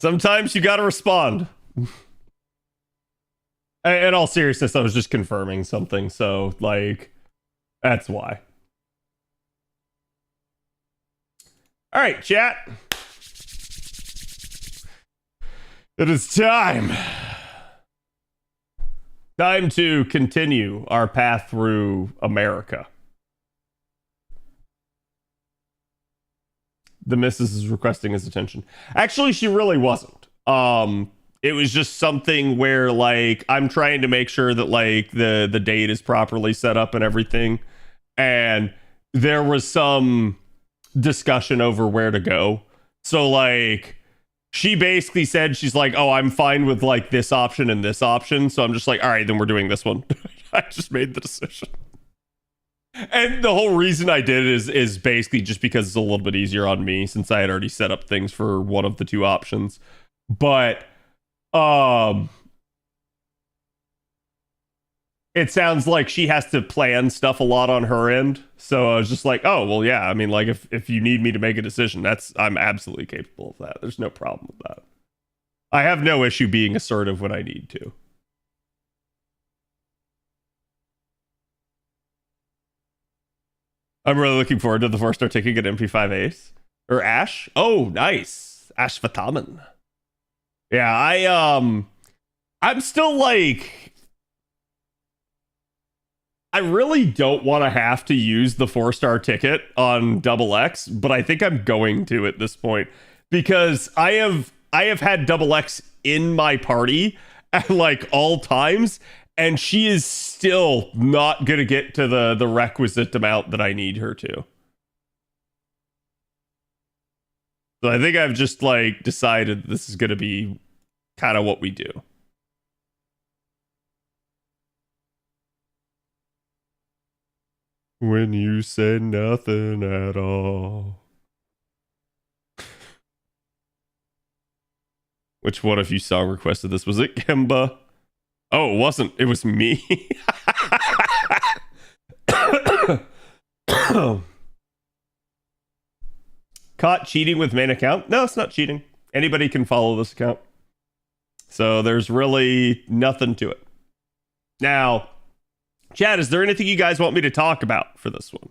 Sometimes you gotta respond. In all seriousness, I was just confirming something, so like that's why. All right, chat. It is time. Time to continue our path through America. The missus is requesting his attention. Actually, she really wasn't. It was just something where, like, I'm trying to make sure that, like, the date is properly set up and everything. And there was some discussion over where to go. So, like, she basically said, she's like, oh, I'm fine with, like, this option and this option. So I'm just like, all right, then we're doing this one. I just made the decision. And the whole reason I did it is basically just because it's a little bit easier on me, since I had already set up things for one of the two options. But it sounds like she has to plan stuff a lot on her end. So I was just like, oh, well, yeah. I mean, like, if you need me to make a decision, I'm absolutely capable of that. There's no problem with that. I have no issue being assertive when I need to. I'm really looking forward to the 4-star taking an MP5 Ace. Or Ash. Oh, nice. Ash Vataman. Yeah, I'm still like, I really don't want to have to use the 4-star ticket on Double X, but I think I'm going to at this point, because I have had Double X in my party at like all times, and she is still not gonna get to the requisite amount that I need her to. So I think I've just like decided this is gonna be kind of what we do. When you say nothing at all. Which one of you song requested this? Was it Kimba? Oh, it wasn't. It was me. Caught cheating with main account? No, it's not cheating. Anybody can follow this account. So there's really nothing to it. Now, chat, is there anything you guys want me to talk about for this one?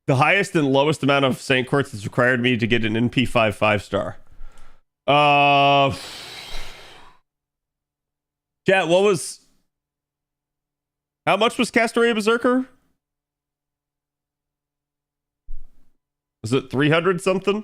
The highest and lowest amount of Saint Quartz has required me to get an NP5 5-star. Chat, what was... How much was Castoria Berserker? Was it 300 something?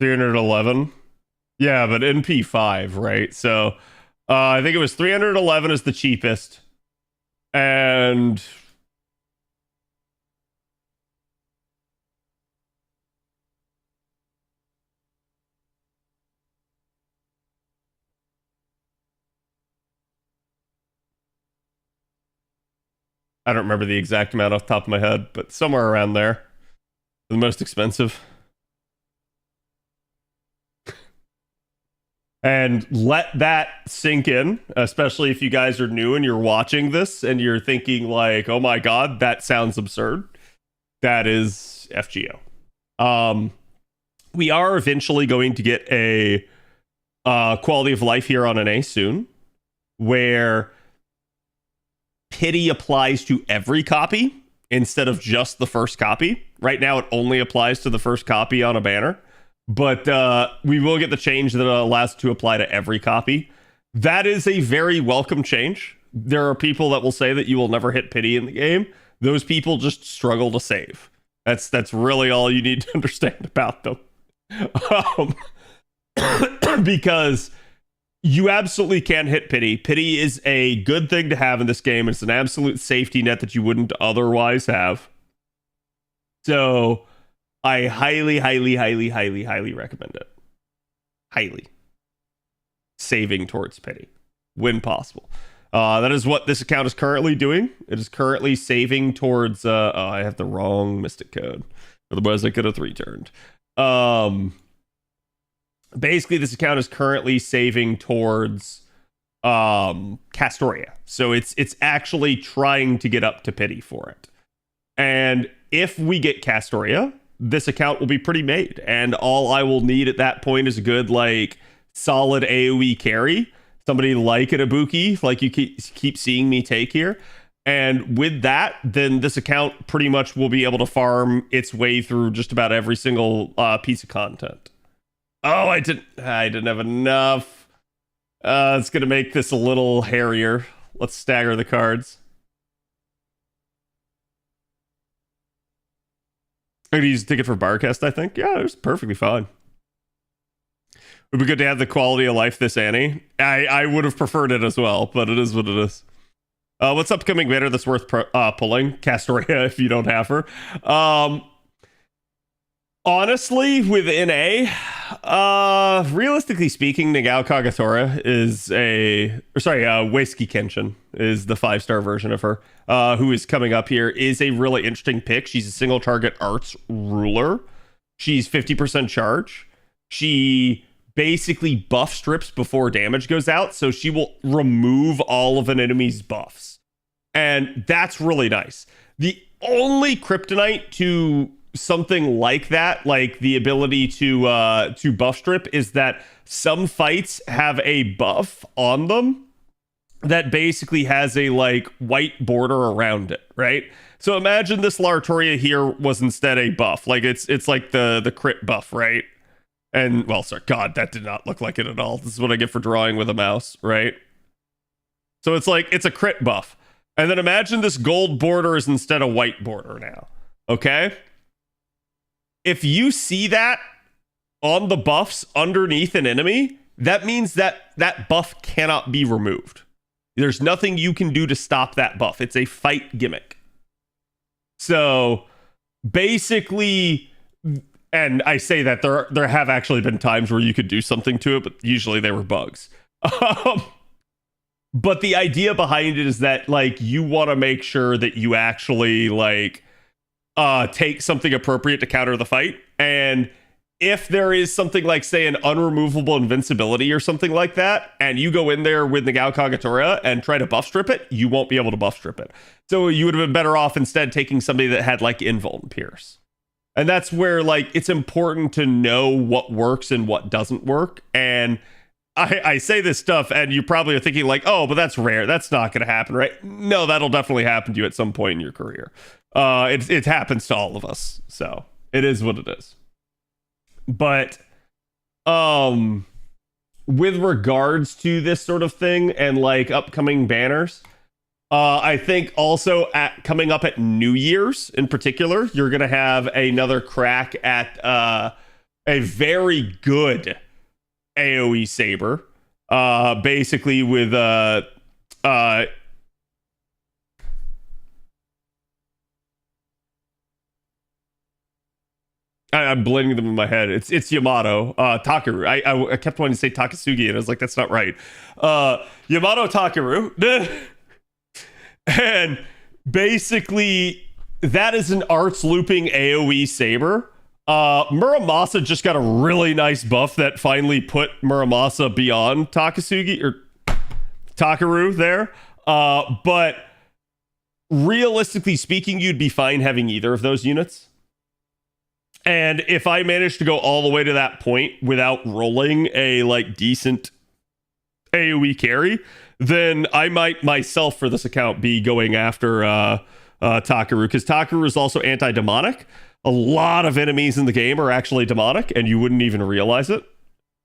$311. Yeah, but NP5, right? So I think it was 311 is the cheapest. And I don't remember the exact amount off the top of my head, but somewhere around there. The most expensive. And let that sink in, especially if you guys are new and you're watching this and you're thinking like, oh my god, that sounds absurd. That is FGO. We are eventually going to get a quality of life here on an A soon, where pity applies to every copy instead of just the first copy. Right now, it only applies to the first copy on a banner. But we will get the change that allows it to apply to every copy. That is a very welcome change. There are people that will say that you will never hit pity in the game. Those people just struggle to save. That's really all you need to understand about them. Because you absolutely can hit pity. Pity is a good thing to have in this game. It's an absolute safety net that you wouldn't otherwise have. So I highly, highly, highly, highly, highly recommend it. Highly. Saving towards pity when possible. That is what this account is currently doing. It is currently saving towards... oh, I have the wrong Mystic code. Otherwise, I could have returned. Basically, this account is currently saving towards Castoria. So it's actually trying to get up to pity for it. And if we get Castoria, this account will be pretty made. And all I will need at that point is a good, like, solid AoE carry. Somebody like an Ibuki, like you keep seeing me take here. And with that, then this account pretty much will be able to farm its way through just about every single piece of content. Oh, I didn't have enough. It's going to make this a little hairier. Let's stagger the cards. I'm going to use a ticket for Barcast, I think. Yeah, it was perfectly fine. It would be good to have the quality of life this Annie. I would have preferred it as well, but it is what it is. What's upcoming banner that's worth pulling? Castoria, if you don't have her. Honestly, with NA, realistically speaking, Nagao Kagatora is Weisuki Kenshin is the 5-star version of her, who is coming up here, is a really interesting pick. She's a single target arts ruler. She's 50% charge. She basically buff strips before damage goes out, so she will remove all of an enemy's buffs. And that's really nice. The only kryptonite to something like that, like the ability to buff strip, is that some fights have a buff on them that basically has a like white border around it, right? So imagine this Lartoria here was instead a buff, like it's like the crit buff, right? And well, sorry, God, that did not look like it at all. This is what I get for drawing with a mouse, right? So it's like it's a crit buff, and then imagine this gold border is instead a white border now. Okay. If you see that on the buffs underneath an enemy, that means that that buff cannot be removed. There's nothing you can do to stop that buff. It's a fight gimmick. So basically, and I say that there have actually been times where you could do something to it, but usually they were bugs. But the idea behind it is that like you want to make sure that you actually like take something appropriate to counter the fight. And if there is something like, say, an unremovable invincibility or something like that, and you go in there with Nagao Kagatora and try to buff strip it, you won't be able to buff strip it. So you would have been better off instead taking somebody that had like invuln and pierce. And that's where like it's important to know what works and what doesn't work. And I say this stuff and you probably are thinking like, oh, but that's rare. That's not going to happen, right? No, that'll definitely happen to you at some point in your career. It happens to all of us. So it is what it is. But with regards to this sort of thing and like upcoming banners, I think also coming up at New Year's in particular, you're going to have another crack at a very good AoE saber, basically with I'm blending them in my head. It's Yamato, Takeru. I kept wanting to say Takasugi, and I was like, that's not right. Yamato Takeru. And basically, that is an arts looping AoE saber. Muramasa just got a really nice buff that finally put Muramasa beyond Takasugi or Takeru there. But realistically speaking, you'd be fine having either of those units. And if I manage to go all the way to that point without rolling a like decent AoE carry, then I might myself for this account be going after Takeru, because Takeru is also anti-demonic. A lot of enemies in the game are actually demonic, and you wouldn't even realize it.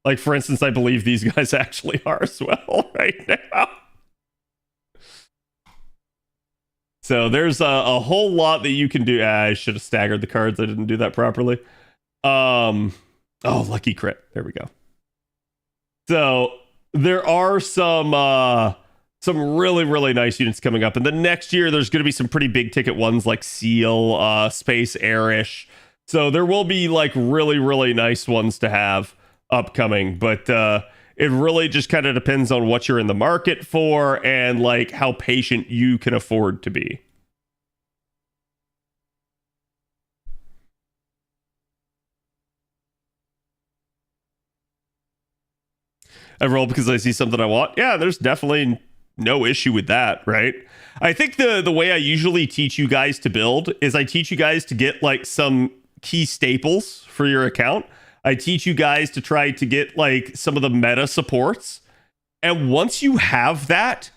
Like, for instance, I believe these guys actually are as well right now. So there's a whole lot that you can do. I should have staggered the cards. I didn't do that properly. Oh, lucky crit. There we go. So there are some really, really nice units coming up. And then next year, there's going to be some pretty big ticket ones like Seal, Space Airish. So there will be like really, really nice ones to have upcoming. But it really just kind of depends on what you're in the market for and like how patient you can afford to be. I roll because I see something I want. Yeah, there's definitely no issue with that, right? I think the way I usually teach you guys to build is I teach you guys to get like some key staples for your account. I teach you guys to try to get like some of the meta supports. And once you have that,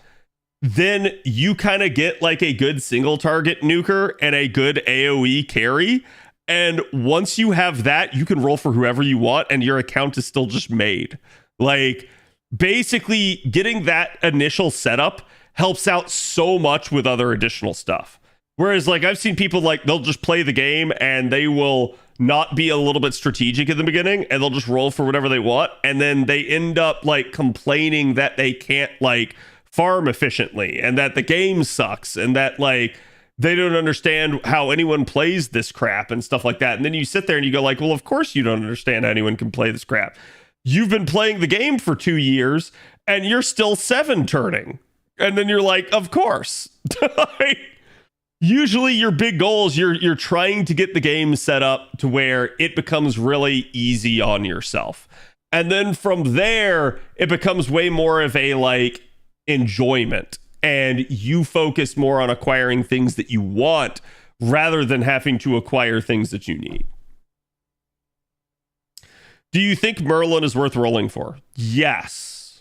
then you kind of get like a good single target nuker and a good AoE carry. And once you have that, you can roll for whoever you want and your account is still just made. Like, basically getting that initial setup helps out so much with other additional stuff. Whereas like I've seen people like they'll just play the game and they will not be a little bit strategic in the beginning and they'll just roll for whatever they want. And then they end up like complaining that they can't like farm efficiently and that the game sucks and that like they don't understand how anyone plays this crap and stuff like that. And then you sit there and you go like, well, of course you don't understand how anyone can play this crap. You've been playing the game for 2 years and you're still 7 turning. And then you're like, of course. Usually your big goals, you're trying to get the game set up to where it becomes really easy on yourself. And then from there, it becomes way more of a like enjoyment. And you focus more on acquiring things that you want rather than having to acquire things that you need. Do you think Merlin is worth rolling for? Yes.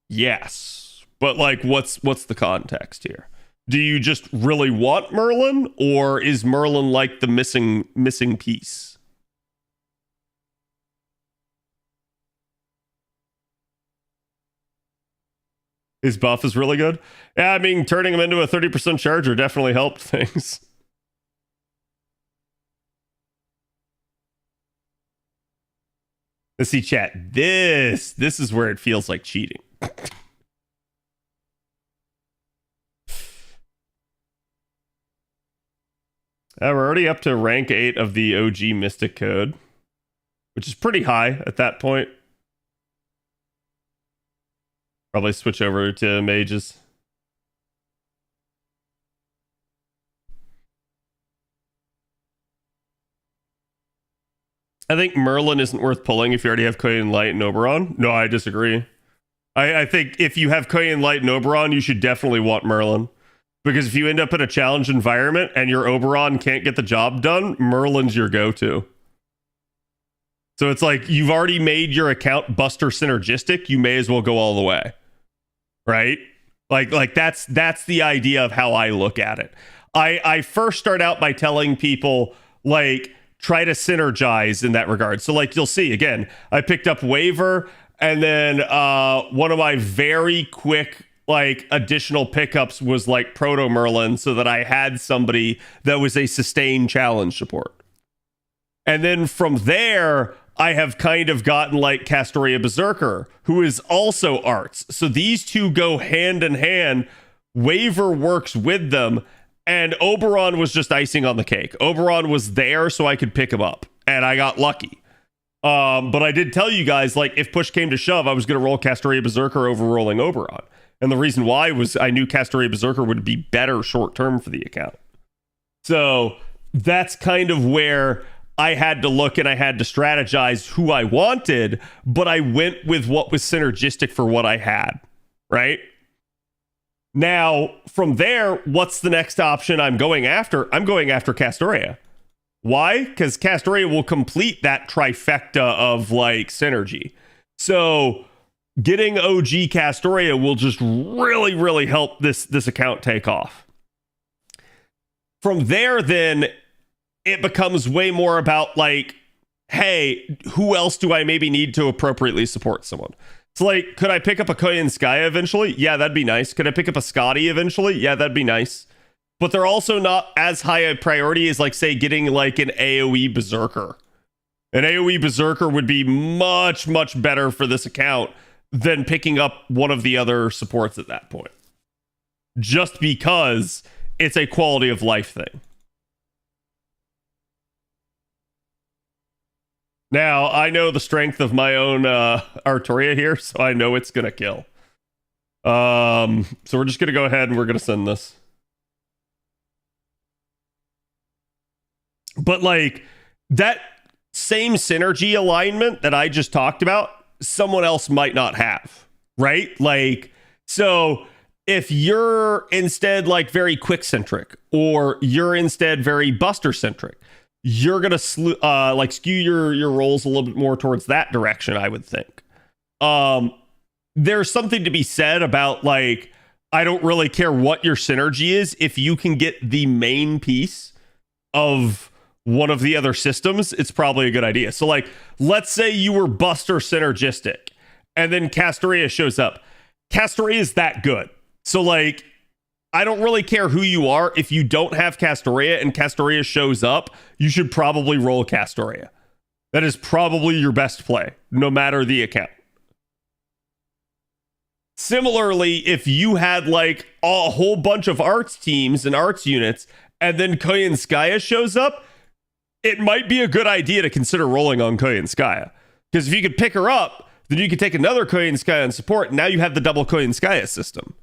Yes. But like what's the context here? Do you just really want Merlin, or is Merlin like the missing piece? His buff is really good. Yeah, I mean, turning him into a 30% charger definitely helped things. Let's see, chat. This is where it feels like cheating. We're already up to rank 8 of the OG Mystic Code, which is pretty high at that point. Probably switch over to mages. I think Merlin isn't worth pulling if you already have Koyan Light and Oberon. No, I disagree. I think if you have Koyan Light and Oberon, you should definitely want Merlin. Because if you end up in a challenge environment and your Oberon can't get the job done, Merlin's your go-to. So it's like you've already made your account Buster synergistic. You may as well go all the way. Right? Like that's the idea of how I look at it. I first start out by telling people like try to synergize in that regard. So like you'll see again, I picked up Waver and then one of my very quick like additional pickups was like Proto Merlin so that I had somebody that was a sustained challenge support. And then from there, I have kind of gotten like Castoria Berserker, who is also arts. So these two go hand in hand. Waver works with them, and Oberon was just icing on the cake. Oberon was there so I could pick him up, and I got lucky. But I did tell you guys, like, if push came to shove, I was going to roll Castoria Berserker over rolling Oberon. And the reason why was I knew Castoria Berserker would be better short term for the account. So that's kind of where I had to look and I had to strategize who I wanted, but I went with what was synergistic for what I had, right? Now, from there, what's the next option I'm going after? I'm going after Castoria. Why? Because Castoria will complete that trifecta of like synergy. So getting OG Castoria will just really, really help this account take off. From there, then, it becomes way more about like, hey, who else do I maybe need to appropriately support someone? So like, could I pick up a Koyan Skya eventually? Yeah, that'd be nice. Could I pick up a Scotty eventually? Yeah, that'd be nice. But they're also not as high a priority as like, say, getting like an AoE Berserker. An AoE Berserker would be much, much better for this account than picking up one of the other supports at that point. Just because it's a quality of life thing. Now, I know the strength of my own Artoria here, so I know it's going to kill. So we're just going to go ahead and we're going to send this. But like, that same synergy alignment that I just talked about, someone else might not have, right? Like, so If you're instead like very quick centric, or you're instead very buster centric, you're gonna like skew your rolls a little bit more towards that direction, I would think. There's something to be said about like, I don't really care what your synergy is if you can get the main piece of one of the other systems, it's probably a good idea. So like, let's say you were buster synergistic and then Castoria shows up. Castoria is that good. So like, I don't really care who you are. If you don't have Castoria and Castoria shows up, you should probably roll Castoria. That is probably your best play, no matter the account. Similarly, if you had like a whole bunch of arts teams and arts units, and then Koyanskaya shows up, it might be a good idea to consider rolling on Koyanskaya. Because if you could pick her up, then you could take another Koyanskaya on support, and now you have the double Koyanskaya system.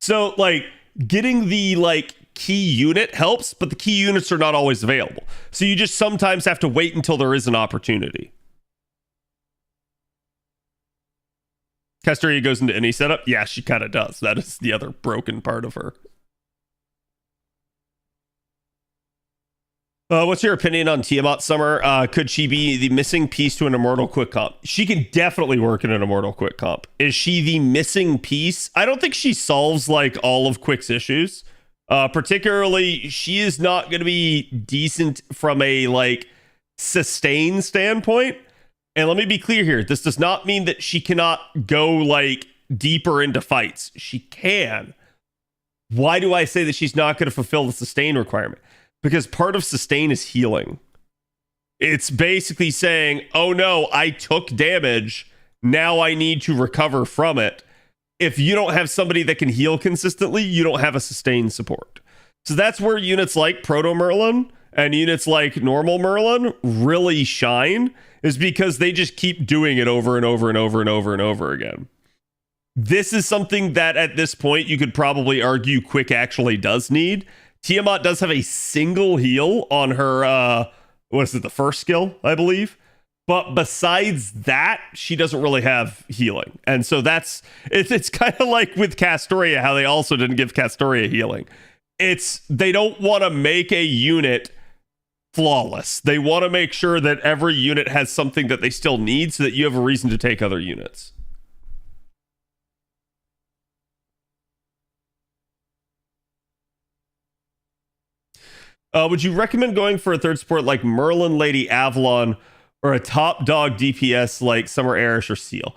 So, like, getting the, like, key unit helps, but the key units are not always available. So you just sometimes have to wait until there is an opportunity. Castoria goes into any setup? Yeah, she kind of does. That is the other broken part of her. What's your opinion on Tiamat Summer? Could she be the missing piece to an Immortal Quick Comp? She can definitely work in an Immortal Quick Comp. Is she the missing piece? I don't think she solves like all of Quick's issues. Particularly, she is not going to be decent from a like sustain standpoint. And let me be clear here. This does not mean that she cannot go like deeper into fights. She can. Why do I say that she's not going to fulfill the sustain requirement? Because part of sustain is healing. It's basically saying, oh no, I took damage. Now I need to recover from it. If you don't have somebody that can heal consistently, you don't have a sustain support. So that's where units like Proto Merlin and units like Normal Merlin really shine, is because they just keep doing it over and over and over and over and over again. This is something that at this point you could probably argue Quick actually does need. Tiamat does have a single heal on her, what is it, the first skill, I believe. But besides that, she doesn't really have healing. And so it's kind of like with Castoria, how they also didn't give Castoria healing. They don't want to make a unit flawless. They want to make sure that every unit has something that they still need so that you have a reason to take other units. Would you recommend going for a third support like Merlin, Lady Avalon, or a top dog DPS like Summer Erish or Seal?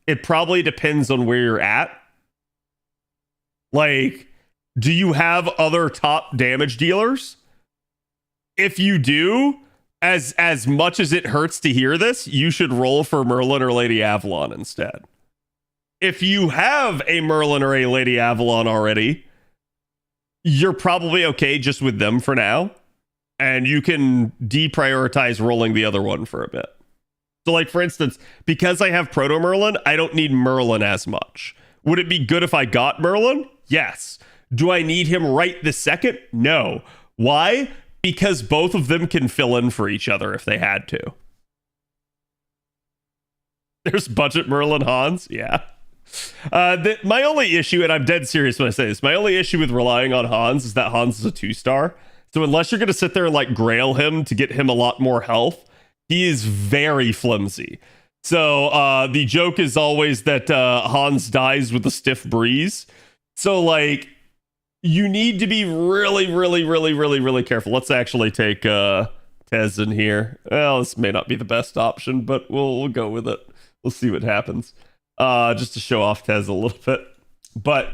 It probably depends on where you're at. Like, do you have other top damage dealers? If you do, as much as it hurts to hear this, you should roll for Merlin or Lady Avalon instead. If you have a Merlin or a Lady Avalon already, you're probably okay just with them for now. And you can deprioritize rolling the other one for a bit. So like, for instance, because I have Proto Merlin, I don't need Merlin as much. Would it be good if I got Merlin? Yes. Do I need him right this second? No. Why? Because both of them can fill in for each other if they had to. There's budget Merlin Hans. Yeah. My only issue, and I'm dead serious when I say this, my only issue with relying on Hans is that Hans is a 2-star. So unless you're going to sit there and like grail him to get him a lot more health, he is very flimsy. So the joke is always that Hans dies with a stiff breeze. So like, you need to be really, really, really, really, really careful. Let's actually take Tez in here. Well, this may not be the best option, but we'll go with it. We'll see what happens. Just to show off Tez a little bit. But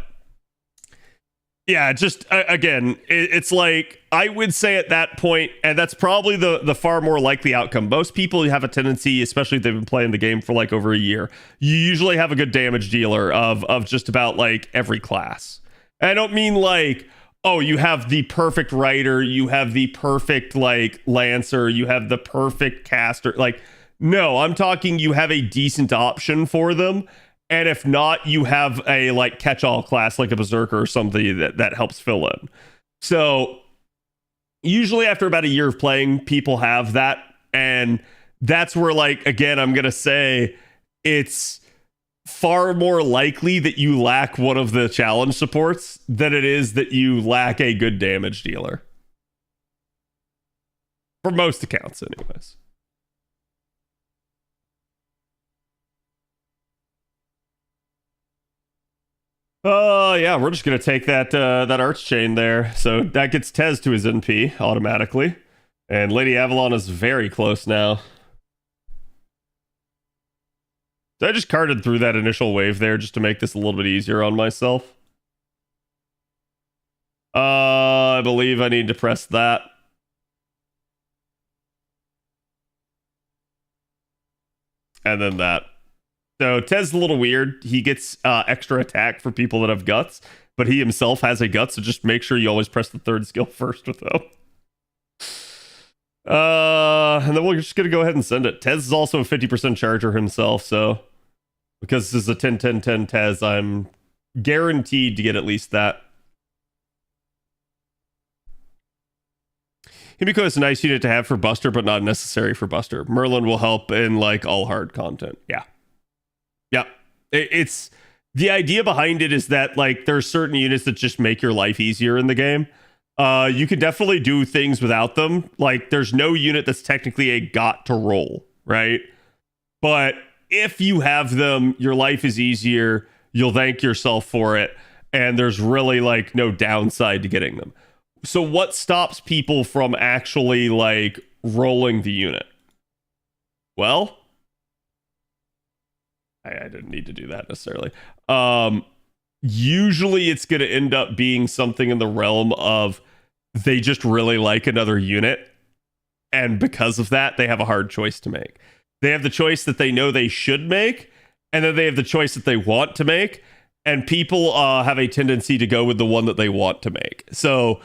yeah, just again, it's like, I would say at that point, and that's probably the far more likely outcome. Most people have a tendency, especially if they've been playing the game for like over a year, you usually have a good damage dealer of just about like every class. And I don't mean like, oh, you have the perfect rider, you have the perfect like lancer, you have the perfect caster. Like, no, I'm talking you have a decent option for them. And if not, you have a like catch-all class like a berserker or something that helps fill in. So usually after about a year of playing, people have that. And that's where, like, again, I'm going to say, it's far more likely that you lack one of the challenge supports than it is that you lack a good damage dealer. For most accounts, anyways. Yeah, we're just gonna take that that Archchain there. So that gets Tez to his NP automatically. And Lady Avalon is very close now. So I just carded through that initial wave there just to make this a little bit easier on myself. I believe I need to press that. And then that. So Tez is a little weird. He gets extra attack for people that have guts, but he himself has a gut, so just make sure you always press the third skill first with him. And then we're just going to go ahead and send it. Tez is also a 50% charger himself, so because this is a 10-10-10 Tez, I'm guaranteed to get at least that. Himiko is a nice unit to have for Buster, but not necessary for Buster. Merlin will help in like all hard content. Yeah. Yeah. It's the idea behind it is that like there's certain units that just make your life easier in the game. You can definitely do things without them. Like there's no unit that's technically a got to roll, right? But if you have them, your life is easier. You'll thank yourself for it. And there's really like no downside to getting them. So what stops people from actually like rolling the unit? Well, I didn't need to do that necessarily. Usually it's going to end up being something in the realm of they just really like another unit. And because of that, they have a hard choice to make. They have the choice that they know they should make, and then they have the choice that they want to make. And people have a tendency to go with the one that they want to make. So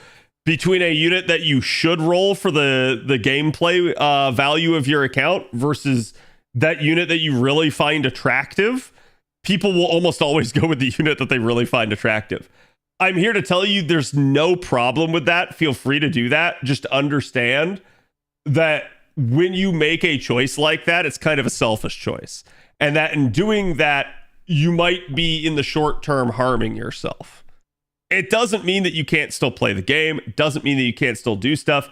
between a unit that you should roll for the gameplay value of your account versus that unit that you really find attractive, people will almost always go with the unit that they really find attractive. I'm here to tell you there's no problem with that. Feel free to do that. Just understand that when you make a choice like that, it's kind of a selfish choice. And that in doing that, you might be in the short term harming yourself. It doesn't mean that you can't still play the game. It doesn't mean that you can't still do stuff.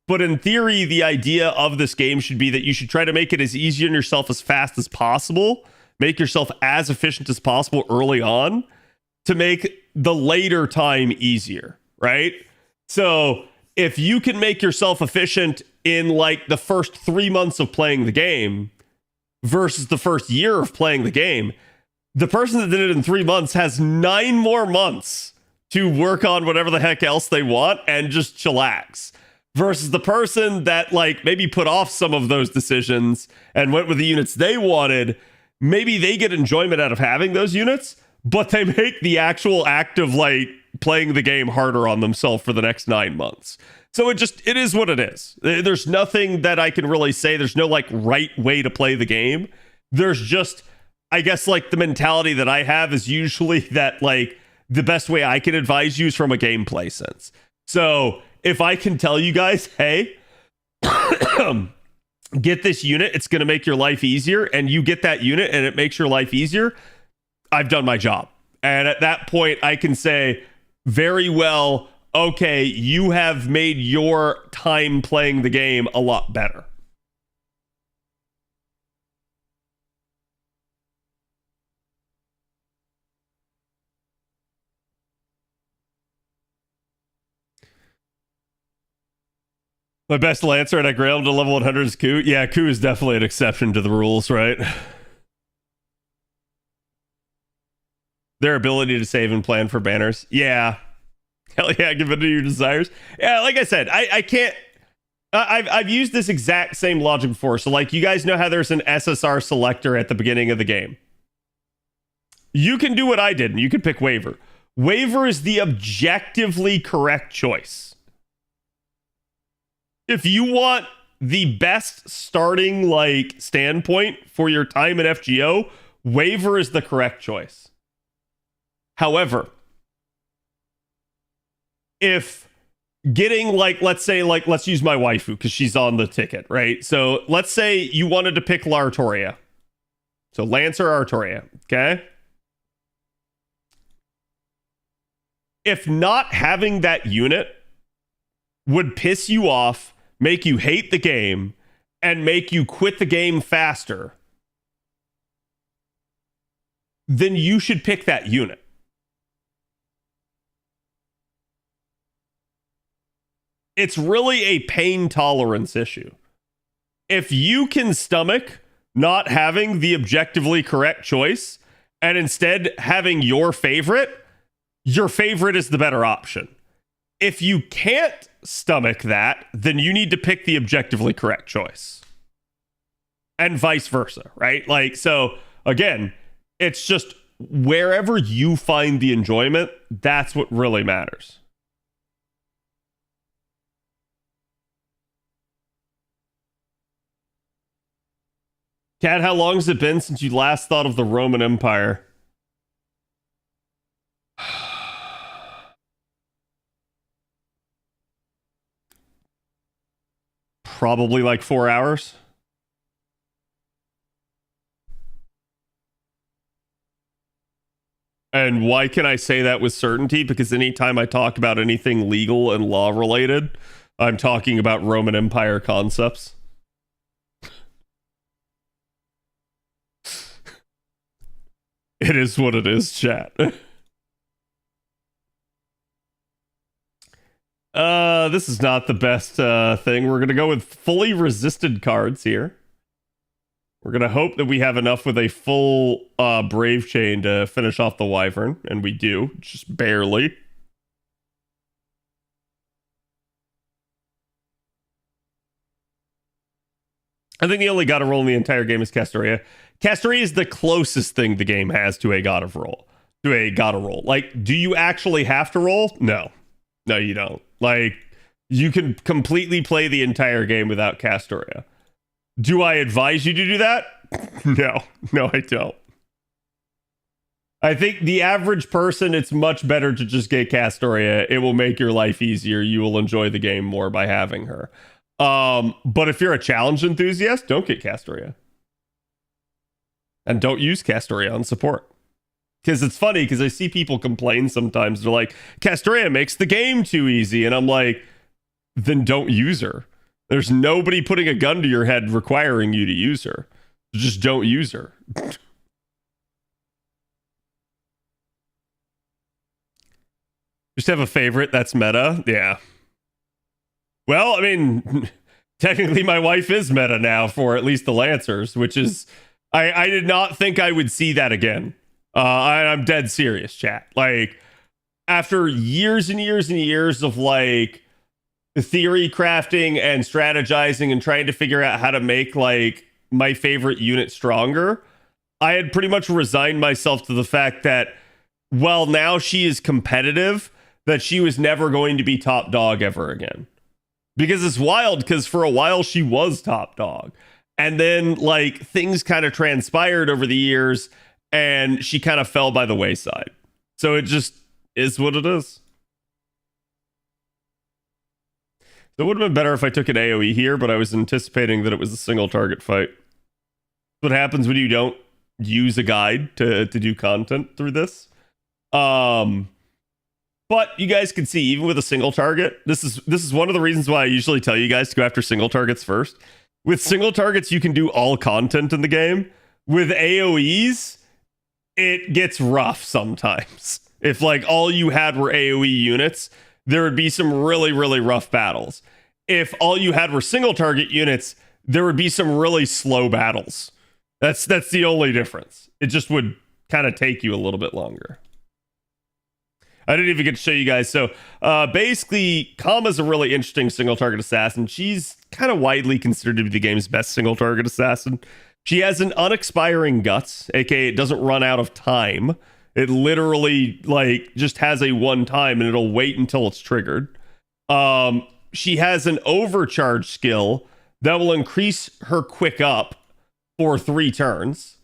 But in theory, the idea of this game should be that you should try to make it as easy on yourself as fast as possible. Make yourself as efficient as possible early on to make the later time easier, right? So if you can make yourself efficient in like the first 3 months of playing the game versus the first year of playing the game, the person that did it in 3 months has 9 more months to work on whatever the heck else they want and just chillax. Versus the person that like maybe put off some of those decisions and went with the units they wanted, maybe they get enjoyment out of having those units, but they make the actual act of like playing the game harder on themselves for the next 9 months. So it is what it is. There's nothing that I can really say. There's no like right way to play the game. There's just, I guess like the mentality that I have is usually that like the best way I can advise you is from a gameplay sense. So if I can tell you guys, hey, get this unit, it's going to make your life easier, and you get that unit and it makes your life easier, I've done my job. And at that point, I can say, very well, okay, you have made your time playing the game a lot better. My best Lancer, and I grailed to level 100 is Ku. Yeah, Ku is definitely an exception to the rules, right? Their ability to save and plan for banners. Yeah. Hell yeah, give it to your desires. Yeah, like I said, I can't... I've used this exact same logic before. So, like, you guys know how there's an SSR selector at the beginning of the game. You can do what I did, and you can pick Waver. Waver is the objectively correct choice. If you want the best starting like standpoint for your time in FGO, Waver is the correct choice. However, if getting like, let's say like, let's use my waifu because she's on the ticket, right? So let's say you wanted to pick Lartoria. So Lancer Artoria, okay? If not having that unit would piss you off, make you hate the game, and make you quit the game faster, then you should pick that unit. It's really a pain tolerance issue. If you can stomach not having the objectively correct choice and instead having your favorite is the better option. If you can't stomach that, then you need to pick the objectively correct choice. And vice versa, right? Like, so again, it's just wherever you find the enjoyment, that's what really matters. Kat, how long has it been since you last thought of the Roman Empire? Probably like 4 hours. And why can I say that with certainty? Because anytime I talk about anything legal and law related, I'm talking about Roman Empire concepts. It is what it is, chat. This is not the best thing. We're going to go with fully resisted cards here. We're going to hope that we have enough with a full Brave Chain to finish off the Wyvern, and we do, just barely. I think the only God of Roll in the entire game is Castoria. Castoria is the closest thing the game has to a God of Roll. Like, do you actually have to roll? No. No, you don't. Like, you can completely play the entire game without Castoria. Do I advise you to do that? No. No, I don't. I think the average person, it's much better to just get Castoria. It will make your life easier. You will enjoy the game more by having her. But if you're a challenge enthusiast, don't get Castoria. And don't use Castoria on support. Because it's funny, because I see people complain sometimes. They're like, Castoria makes the game too easy. And I'm like, then don't use her. There's nobody putting a gun to your head requiring you to use her. Just don't use her. Just have a favorite that's meta. Yeah. Well, I mean, technically my wife is meta now for at least the Lancers, which is, I did not think I would see that again. I'm dead serious, chat. Like, after years and years and years of like theory crafting and strategizing and trying to figure out how to make like my favorite unit stronger, I had pretty much resigned myself to the fact that while now she is competitive, that she was never going to be top dog ever again. Because it's wild, because for a while she was top dog. And then like things kind of transpired over the years and she kind of fell by the wayside. So it just is what it is. So it would have been better if I took an AoE here, but I was anticipating that it was a single target fight. What happens when you don't use a guide to do content through this? But you guys can see, even with a single target, this is one of the reasons why I usually tell you guys to go after single targets first. With single targets, you can do all content in the game. With AoEs, it gets rough sometimes. If like all you had were AoE units, there would be some really, really rough battles. If all you had were single target units, there would be some really slow battles. That's the only difference. It just would kind of take you a little bit longer. I didn't even get to show you guys. So basically, Kama's a really interesting single target assassin. She's kind of widely considered to be the game's best single target assassin. She has an unexpiring guts, aka it doesn't run out of time. It literally like just has a one time and it'll wait until it's triggered. She has an overcharge skill that will increase her quick up for 3 turns.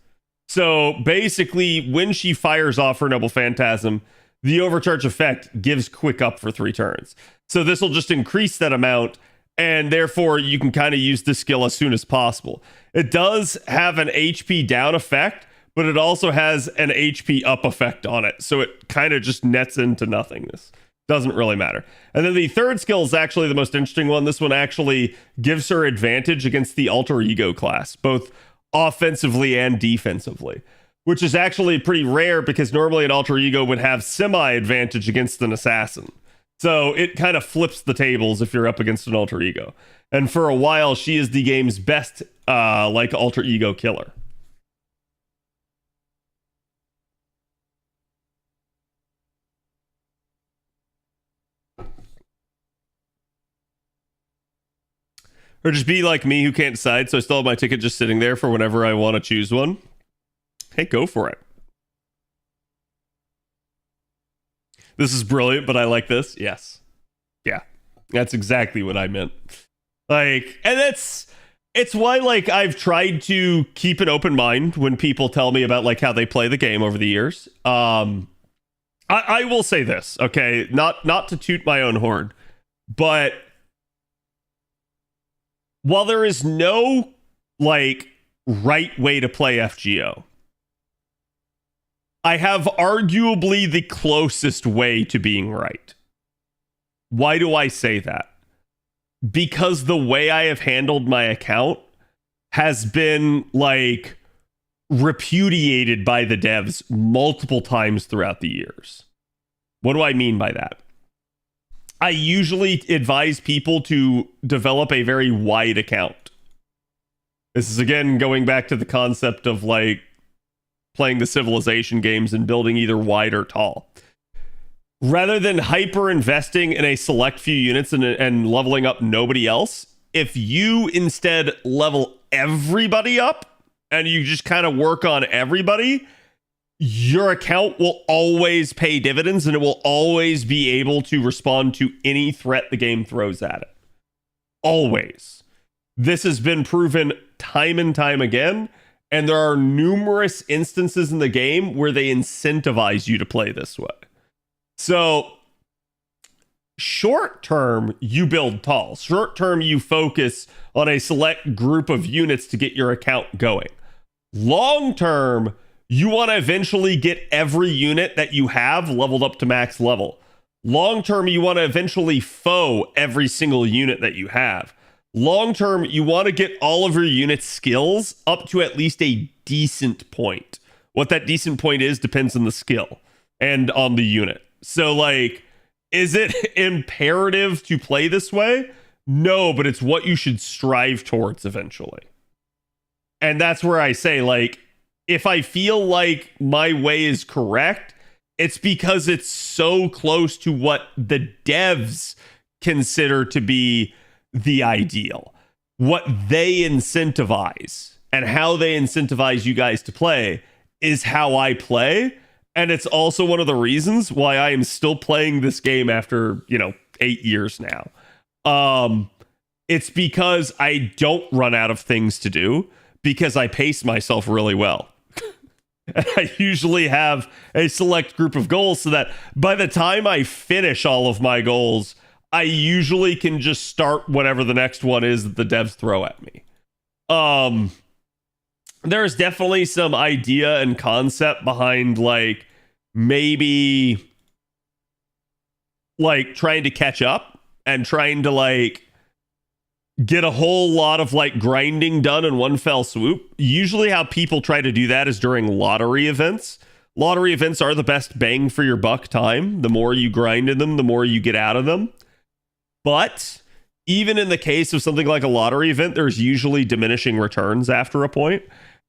So basically, when she fires off her Noble Phantasm, the overcharge effect gives quick up for 3 turns. So this will just increase that amount and therefore you can kind of use this skill as soon as possible. It does have an HP down effect, but it also has an HP up effect on it, so it kind of just nets into nothingness. Doesn't really matter. And then the third skill is actually the most interesting one. This one actually gives her advantage against the alter ego class, both offensively and defensively, which is actually pretty rare because normally an alter ego would have semi-advantage against an assassin. So it kind of flips the tables if you're up against an alter ego. And for a while, she is the game's best alter ego killer. Or just be like me who can't decide, so I still have my ticket just sitting there for whenever I want to choose one. Hey, go for it. This is brilliant, but I like this. Yes. Yeah. That's exactly what I meant. Like, and it's why, like, I've tried to keep an open mind when people tell me about, like, how they play the game over the years. I will say this, okay? Not to toot my own horn, but while there is no, like, right way to play FGO, I have arguably the closest way to being right. Why do I say that? Because the way I have handled my account has been, like, repudiated by the devs multiple times throughout the years. What do I mean by that? I usually advise people to develop a very wide account. This is, again, going back to the concept of, like, playing the Civilization games and building either wide or tall. Rather than hyper investing in a select few units and leveling up nobody else, if you instead level everybody up and you just kind of work on everybody, your account will always pay dividends and it will always be able to respond to any threat the game throws at it. Always. This has been proven time and time again, and there are numerous instances in the game where they incentivize you to play this way. So, short term, you build tall. Short term, you focus on a select group of units to get your account going. Long term, you want to eventually get every unit that you have leveled up to max level. Long term, you want to eventually foe every single unit that you have. Long term, you want to get all of your unit skills up to at least a decent point. What that decent point is depends on the skill and on the unit. So, like, is it imperative to play this way? No, but it's what you should strive towards eventually. And that's where I say, like, if I feel like my way is correct, it's because it's so close to what the devs consider to be the ideal. What they incentivize and how they incentivize you guys to play is how I play. And it's also one of the reasons why I am still playing this game after, 8 years now. It's because I don't run out of things to do because I pace myself really well. And I usually have a select group of goals so that by the time I finish all of my goals, I usually can just start whatever the next one is that the devs throw at me. There's definitely some idea and concept behind, like, maybe, like, trying to catch up and trying to, like, get a whole lot of, like, grinding done in one fell swoop. Usually how people try to do that is during lottery events. Lottery events are the best bang for your buck time. The more you grind in them, the more you get out of them. But even in the case of something like a lottery event, there's usually diminishing returns after a point.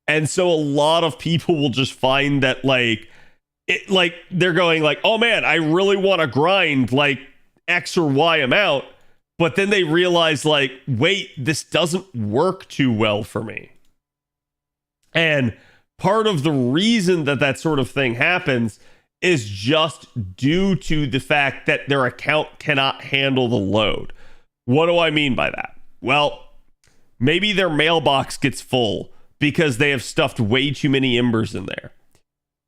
And so a lot of people will just find that, like, they're going like, oh man, I really want to grind like X or Y amount. But then they realize, like, wait, this doesn't work too well for me. And part of the reason that sort of thing happens is just due to the fact that their account cannot handle the load. What do I mean by that? Well, maybe their mailbox gets full because they have stuffed way too many embers in there.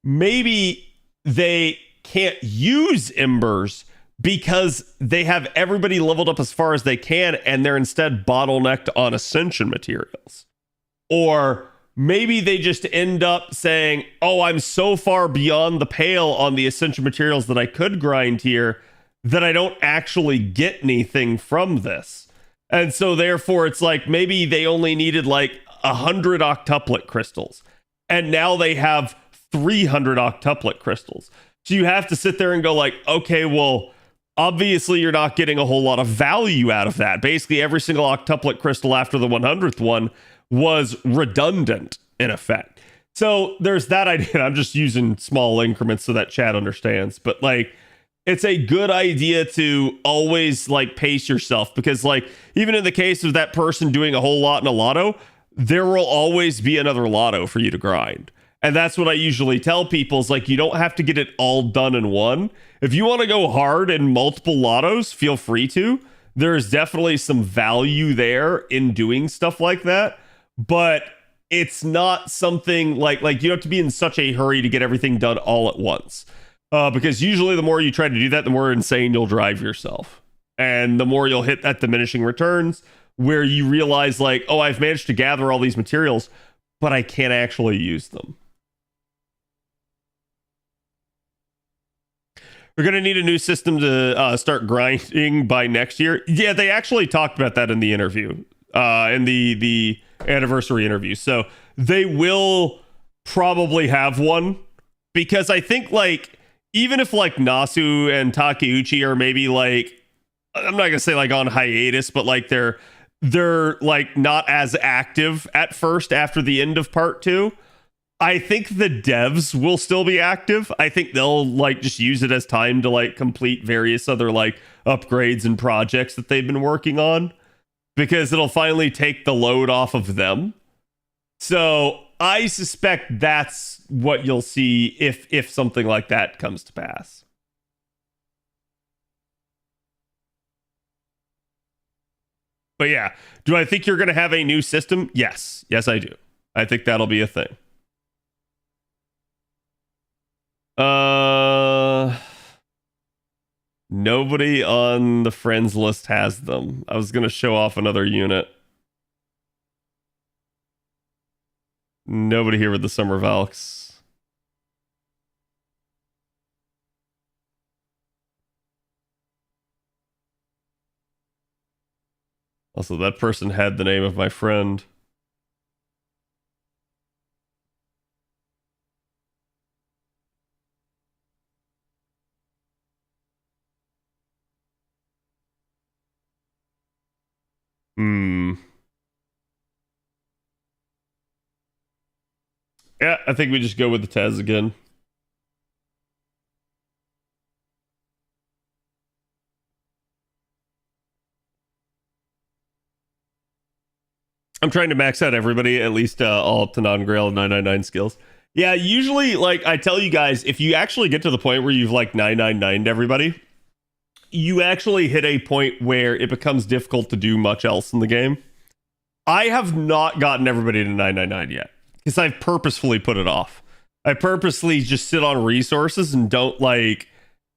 Maybe they can't use embers because they have everybody leveled up as far as they can, and they're instead bottlenecked on ascension materials. Or maybe they just end up saying, oh, I'm so far beyond the pale on the essential materials that I could grind here that I don't actually get anything from this. And so therefore it's like maybe they only needed like 100 octuplet crystals, and now they have 300 octuplet crystals. So you have to sit there and go like, okay, well, obviously you're not getting a whole lot of value out of that. Basically every single octuplet crystal after the 100th one was redundant in effect. So there's that idea. I'm just using small increments so that chat understands, but like it's a good idea to always like pace yourself, because like even in the case of that person doing a whole lot in a lotto, there will always be another lotto for you to grind. And that's what I usually tell people is like, you don't have to get it all done in one. If you want to go hard in multiple lottos, feel free to. There's definitely some value there in doing stuff like that, but it's not something like you have to be in such a hurry to get everything done all at once. Because usually the more you try to do that, the more insane you'll drive yourself. And the more you'll hit that diminishing returns where you realize like, oh, I've managed to gather all these materials, but I can't actually use them. We're going to need a new system to start grinding by next year. Yeah, they actually talked about that in the interview, in the anniversary interview. So they will probably have one, because I think like even if like Nasu and Takeuchi are maybe like, I'm not going to say like on hiatus, but like they're like not as active at first after the end of part 2. I think the devs will still be active. I think they'll like just use it as time to like complete various other like upgrades and projects that they've been working on, because it'll finally take the load off of them. So I suspect that's what you'll see if something like that comes to pass. But yeah, do I think you're going to have a new system? Yes. Yes, I do. I think that'll be a thing. Nobody on the friends list has them. I was gonna show off another unit. Nobody here with the Summer Valks. Also, that person had the name of my friend. Yeah, I think we just go with the Taz again. I'm trying to max out everybody, at least all up to non-grail 999 skills. Yeah, usually, like, I tell you guys, if you actually get to the point where you've, like, 999'd everybody, you actually hit a point where it becomes difficult to do much else in the game. I have not gotten everybody to 999 yet, because I've purposefully put it off. I purposely just sit on resources and don't, like,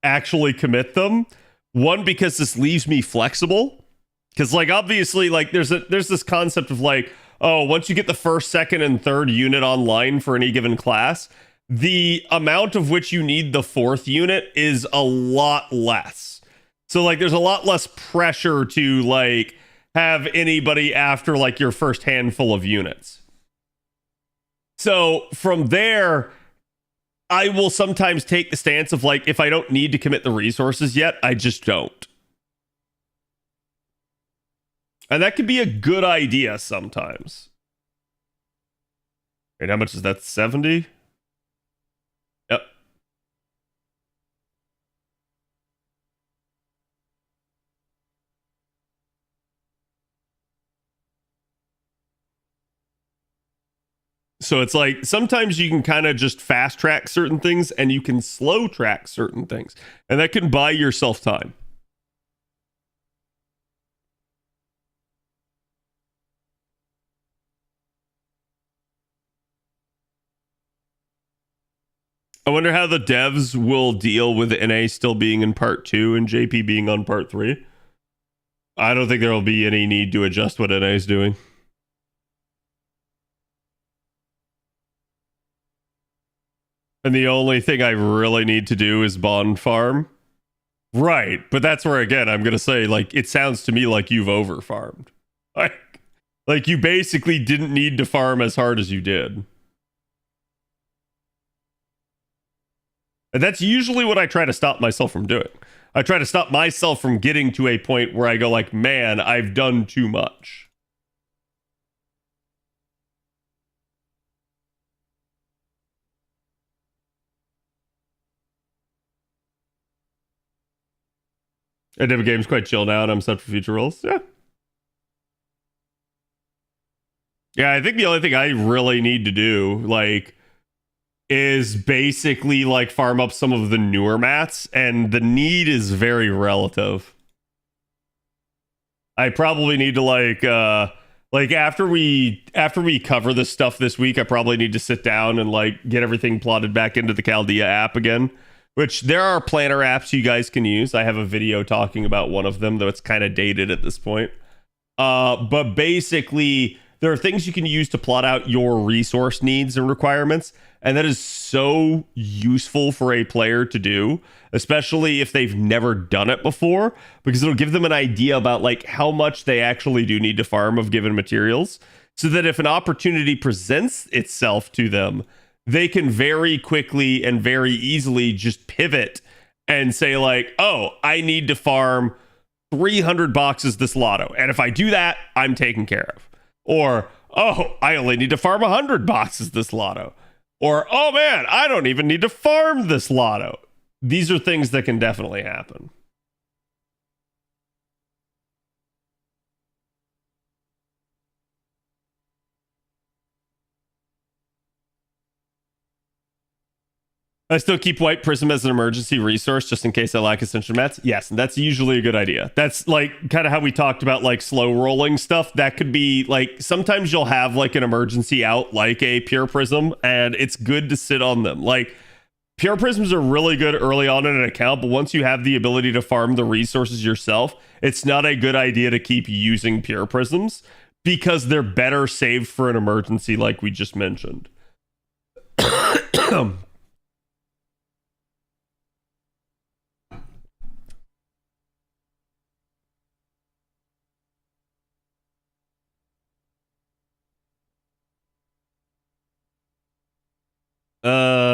actually commit them. One, because this leaves me flexible. Because, like, obviously, like, there's this concept of, like, oh, once you get the first, second, and third unit online for any given class, the amount of which you need the fourth unit is a lot less. So, like, there's a lot less pressure to, like, have anybody after, like, your first handful of units. So, from there, I will sometimes take the stance of, like, if I don't need to commit the resources yet, I just don't. And that could be a good idea sometimes. And how much is that? 70? Yep. So it's like sometimes you can kind of just fast track certain things and you can slow track certain things. And that can buy yourself time. I wonder how the devs will deal with NA still being in part 2 and JP being on part 3. I don't think there will be any need to adjust what NA is doing. And the only thing I really need to do is bond farm. Right, but that's where, again, I'm going to say, like, it sounds to me like you've over-farmed. Like, you basically didn't need to farm as hard as you did. And that's usually what I try to stop myself from doing. I try to stop myself from getting to a point where I go like, man, I've done too much. And if a game's quite chill now and I'm set for future roles, yeah. Yeah, I think the only thing I really need to do, like, is basically, like, farm up some of the newer mats, and the need is very relative. I probably need to, like after we cover this stuff this week, I probably need to sit down and, like, get everything plotted back into the Chaldea app again. Which there are planner apps you guys can use. I have a video talking about one of them, though it's kind of dated at this point. But basically, there are things you can use to plot out your resource needs and requirements. And that is so useful for a player to do, especially if they've never done it before, because it'll give them an idea about like how much they actually do need to farm of given materials, so that if an opportunity presents itself to them, they can very quickly and very easily just pivot and say like, oh, I need to farm 300 boxes this lotto. And if I do that, I'm taken care of. Or, oh, I only need to farm 100 boxes this lotto. Or, oh man, I don't even need to farm this lotto. These are things that can definitely happen. I still keep White Prism as an emergency resource just in case I lack Ascension mats. Yes, and that's usually a good idea. That's like kind of how we talked about like slow rolling stuff. That could be like sometimes you'll have like an emergency out like a Pure Prism, and it's good to sit on them. Like Pure Prisms are really good early on in an account, but once you have the ability to farm the resources yourself, it's not a good idea to keep using Pure Prisms because they're better saved for an emergency like we just mentioned.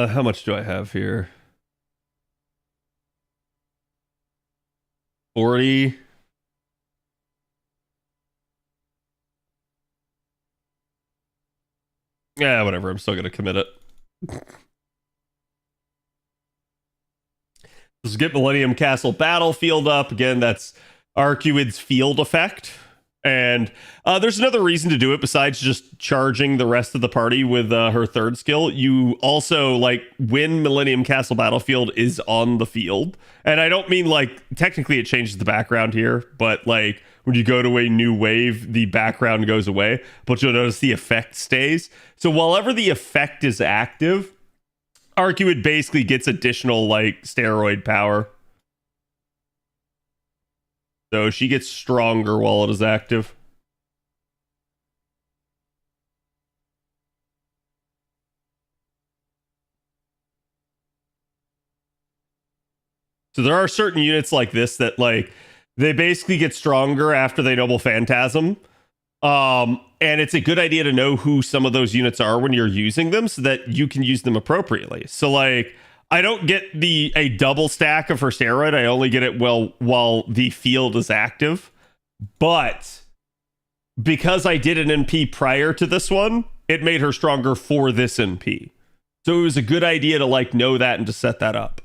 How much do I have here? 40. Yeah, whatever. I'm still gonna commit it. Let's get Millennium Castle Battlefield up. Again, that's Arcuid's field effect. And there's another reason to do it besides just charging the rest of the party with her third skill. You also, like, when Millennium Castle Battlefield is on the field, and I don't mean, like, technically it changes the background here, but, like, when you go to a new wave, the background goes away, but you'll notice the effect stays. So while ever the effect is active, Arcuid basically gets additional, like, steroid power. So she gets stronger while it is active. So there are certain units like this that like they basically get stronger after they Noble Phantasm. And it's a good idea to know who some of those units are when you're using them so that you can use them appropriately. So like I don't get a double stack of her steroid. I only get it while the field is active. But because I did an NP prior to this one, it made her stronger for this NP. So it was a good idea to like know that and to set that up.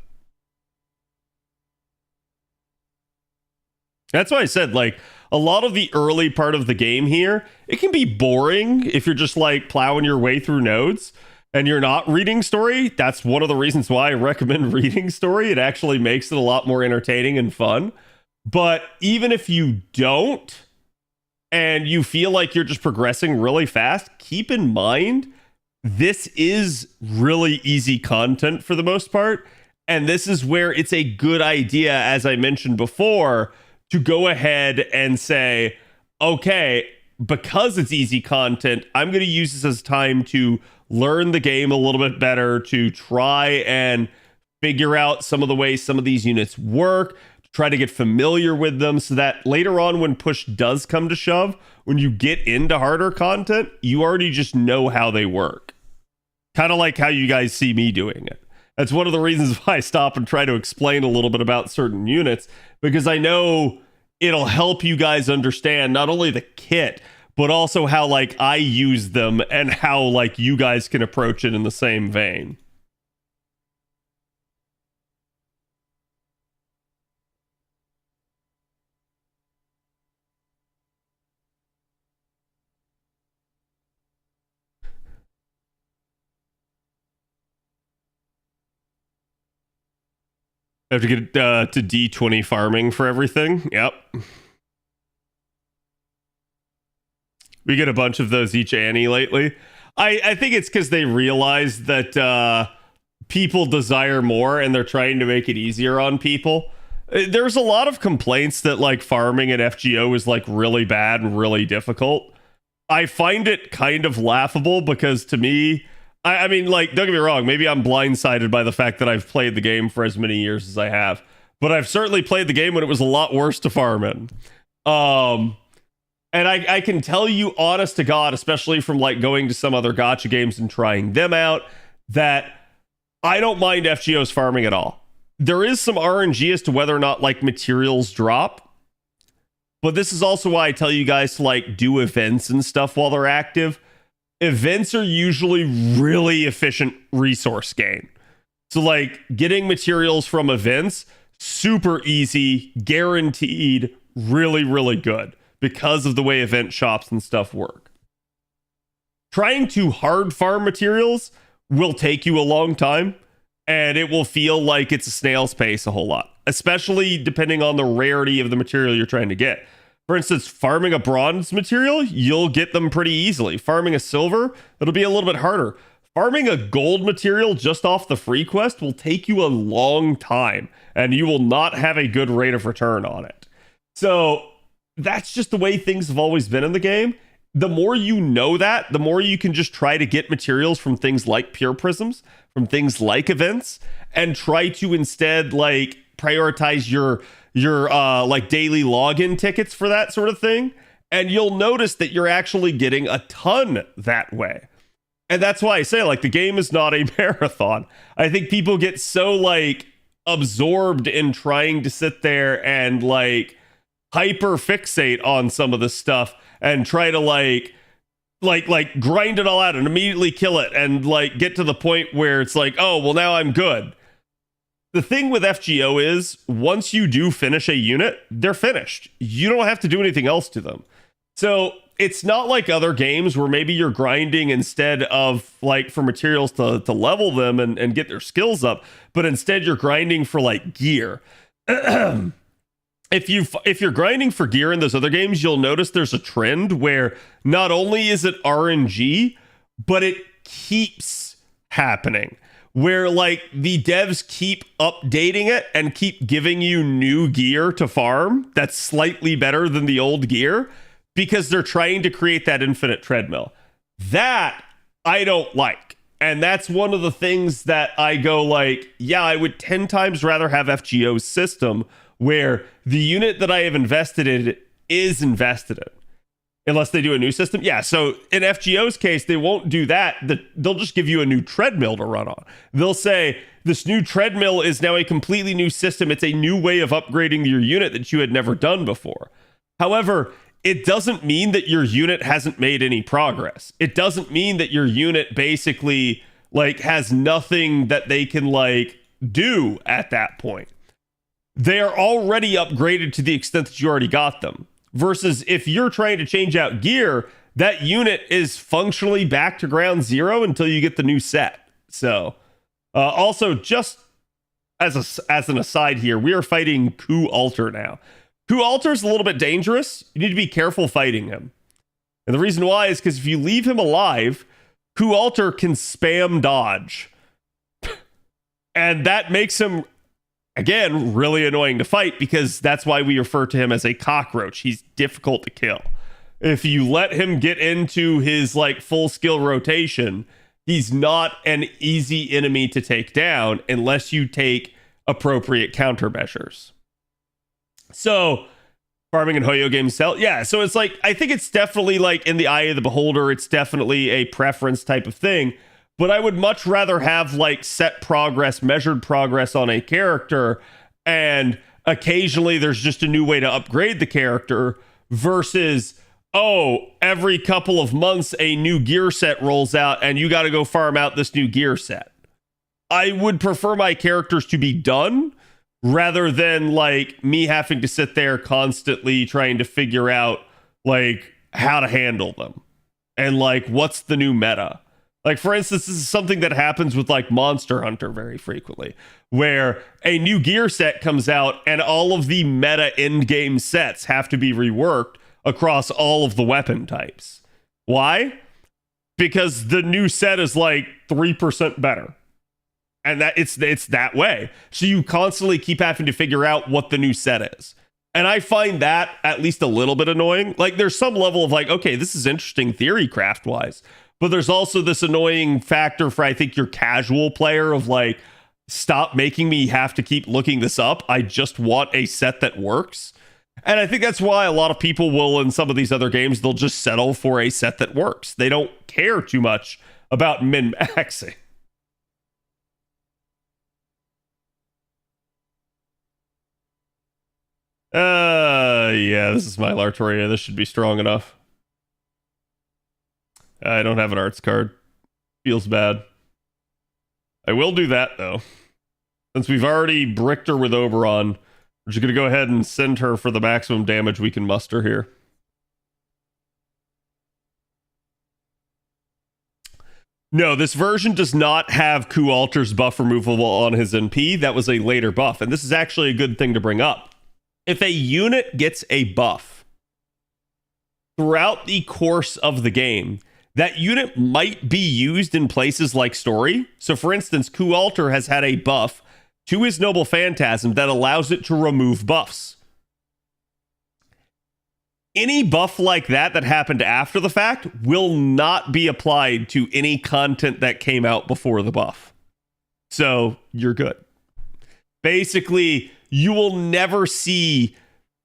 That's why I said like a lot of the early part of the game here, it can be boring if you're just like plowing your way through nodes and you're not reading story. That's one of the reasons why I recommend reading story. It actually makes it a lot more entertaining and fun. But even if you don't, and you feel like you're just progressing really fast, keep in mind this is really easy content for the most part. And this is where it's a good idea, as I mentioned before, to go ahead and say, okay, because it's easy content, I'm going to use this as time to learn the game a little bit better, to try and figure out some of the ways some of these units work, to try to get familiar with them so that later on when push does come to shove, when you get into harder content, you already just know how they work. Kind of like how you guys see me doing it. That's one of the reasons why I stop and try to explain a little bit about certain units, because I know it'll help you guys understand not only the kit, but also how like I use them and how like you guys can approach it in the same vein. I have to get to D20 farming for everything. Yep. We get a bunch of those each Annie lately. I think it's because they realize that people desire more and they're trying to make it easier on people. There's a lot of complaints that like farming at FGO is like really bad and really difficult. I find it kind of laughable because to me, I mean, like, don't get me wrong, maybe I'm blindsided by the fact that I've played the game for as many years as I have, but I've certainly played the game when it was a lot worse to farm in. And I can tell you, honest to God, especially from like going to some other gacha games and trying them out, that I don't mind FGO's farming at all. There is some RNG as to whether or not like materials drop, but this is also why I tell you guys to like do events and stuff while they're active. Events are usually really efficient resource gain. So like getting materials from events, super easy, guaranteed, really, really good because of the way event shops and stuff work. Trying to hard farm materials will take you a long time and it will feel like it's a snail's pace a whole lot, especially depending on the rarity of the material you're trying to get. For instance, farming a bronze material, you'll get them pretty easily. Farming a silver, it'll be a little bit harder. Farming a gold material just off the free quest will take you a long time, and you will not have a good rate of return on it. So that's just the way things have always been in the game. The more you know that, the more you can just try to get materials from things like pure prisms, from things like events, and try to instead like prioritize your like daily login tickets for that sort of thing, and you'll notice that you're actually getting a ton that way. And that's why I say like the game is not a marathon. I think people get so like absorbed in trying to sit there and like hyper fixate on some of this stuff and try to like grind it all out and immediately kill it and like get to the point where it's like, oh well, now I'm good. The thing with FGO is, once you do finish a unit, they're finished. You don't have to do anything else to them. So it's not like other games where maybe you're grinding instead of like for materials to level them and get their skills up, but instead you're grinding for like gear. If you're grinding for gear in those other games, you'll notice there's a trend where not only is it RNG, but it keeps happening. Where like the devs keep updating it and keep giving you new gear to farm that's slightly better than the old gear because they're trying to create that infinite treadmill. That I don't like. And that's one of the things that I go like, yeah, I would 10 times rather have FGO's system where the unit that I have invested in is invested in. Unless they do a new system. Yeah, so in FGO's case, they won't do that. They'll just give you a new treadmill to run on. They'll say, this new treadmill is now a completely new system. It's a new way of upgrading your unit that you had never done before. However, it doesn't mean that your unit hasn't made any progress. It doesn't mean that your unit basically like has nothing that they can like do at that point. They are already upgraded to the extent that you already got them. Versus if you're trying to change out gear, that unit is functionally back to ground zero until you get the new set. So, also just as an aside here, we are fighting Ku Alter now. Ku Alter is a little bit dangerous. You need to be careful fighting him. And the reason why is because if you leave him alive, Alter can spam dodge. And that makes him, again, really annoying to fight, because that's why we refer to him as a cockroach. He's difficult to kill. If you let him get into his like full skill rotation, he's not an easy enemy to take down unless you take appropriate countermeasures. So farming and Hoyo games sell. Yeah, so it's like, I think it's definitely like in the eye of the beholder. It's definitely a preference type of thing. But I would much rather have like set progress, measured progress on a character, and occasionally there's just a new way to upgrade the character versus, oh, every couple of months a new gear set rolls out and you got to go farm out this new gear set. I would prefer my characters to be done rather than like me having to sit there constantly trying to figure out like how to handle them and like what's the new meta. Like, for instance, this is something that happens with like Monster Hunter very frequently, where a new gear set comes out and all of the meta end game sets have to be reworked across all of the weapon types. Why? Because the new set is like 3% better. And that it's that way. So you constantly keep having to figure out what the new set is. And I find that at least a little bit annoying. Like, there's some level of like, okay, this is interesting theory craft wise. But there's also this annoying factor for, I think, your casual player of like, stop making me have to keep looking this up. I just want a set that works. And I think that's why a lot of people will, in some of these other games, they'll just settle for a set that works. They don't care too much about min-maxing. Yeah, this is my Lartoria. This should be strong enough. I don't have an arts card. Feels bad. I will do that, though. Since we've already bricked her with Oberon, we're just going to go ahead and send her for the maximum damage we can muster here. No, this version does not have Alter's buff removable on his NP. That was a later buff, and this is actually a good thing to bring up. If a unit gets a buff throughout the course of the game, that unit might be used in places like story. So for instance, Alter has had a buff to his Noble Phantasm that allows it to remove buffs. Any buff like that happened after the fact will not be applied to any content that came out before the buff. So you're good. Basically, you will never see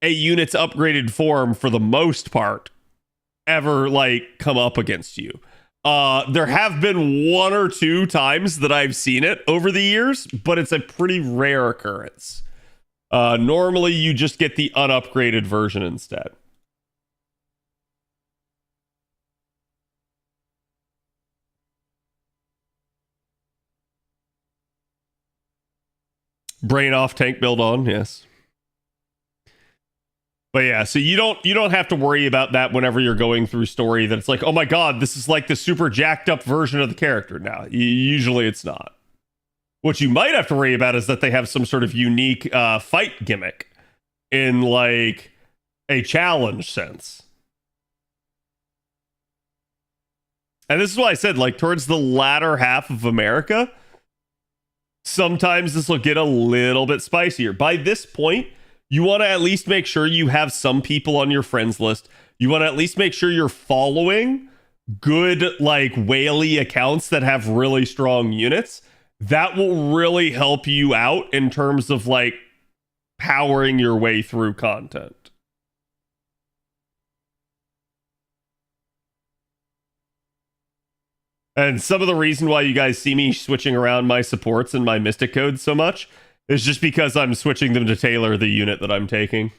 a unit's upgraded form for the most part ever like come up against you. There have been one or two times that I've seen it over the years, but it's a pretty rare occurrence. Normally you just get the unupgraded version instead. Brain off, tank build on, yes. But yeah, so you don't have to worry about that whenever you're going through story, that it's like, oh my god, this is like the super jacked up version of the character now. Usually it's not. What you might have to worry about is that they have some sort of unique fight gimmick in like a challenge sense. And this is why I said, like, towards the latter half of America, sometimes this will get a little bit spicier. By this point, you want to at least make sure you have some people on your friends list. You want to at least make sure you're following good, like, whaley accounts that have really strong units. That will really help you out in terms of, like, powering your way through content. And some of the reason why you guys see me switching around my supports and my Mystic codes so much is just because I'm switching them to tailor the unit that I'm taking.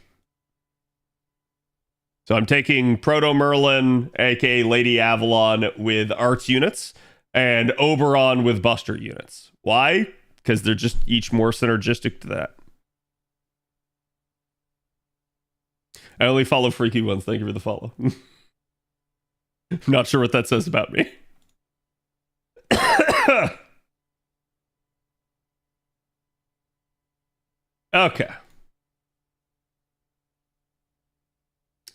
So I'm taking Proto Merlin, aka Lady Avalon, with arts units, and Oberon with Buster units. Why? Because they're just each more synergistic to that. I only follow freaky ones. Thank you for the follow. Not sure what that says about me. Okay.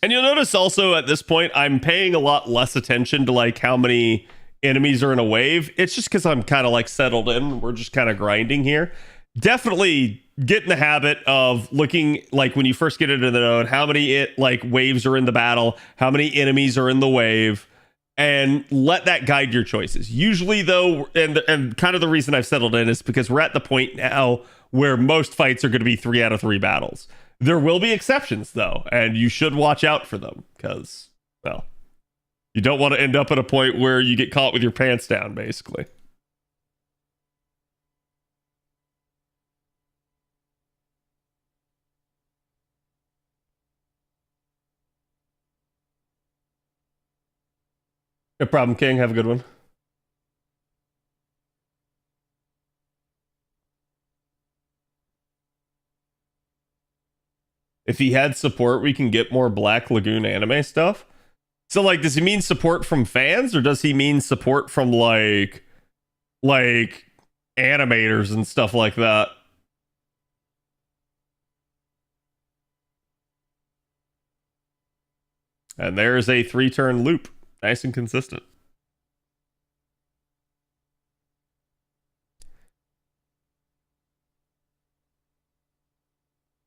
And you'll notice also at this point, I'm paying a lot less attention to like how many enemies are in a wave. It's just because I'm kind of like settled in. We're just kind of grinding here. Definitely get in the habit of looking, like when you first get into the node, how many waves are in the battle, how many enemies are in the wave, and let that guide your choices. Usually though, and kind of the reason I've settled in is because we're at the point now where most fights are going to be 3 out of 3 battles. There will be exceptions though, and you should watch out for them because, well, you don't want to end up at a point where you get caught with your pants down, basically. No problem, King. Have a good one. If he had support, we can get more Black Lagoon anime stuff. So, like, does he mean support from fans, or does he mean support from like animators and stuff like that? And there's a 3-turn loop. Nice and consistent.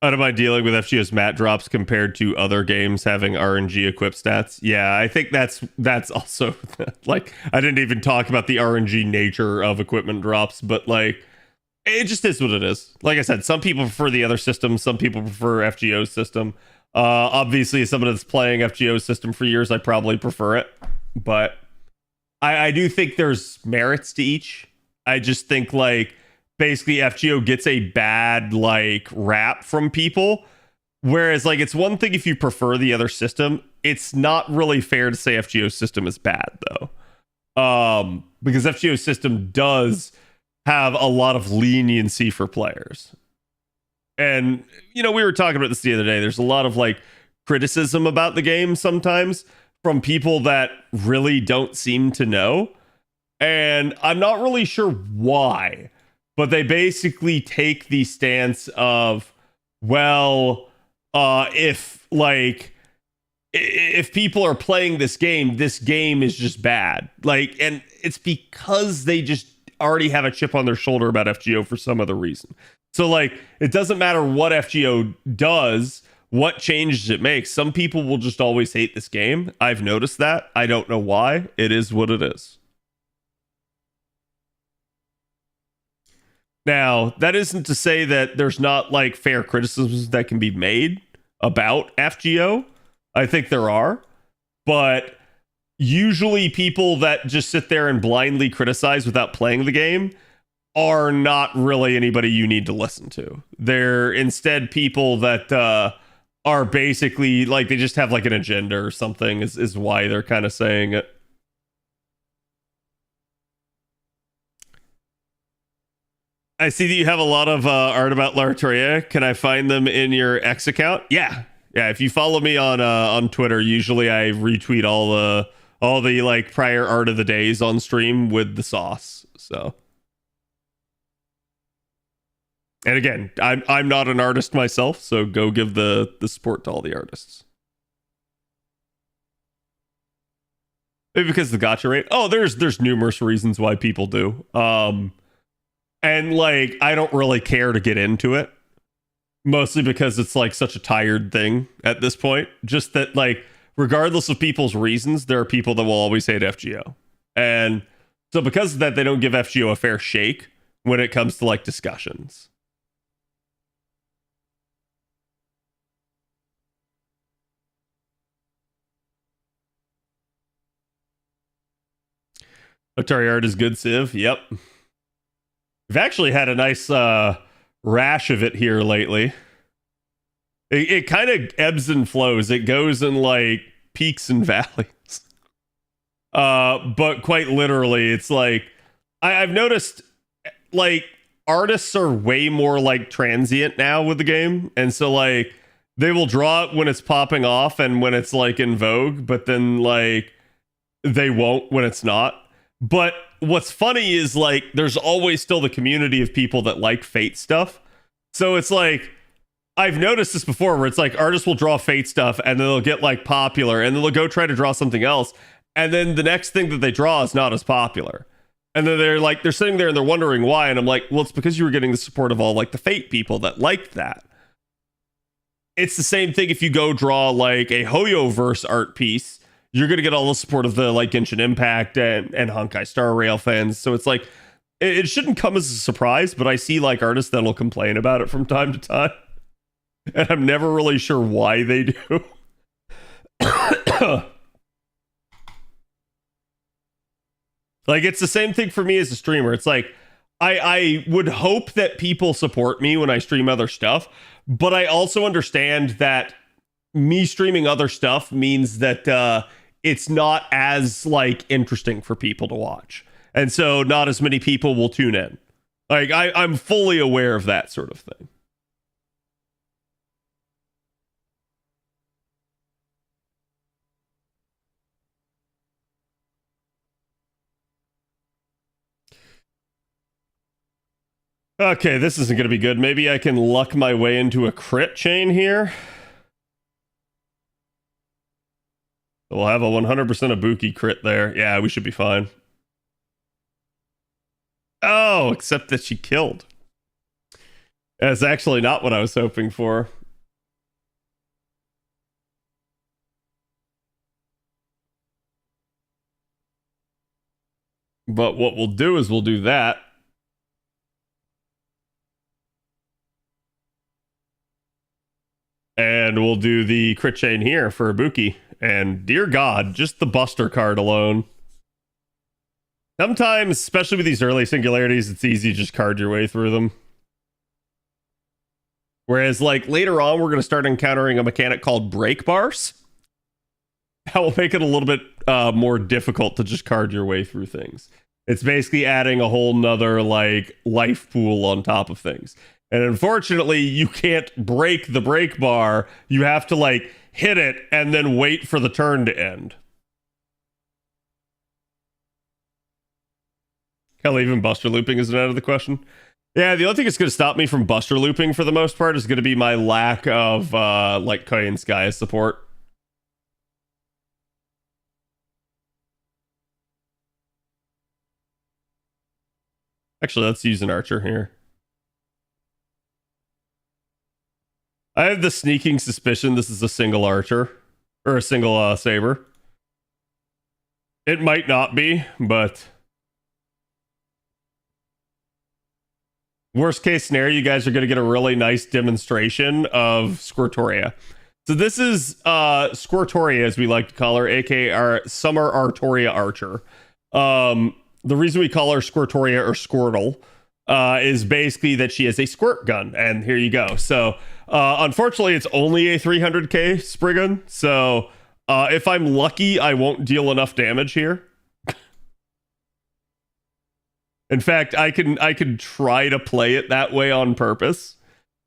How am I dealing with FGO's mat drops compared to other games having RNG equipped stats? Yeah, I think that's also like, I didn't even talk about the RNG nature of equipment drops, but like it just is what it is. Like I said, some people prefer the other system, some people prefer FGO's system. Obviously, as someone that's playing FGO's system for years, I probably prefer it, but I do think there's merits to each. I just think like basically FGO gets a bad like rap from people, whereas like it's one thing if you prefer the other system. It's not really fair to say FGO's system is bad though, because FGO's system does have a lot of leniency for players. And, you know, we were talking about this the other day. There's a lot of like criticism about the game sometimes from people that really don't seem to know. And I'm not really sure why, but they basically take the stance of, well, if people are playing this game is just bad. Like, and it's because they just already have a chip on their shoulder about FGO for some other reason. So like, it doesn't matter what FGO does, what changes it makes. Some people will just always hate this game. I've noticed that. I don't know why. It is what it is. Now, that isn't to say that there's not like fair criticisms that can be made about FGO. I think there are, but usually people that just sit there and blindly criticize without playing the game are not really anybody you need to listen to. They're instead people that are basically like, they just have like an agenda or something is why they're kind of saying it. I see that you have a lot of art about Lartoria. Can I find them in your X account? Yeah. If you follow me on Twitter, usually I retweet all the like prior art of the days on stream with the sauce. So, and again, I'm not an artist myself, so go give the support to all the artists. Maybe because of the gacha rate. Oh, there's numerous reasons why people do. And like, I don't really care to get into it. Mostly because it's like such a tired thing at this point. Just that like, regardless of people's reasons, there are people that will always hate FGO. And so because of that, they don't give FGO a fair shake when it comes to like discussions. Atari art is good, Civ. Yep. We've actually had a nice rash of it here lately. It kind of ebbs and flows. It goes in like peaks and valleys. But quite literally, it's like I've noticed like artists are way more like transient now with the game. And so like they will draw it when it's popping off and when it's like in vogue, but then like they won't when it's not. But what's funny is like there's always still the community of people that like Fate stuff. So it's like I've noticed this before where it's like artists will draw Fate stuff and then they'll get like popular and then they'll go try to draw something else and then the next thing that they draw is not as popular. And then they're sitting there and they're wondering why. And I'm like, well, it's because you were getting the support of all like the Fate people that liked that. It's the same thing if you go draw like a Hoyoverse art piece, you're going to get all the support of the like Genshin Impact and Honkai Star Rail fans. So it's like, it shouldn't come as a surprise, but I see like artists that'll complain about it from time to time. And I'm never really sure why they do. Like, it's the same thing for me as a streamer. It's like, I would hope that people support me when I stream other stuff, but I also understand that me streaming other stuff means that it's not as, like, interesting for people to watch. And so not as many people will tune in. Like, I'm fully aware of that sort of thing. Okay, this isn't going to be good. Maybe I can luck my way into a crit chain here. We'll have a 100% Ibuki crit there. Yeah, we should be fine. Oh, except that she killed. That's actually not what I was hoping for. But what we'll do is we'll do that. And we'll do the crit chain here for Ibuki. And dear God, just the Buster card alone. Sometimes, especially with these early singularities, it's easy to just card your way through them. Whereas, like, later on, we're going to start encountering a mechanic called break bars. That will make it a little bit more difficult to just card your way through things. It's basically adding a whole nother, like, life pool on top of things. And unfortunately, you can't break the break bar. You have to, like, hit it and then wait for the turn to end. Hell, even Buster looping isn't out of the question. Yeah, the only thing that's going to stop me from Buster looping for the most part is going to be my lack of, like, Koyan Sky support. Actually, let's use an archer here. I have the sneaking suspicion this is a single archer. Or a single saber. It might not be, but... worst case scenario, you guys are going to get a really nice demonstration of Squirtoria. So this is Squirtoria, as we like to call her, aka our Summer Artoria Archer. The reason we call her Squirtoria or Squirtle is basically that she has a squirt gun. And here you go. So... unfortunately, it's only a 300k Spriggan, so if I'm lucky, I won't deal enough damage here. In fact, I can try to play it that way on purpose,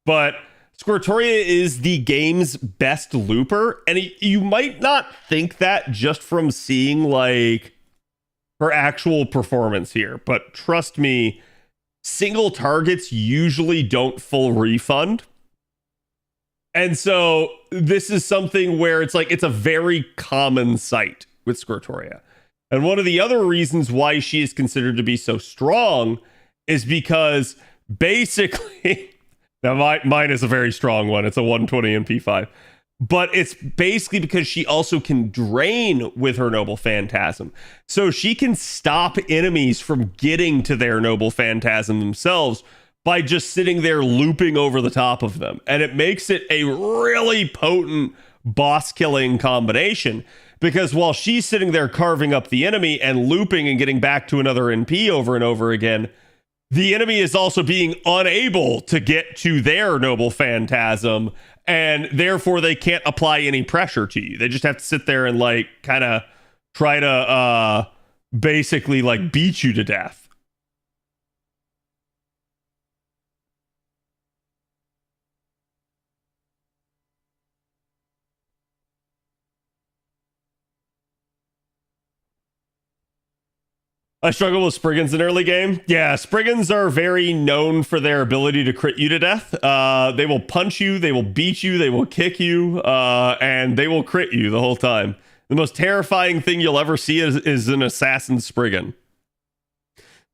but Squirtoria is the game's best looper, and you might not think that just from seeing like her actual performance here, but trust me, single targets usually don't full refund. And so this is something where it's like, it's a very common sight with Squirtoria. And one of the other reasons why she is considered to be so strong is because basically, now mine is a very strong one. It's a 120 in P5. But it's basically because she also can drain with her Noble Phantasm. So she can stop enemies from getting to their Noble Phantasm themselves by just sitting there looping over the top of them. And it makes it a really potent boss killing combination, because while she's sitting there carving up the enemy and looping and getting back to another NP over and over again, the enemy is also being unable to get to their Noble Phantasm, and therefore they can't apply any pressure to you. They just have to sit there and like kind of try to basically like beat you to death. I struggle with Spriggans in early game. Yeah, Spriggans are very known for their ability to crit you to death. They will punch you, they will beat you, they will kick you, and they will crit you the whole time. The most terrifying thing you'll ever see is an assassin Spriggan.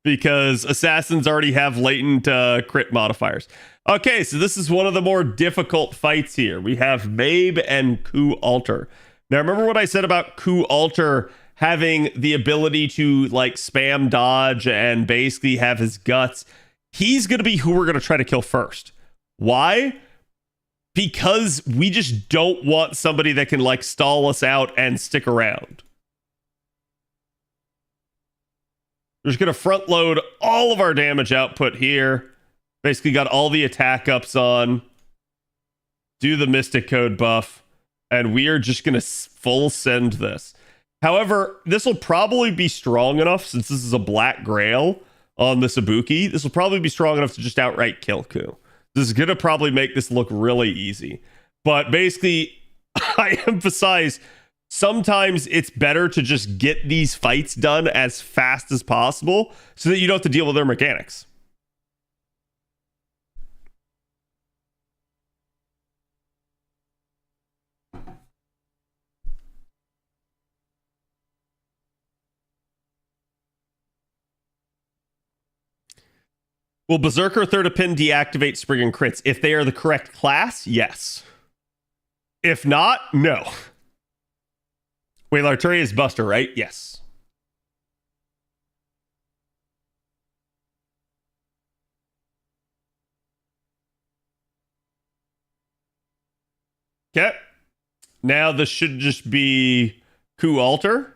Because assassins already have latent crit modifiers. Okay, so this is one of the more difficult fights here. We have Mabe and Ku Alter. Now, remember what I said about Ku Alter having the ability to like spam dodge and basically have his guts? He's going to be who we're going to try to kill first. Why? Because we just don't want somebody that can like stall us out and stick around. We're just going to front load all of our damage output here. Basically got all the attack ups on. Do the Mystic Code buff. And we are just going to full send this. However, this will probably be strong enough, since this is a Black Grail on this Ibuki. This will probably be strong enough to just outright kill Ku. This is going to probably make this look really easy. But basically, I emphasize, sometimes it's better to just get these fights done as fast as possible so that you don't have to deal with their mechanics. Will Berserker Third of Pin deactivate Spriggan crits? If they are the correct class, yes. If not, no. Wait, Larturi is Buster, right? Yes. Okay. Now this should just be Ku Alter.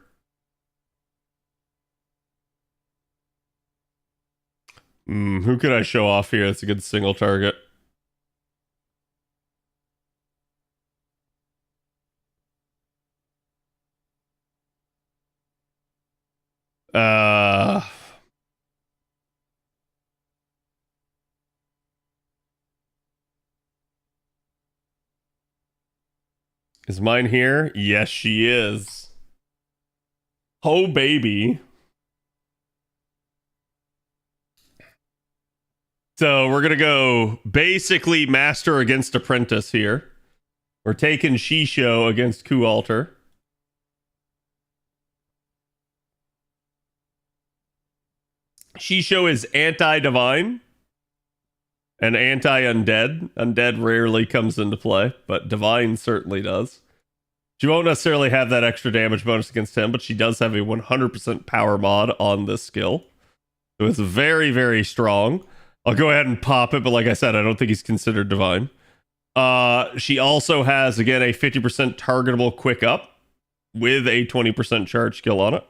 Who could I show off here? That's a good single target. Is mine here? Yes, she is. Oh, baby. So we're going to go basically Master against Apprentice here. We're taking Shisho against Ku Alter. Shisho is anti-divine and anti-undead. Undead rarely comes into play, but divine certainly does. She won't necessarily have that extra damage bonus against him, but she does have a 100% power mod on this skill. So it's very, very strong. I'll go ahead and pop it, but like I said, I don't think he's considered divine. She also has, again, a 50% targetable quick up with a 20% charge skill on it.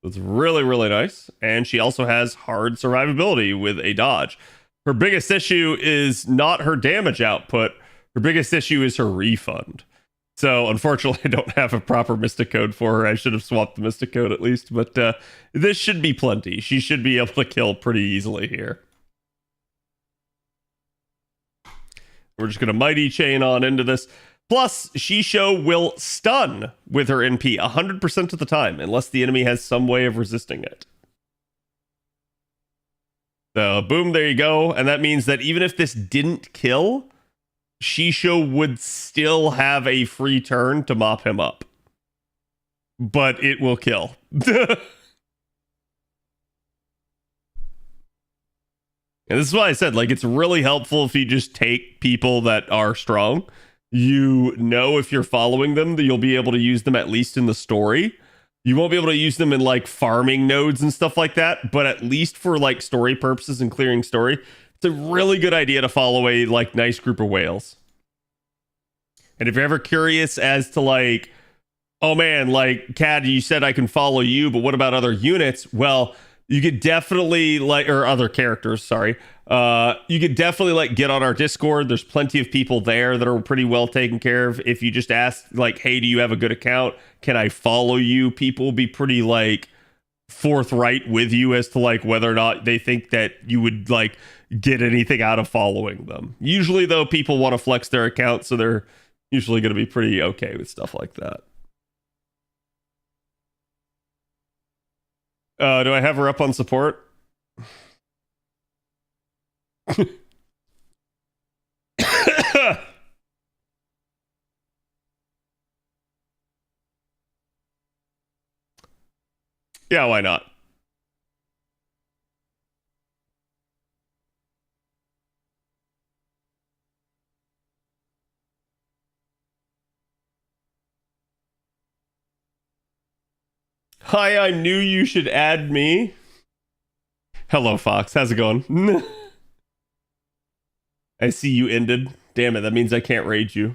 It's really, really nice. And she also has hard survivability with a dodge. Her biggest issue is not her damage output. Her biggest issue is her refund. So unfortunately, I don't have a proper Mystic Code for her. I should have swapped the Mystic Code at least, but this should be plenty. She should be able to kill pretty easily here. We're just going to Mighty Chain on into this. Plus, Shisho will stun with her NP 100% of the time, unless the enemy has some way of resisting it. So, boom, there you go. And that means that even if this didn't kill, Shisho would still have a free turn to mop him up. But it will kill. And this is why I said, like, it's really helpful if you just take people that are strong. You know, if you're following them, that you'll be able to use them at least in the story. You won't be able to use them in like farming nodes and stuff like that, but at least for like story purposes and clearing story, it's a really good idea to follow a like nice group of whales. And if you're ever curious as to like, oh man, like Cad, you said I can follow you, but what about other units? Well, you could definitely like, or other characters, sorry. You could definitely like get on our Discord. There's plenty of people there that are pretty well taken care of. If you just ask like, hey, do you have a good account? Can I follow you? People will be pretty like forthright with you as to like whether or not they think that you would like get anything out of following them. Usually though, people want to flex their account, so they're usually going to be pretty okay with stuff like that. Do I have her up on support? Yeah, why not? Hi, I knew you should add me. Hello, Fox. How's it going? I see you ended. Damn it, that means I can't raid you.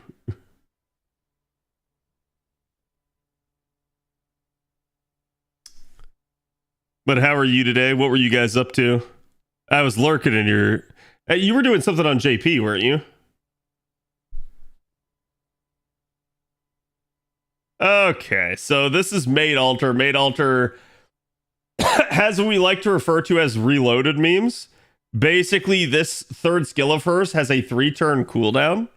But how are you today? What were you guys up to? I was lurking in your... Hey, you were doing something on JP, weren't you? Okay, so this is Made Alter. Made Alter has what we like to refer to as reloaded memes. Basically, this third skill of hers has a 3-turn cooldown.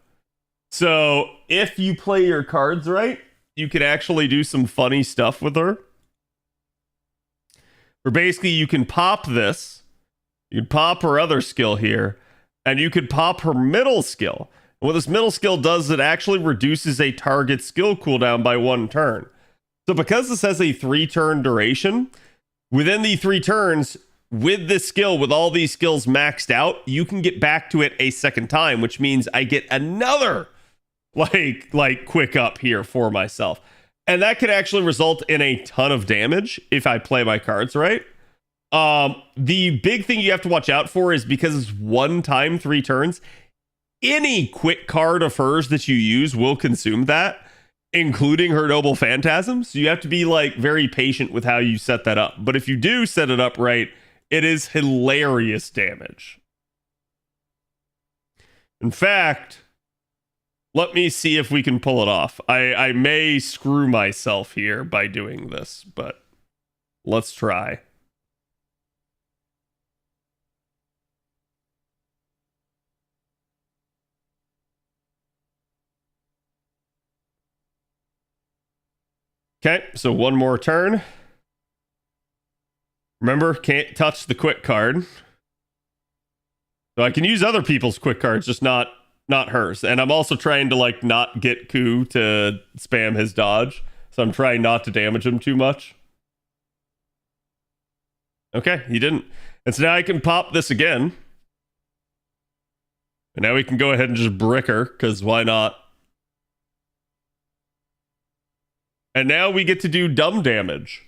So if you play your cards right, you can actually do some funny stuff with her. Where basically you can pop this, you can pop her other skill here, and you could pop her middle skill. And what this middle skill does, it actually reduces a target skill cooldown by 1 turn. So because this has a 3-turn duration, within the 3 turns, with this skill, with all these skills maxed out, you can get back to it a second time, which means I get another like quick up here for myself. And that could actually result in a ton of damage if I play my cards right. The big thing you have to watch out for is because it's 1 time 3 turns, any quick card of hers that you use will consume that, including her Noble Phantasm. So you have to be like very patient with how you set that up. But if you do set it up right, it is hilarious damage. In fact, let me see if we can pull it off. I may screw myself here by doing this, but let's try. Okay, so 1 more turn. Remember, can't touch the quick card. So I can use other people's quick cards, just not hers. And I'm also trying to like not get Ku to spam his dodge. So I'm trying not to damage him too much. Okay, he didn't. And so now I can pop this again. And now we can go ahead and just brick her, because why not? And now we get to do dumb damage.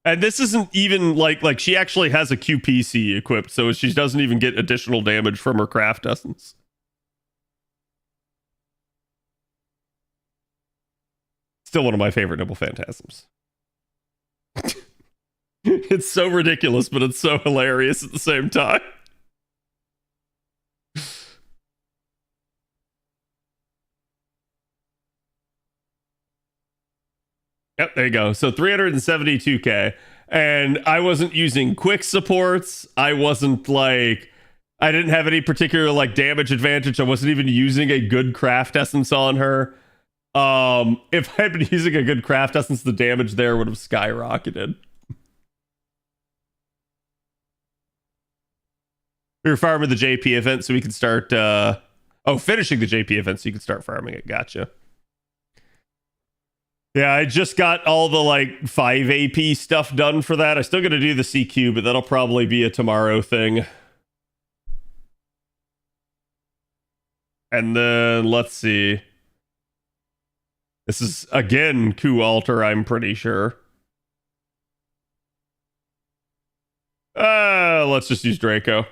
And this isn't even like she actually has a QPC equipped, so she doesn't even get additional damage from her craft essence. Still one of my favorite Noble Phantasms. It's so ridiculous, but it's so hilarious at the same time. Yep, there you go. So 372k. And I wasn't using quick supports. I wasn't like... I didn't have any particular like damage advantage. I wasn't even using a good craft essence on her. If I had been using a good craft essence, the damage there would have skyrocketed. We were farming the JP event so we can start... finishing the JP event so you can start farming it. Gotcha. Yeah, I just got all the like 5 AP stuff done for that. I still got to do the CQ, but that'll probably be a tomorrow thing. And then let's see. This is again Ku Alter, I'm pretty sure. Let's just use Draco.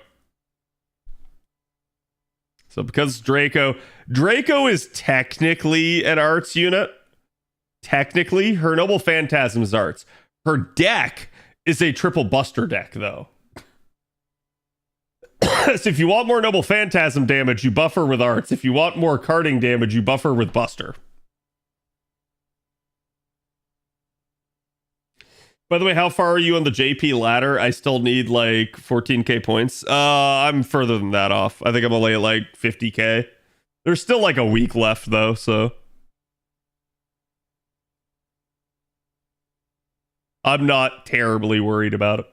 So because Draco is technically an arts unit. Technically, her Noble Phantasm's arts. Her deck is a triple buster deck, though. So if you want more Noble Phantasm damage, you buffer with arts. If you want more carding damage, you buffer with buster. By the way, how far are you on the JP ladder? I still need like 14k points. I'm further than that off. I think I'm only at like 50k. There's still like a week left, though, so... I'm not terribly worried about it.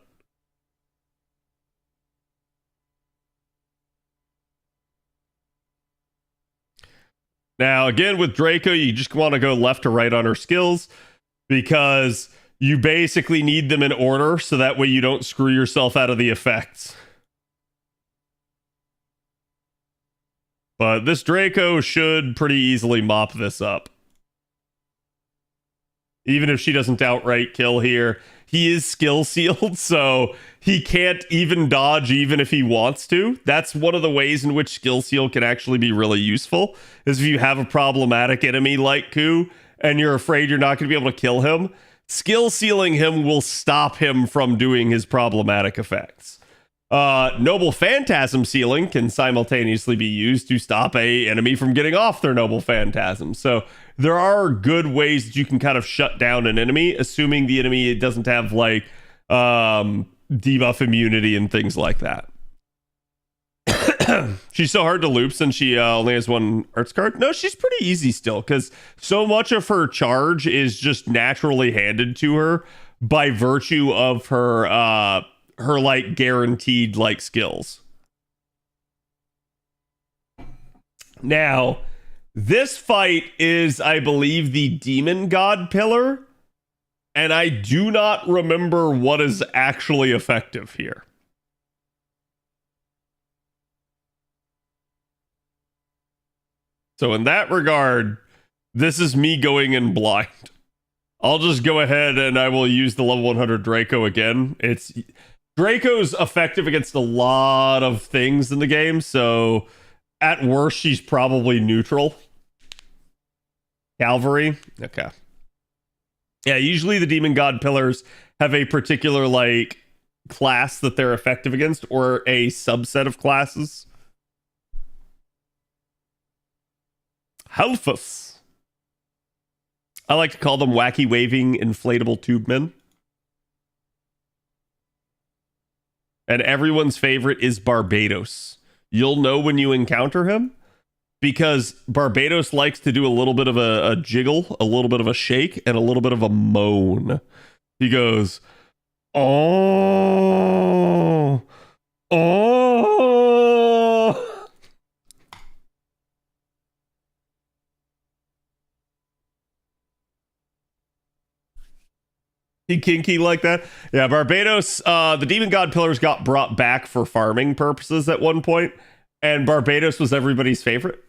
Now, again, with Draco, you just want to go left to right on her skills because you basically need them in order so that way you don't screw yourself out of the effects. But this Draco should pretty easily mop this up. Even if she doesn't outright kill here, he is skill sealed, so he can't even dodge even if he wants to. That's one of the ways in which skill seal can actually be really useful, is if you have a problematic enemy like Ku and you're afraid you're not going to be able to kill him, skill sealing him will stop him from doing his problematic effects. Noble Phantasm sealing can simultaneously be used to stop a enemy from getting off their Noble Phantasm. So there are good ways that you can kind of shut down an enemy, assuming the enemy doesn't have like debuff immunity and things like that. She's so hard to loop since she only has one arts card. No, she's pretty easy still, because so much of her charge is just naturally handed to her by virtue of her like guaranteed like skills. Now, this fight is, I believe, the Demon God pillar, and I do not remember what is actually effective here. So in that regard, this is me going in blind. I'll just go ahead and I will use the level 100 Draco again. Draco's effective against a lot of things in the game, so at worst, she's probably neutral. Cavalry. Okay. Yeah, usually the Demon God pillars have a particular, like, class that they're effective against, or a subset of classes. Halfus. I like to call them wacky waving inflatable tube men. And everyone's favorite is Barbados. You'll know when you encounter him, because Barbados likes to do a little bit of a jiggle, a little bit of a shake, and a little bit of a moan. He goes, oh, oh. He kinky like that. Yeah, Barbados, the Demon God pillars got brought back for farming purposes at one point, and Barbados was everybody's favorite.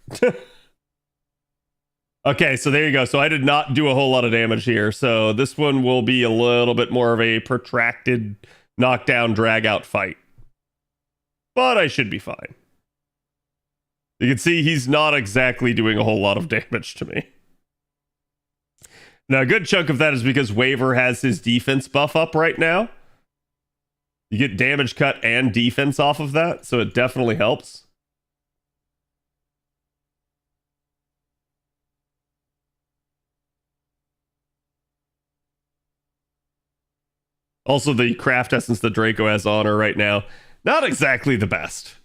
Okay, so there you go. So I did not do a whole lot of damage here. So this one will be a little bit more of a protracted knockdown, drag out fight. But I should be fine. You can see he's not exactly doing a whole lot of damage to me. Now, a good chunk of that is because Waver has his defense buff up right now. You get damage cut and defense off of that, so it definitely helps. Also, the craft essence that Draco has on her right now, not exactly the best.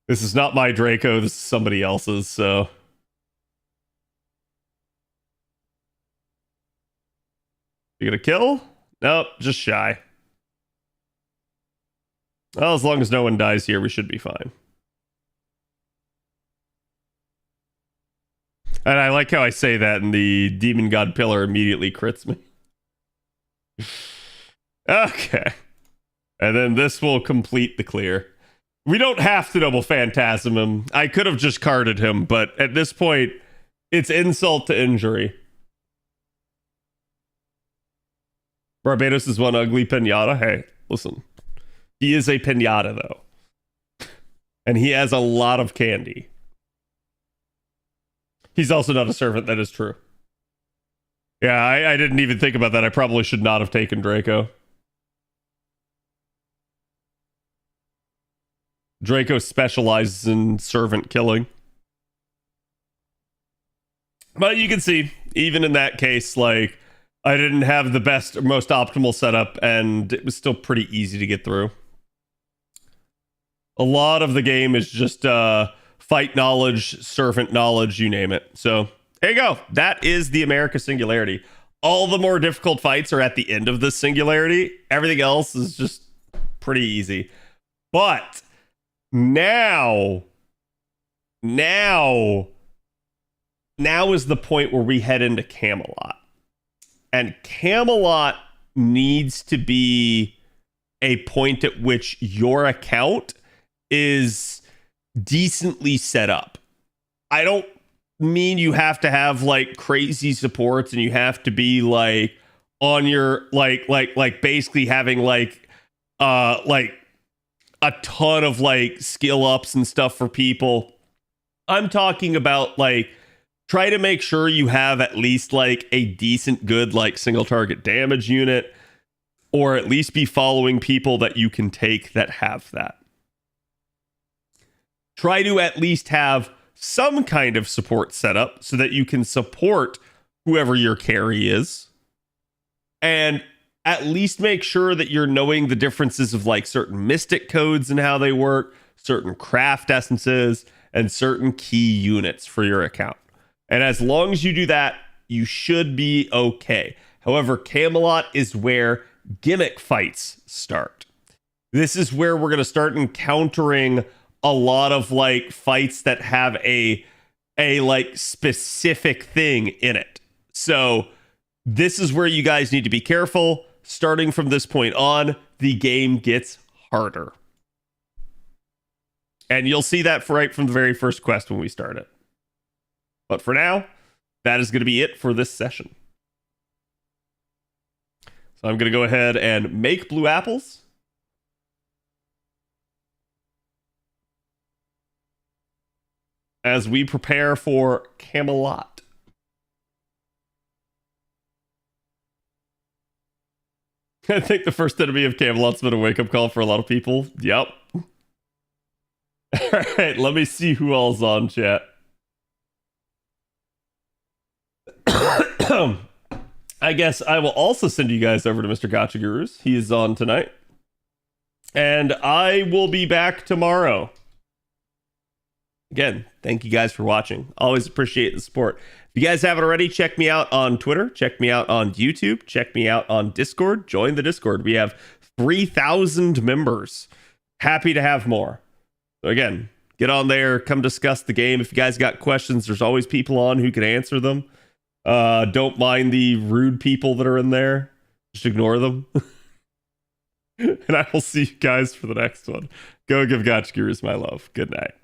This is not my Draco, this is somebody else's, so... You gonna kill? Nope, just shy. Well, as long as no one dies here, we should be fine. And I like how I say that, and the Demon God Pillar immediately crits me. Okay. And then this will complete the clear. We don't have to Noble Phantasm him. I could have just carded him, but at this point, it's insult to injury. Barbados is one ugly pinata. Hey, listen. He is a pinata, though. And he has a lot of candy. He's also not a servant, that is true. Yeah, I didn't even think about that. I probably should not have taken Draco. Draco specializes in servant killing. But you can see, even in that case, like, I didn't have the best or most optimal setup, and it was still pretty easy to get through. A lot of the game is just fight knowledge, servant knowledge, you name it. So, there you go. That is the America Singularity. All the more difficult fights are at the end of this Singularity. Everything else is just pretty easy. But now is the point where we head into Camelot. And Camelot needs to be a point at which your account is decently set up. I don't mean you have to have like crazy supports and you have to be like on your like basically having like a ton of like skill ups and stuff for people. I'm talking about like try to make sure you have at least like a decent good like single target damage unit, or at least be following people that you can take that have that. Try to at least have some kind of support set up so that you can support whoever your carry is. And at least make sure that you're knowing the differences of like certain mystic codes and how they work, certain craft essences, and certain key units for your account. And as long as you do that, you should be okay. However, Camelot is where gimmick fights start. This is where we're going to start encountering a lot of like fights that have a like specific thing in it. So this is where you guys need to be careful. Starting from this point on, the game gets harder. And you'll see that right from the very first quest when we start it. But for now, that is going to be it for this session. So I'm going to go ahead and make blue apples. As we prepare for Camelot. I think the first enemy of Camelot's been a wake-up call for a lot of people. Yep. All right, let me see who all's on, chat. I guess I will also send you guys over to Mr. Gotcha Gurus. He is on tonight. And I will be back tomorrow. Again, thank you guys for watching. Always appreciate the support. If you guys haven't already, check me out on Twitter. Check me out on YouTube. Check me out on Discord. Join the Discord. We have 3,000 members. Happy to have more. So again, get on there. Come discuss the game. If you guys got questions, there's always people on who can answer them. Don't mind the rude people that are in there. Just ignore them. And I will see you guys for the next one. Go give Gotcha Gurus my love. Good night.